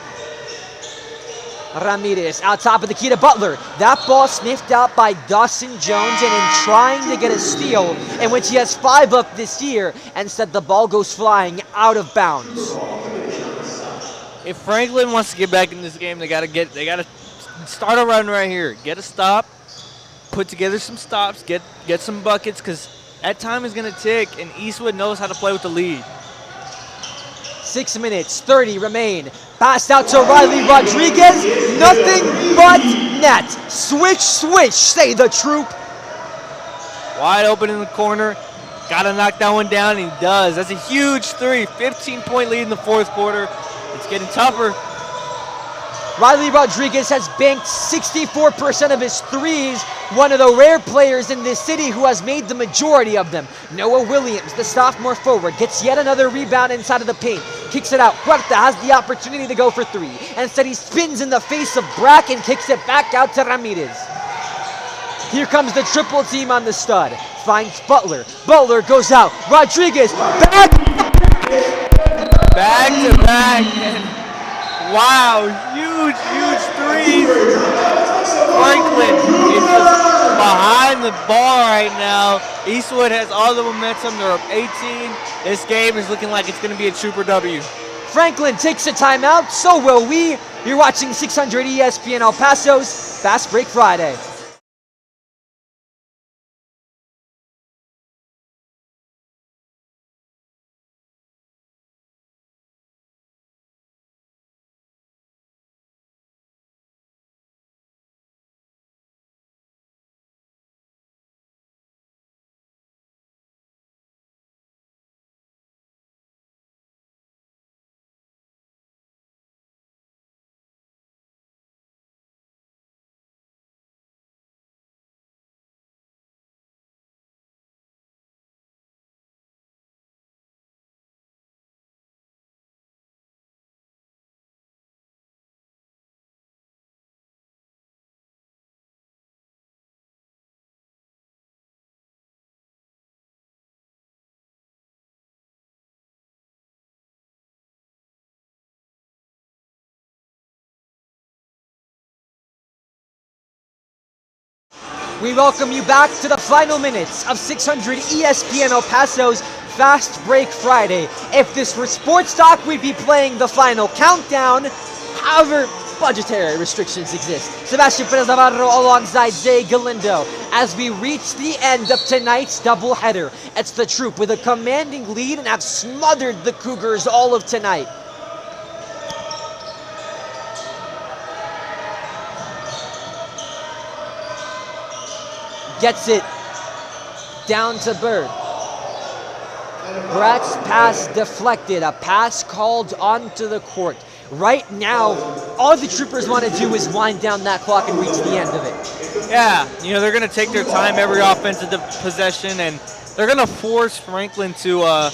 Ramirez out top of the key to Butler. That ball sniffed out by Dawson Jones, and in trying to get a steal, in which he has 5 up this year, and said the ball goes flying out of bounds. If Franklin wants to get back in this game, they gotta start a run right here. Get a stop, put together some stops, get some buckets, because that time is gonna tick, and Eastwood knows how to play with the lead. 6 minutes, 30 remain. Passed out to Riley Rodriguez. Nothing but net. Switch, say the Troop. Wide open in the corner. Got to knock that one down, and he does. That's a huge 3. 15-point lead in the fourth quarter. It's getting tougher. Riley Rodriguez has banked 64% of his threes, one of the rare players in this city who has made the majority of them. Noah Williams, the sophomore forward, gets yet another rebound inside of the paint. Kicks it out. Huerta has the opportunity to go for 3. And instead he spins in the face of Brack and kicks it back out to Ramirez. Here comes the triple team on the stud. finds Butler. Butler goes out. Rodriguez, back! Back to back. And wow, huge, huge threes. Franklin is just behind the ball right now. Eastwood has all the momentum. They're up 18. This game is looking like it's going to be a Trooper W. Franklin takes a timeout, so will we. You're watching 600 ESPN El Paso's Fast Break Friday. We welcome you back to the final minutes of 600 ESPN El Paso's Fast Break Friday. If this were sports talk, we'd be playing the final countdown. However, budgetary restrictions exist. Sebastian Perez-Navarro alongside Galindo as we reach the end of tonight's doubleheader. It's the Troop with a commanding lead and have smothered the Cougars all of tonight. Gets it down to Bird. Brett's pass deflected. A pass called onto the court. Right now, all the Troopers want to do is wind down that clock and reach the end of it. Yeah, you know, they're going to take their time every offensive possession, and they're going to force Franklin to,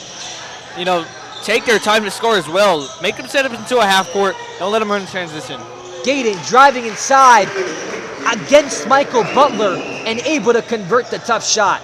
take their time to score as well. Make them set up into a half court. Don't let them run in transition. Gaten driving inside against Michael Butler and able to convert the tough shot.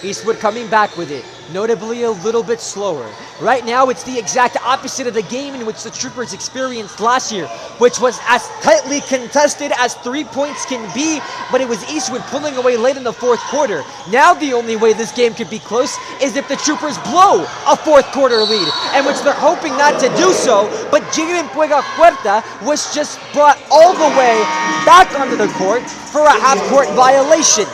Eastwood coming back with it, notably a little bit slower. Right now, it's the exact opposite of the game in which the Troopers experienced last year, which was as tightly contested as 3 points can be, but it was Eastwood pulling away late in the fourth quarter. Now the only way this game could be close is if the Troopers blow a fourth quarter lead, and which they're hoping not to do so, but Jaden Puega Puerta was just brought all the way back onto the court for a half-court violation.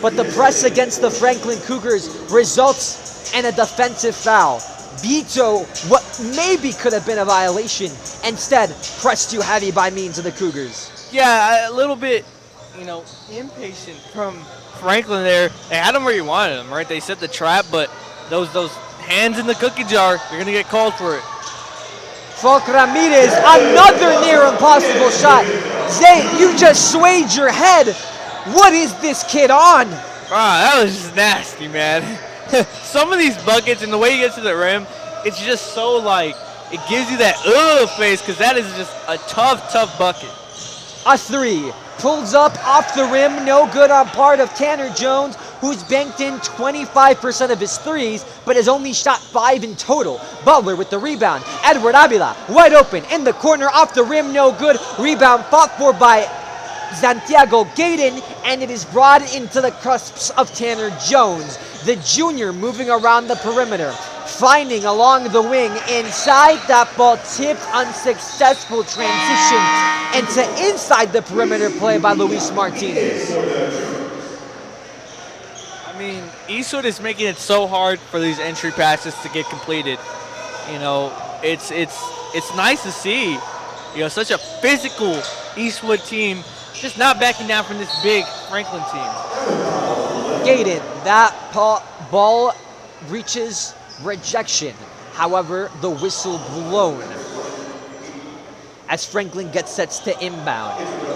But the press against the Franklin Cougars results in a defensive foul. Veto what maybe could have been a violation, instead pressed too heavy by means of the Cougars. Yeah, a little bit, impatient from Franklin there. They had him where you wanted him, right? They set the trap, but those hands in the cookie jar, you're going to get called for it. Falk Ramirez, another near impossible shot. Zay, you just swayed your head. What is this kid on? That was just nasty, man. Some of these buckets and the way he gets to the rim, it's just so it gives you that face, because that is just a tough bucket. A three, pulls up off the rim, no good on part of Tanner Jones, who's banked in 25% of his threes, but has only shot 5 in total. Butler with the rebound. Edward Avila, wide open, in the corner, off the rim, no good. Rebound fought for by Santiago Gaten, and it is brought into the cusps of Tanner Jones, the junior moving around the perimeter, finding along the wing, inside that ball tipped, unsuccessful transition into inside the perimeter play by Luis Martinez. I mean, Eastwood is making it so hard for these entry passes to get completed. It's nice to see, such a physical Eastwood team just not backing down from this big Franklin team. Gaten, that ball reaches rejection. However, the whistle blown as Franklin gets sets to inbound.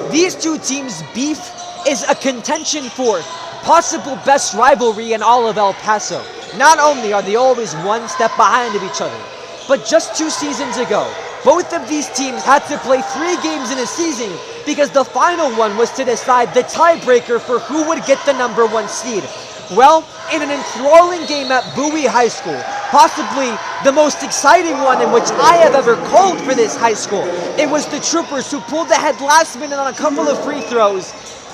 These two teams' beef is a contention for possible best rivalry in all of El Paso. Not only are they always one step behind of each other, but just 2 seasons ago, both of these teams had to play 3 games in a season because the final one was to decide the tiebreaker for who would get the number 1 seed. Well, in an enthralling game at Bowie High School, possibly the most exciting one in which I have ever called for this high school, it was the Troopers who pulled ahead last minute on a couple of free throws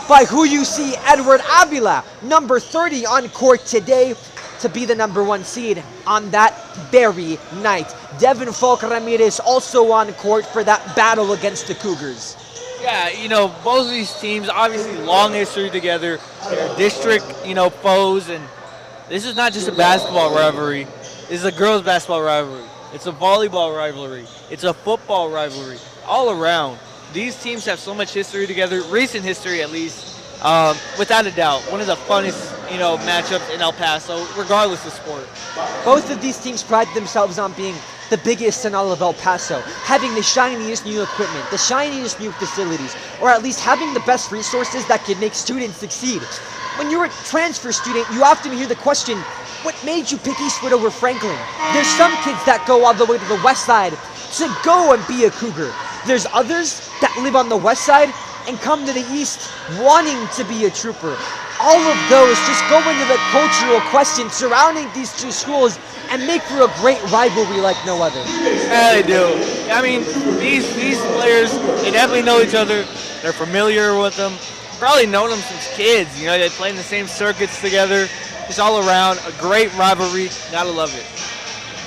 by who you see Edward Avila, number 30, on court today to be the number 1 seed on that very night. Devin Falk Ramirez also on court for that battle against the Cougars. Yeah, both of these teams, obviously long history together. They're district, foes, and this is not just a basketball rivalry. This is a girls' basketball rivalry. It's a volleyball rivalry. It's a football rivalry. All around. These teams have so much history together, recent history at least. Without a doubt, one of the funnest, matchups in El Paso, regardless of sport. Both of these teams pride themselves on being the biggest in all of El Paso, having the shiniest new equipment, the shiniest new facilities, or at least having the best resources that can make students succeed. When you're a transfer student, you often hear the question, what made you pick Eastwood over Franklin? There's some kids that go all the way to the west side to go and be a Cougar. There's others that live on the west side and come to the east wanting to be a Trooper. All of those just go into the cultural questions surrounding these 2 schools and make for a great rivalry like no other. Yeah, they do. I mean, these players, they definitely know each other. They're familiar with them. Probably known them since kids. They play in the same circuits together. Just all around, a great rivalry. Gotta love it.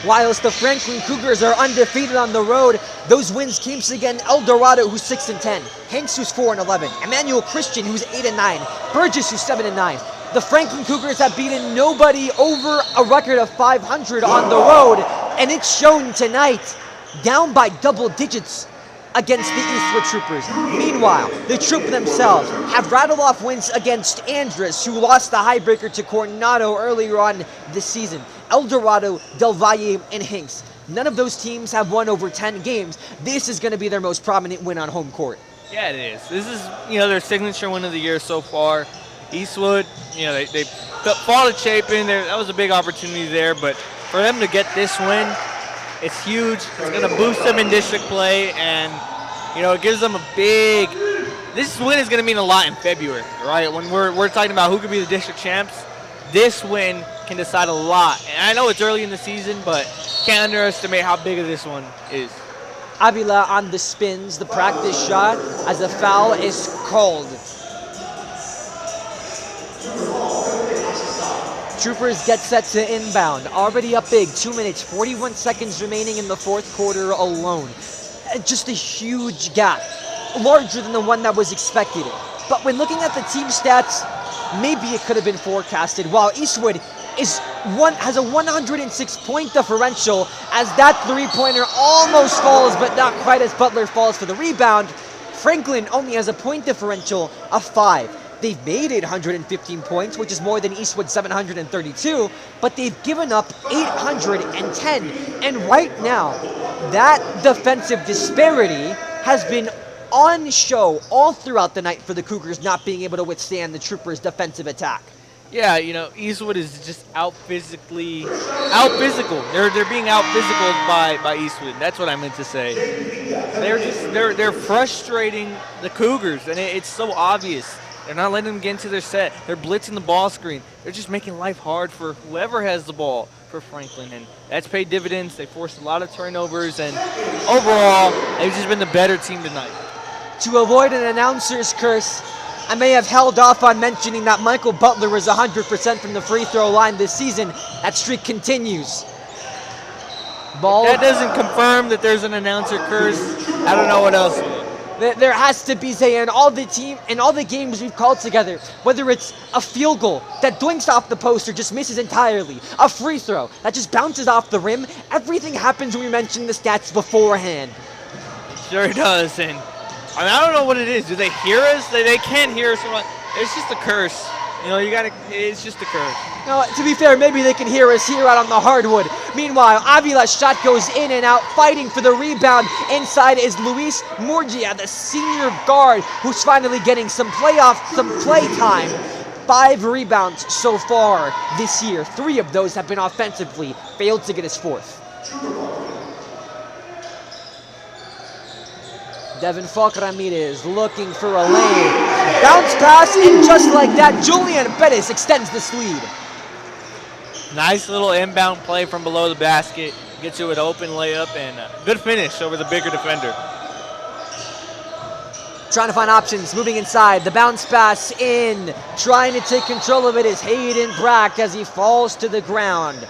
Whilst the Franklin Cougars are undefeated on the road, those wins came against El Dorado, who's 6-10, Hanks, who's 4-11, Emmanuel Christian, who's 8-9, Burgess, who's 7-9. The Franklin Cougars have beaten nobody over a record of 500 on the road, and it's shown tonight, down by double digits against the Eastwood Troopers. Meanwhile, the Troop themselves have rattled off wins against Andress, who lost the highbreaker to Coronado earlier on this season, El Dorado, Del Valle, and Hinks. None of those teams have won over 10 games. This is going to be their most prominent win on home court. Yeah, it is. This is, their signature win of the year so far. Eastwood, they fought to Chapin. That was a big opportunity there, but for them to get this win, it's huge. It's going to boost them in district play, and, it gives them a big... This win is going to mean a lot in February, right? When we're talking about who could be the district champs, this win can decide a lot. And I know it's early in the season, but can't underestimate how big of this one is. Avila on the spins, the practice shot, as a foul is called. Troopers get set to inbound. Already up big, 2 minutes, 41 seconds remaining in the 4th quarter alone. Just a huge gap, larger than the one that was expected. But when looking at the team stats, maybe it could have been forecasted. While Eastwood has a 106-point differential, as that 3-pointer almost falls, but not quite, as Butler falls for the rebound. Franklin only has a point differential of 5. They've made 815 points, which is more than Eastwood 732, but they've given up 810. And right now, that defensive disparity has been on show all throughout the night for the Cougars, not being able to withstand the Troopers' defensive attack. Yeah, Eastwood is just out physical. They're being out physical by Eastwood. That's what I meant to say. They're frustrating the Cougars, and it's so obvious. They're not letting them get into their set. They're blitzing the ball screen. They're just making life hard for whoever has the ball for Franklin, and that's paid dividends. They forced a lot of turnovers, and overall, they've just been the better team tonight. To avoid an announcer's curse, I may have held off on mentioning that Michael Butler was 100% from the free throw line this season. That streak continues. Ball. If that doesn't confirm that there's an announcer curse, I don't know what else will. There has to be, Zay, in all the games we've called together, whether it's a field goal that doinks off the post or just misses entirely, a free throw that just bounces off the rim, everything happens when we mention the stats beforehand. It sure does, and I don't know what it is. Do they hear us? They can't hear us. It's just a curse. It's just a curse. No, to be fair, maybe they can hear us here out on the hardwood. Meanwhile, Avila's shot goes in and out, fighting for the rebound. Inside is Luis Murgia, the senior guard, who's finally getting some play time. 5 rebounds so far this year. 3 of those have been offensively. Failed to get his 4th. Devin Falk Ramirez looking for a lane. Bounce pass, and just like that, Julian Perez extends this lead. Nice little inbound play from below the basket. Gets you an open layup and a good finish over the bigger defender. Trying to find options, moving inside. The bounce pass in. Trying to take control of it is Hayden Brack as he falls to the ground.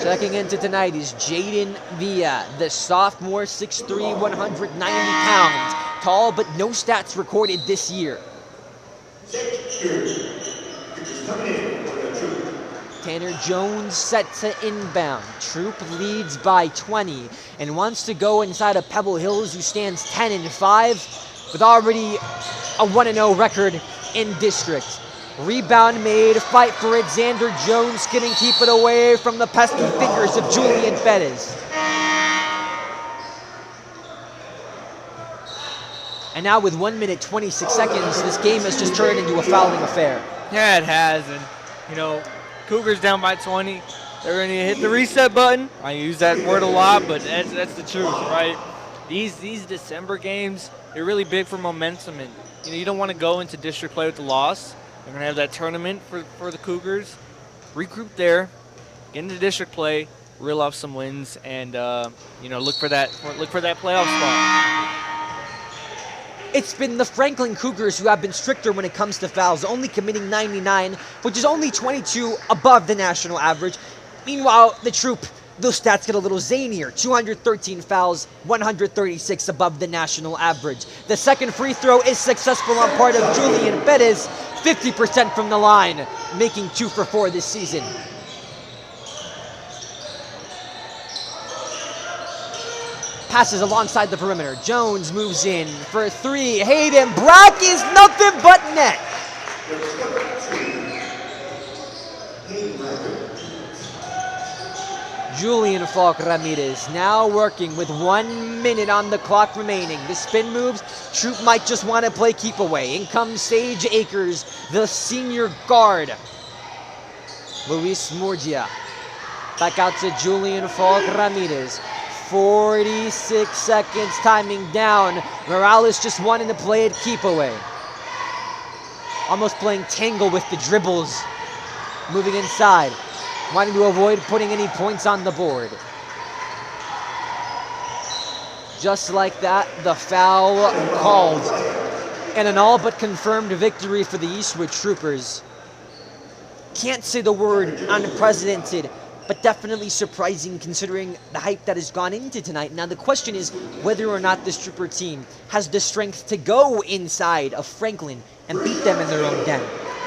Checking into tonight is Jaden Villa, the sophomore, 6'3", 190 pounds. Tall, but no stats recorded this year. Tanner Jones set to inbound. Troop leads by 20 and wants to go inside of Pebble Hills, who stands 10-5 with already a 1-0 record in district. Rebound made, fight for it. Xander Jones couldn't keep it away from the pesky fingers of Julian Perez. And now with 1 minute 26 seconds, this game has just turned into a fouling affair. Yeah, it has, and you know, Cougars down by 20. They're going to hit the reset button. I use that word a lot, but that's the truth, right? These December games, they're really big for momentum, and you don't want to go into district play with the loss. They're going to have that tournament for the Cougars. Regroup there, get into district play, reel off some wins, and look for that playoff spot. It's been the Franklin Cougars who have been stricter when it comes to fouls, only committing 99, which is only 22 above the national average. Meanwhile, the Troop, those stats get a little zanier. 213 fouls, 136 above the national average. The second free throw is successful on part of Julian Perez, 50% from the line, making 2 for 4 this season. Passes alongside the perimeter. Jones moves in for 3. Hayden Brack is nothing but net. Julian Falk Ramirez now working with 1 minute on the clock remaining. The spin moves. Troop might just want to play keep away. In comes Sage Akers, the senior guard. Luis Murgia. Back out to Julian Falk Ramirez. 46 seconds, timing down. Morales just wanting to play it keep away. Almost playing tangle with the dribbles. Moving inside. Wanting to avoid putting any points on the board. Just like that, the foul called. And an all but confirmed victory for the Eastwood Troopers. Can't say the word unprecedented, but definitely surprising considering the hype that has gone into tonight. Now the question is whether or not this Trooper team has the strength to go inside of Franklin and beat them in their own den.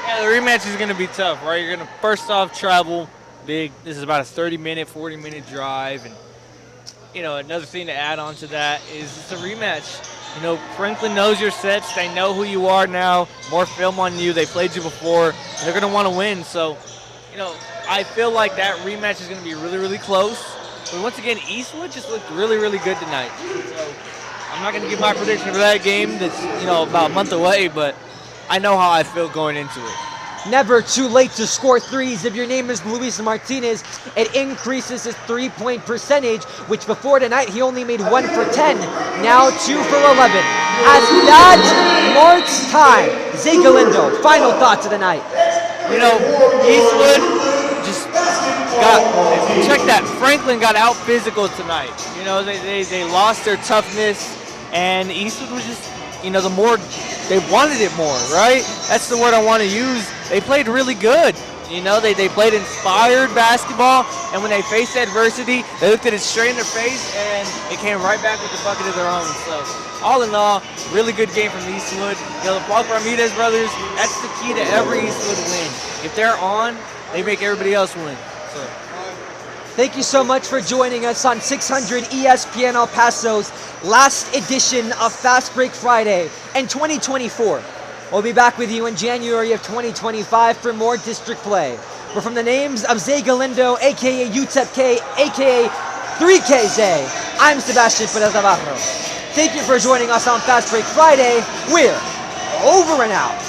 Yeah, the rematch is going to be tough, right? You're going to first off travel big. This is about a 30-minute, 40-minute drive. And, another thing to add on to that is it's a rematch. Franklin knows your sets. They know who you are now. More film on you. They played you before. They're going to want to win. So, I feel like that rematch is going to be really, really close. But once again, Eastwood just looked really, really good tonight. So I'm not going to give my prediction for that game that's, about a month away, but I know how I feel going into it. Never too late to score threes. If your name is Luis Martinez, it increases his three-point percentage, which before tonight he only made 1 for 10, now 2 for 11. As that marks time. Zay Galindo, final thoughts of the night. Eastwood just check that. Franklin got out physical tonight. They lost their toughness, and Eastwood was just, the more they wanted it more, right? That's the word I want to use. They played really good. They played inspired basketball, and when they faced adversity, they looked at it straight in their face, and it came right back with the bucket of their own. So, all in all, really good game from Eastwood. The Falk Ramirez brothers, that's the key to every Eastwood win. If they're on, they make everybody else win. So. Thank you so much for joining us on 600 ESPN El Paso's last edition of Fastbreak Friday in 2024. We'll be back with you in January of 2025 for more district play. But from the names of Zay Galindo, a.k.a. UTEP K, a.k.a. 3K Zay, I'm Sebastian Perez-Navarro. Thank you for joining us on Fastbreak Friday. We're over and out.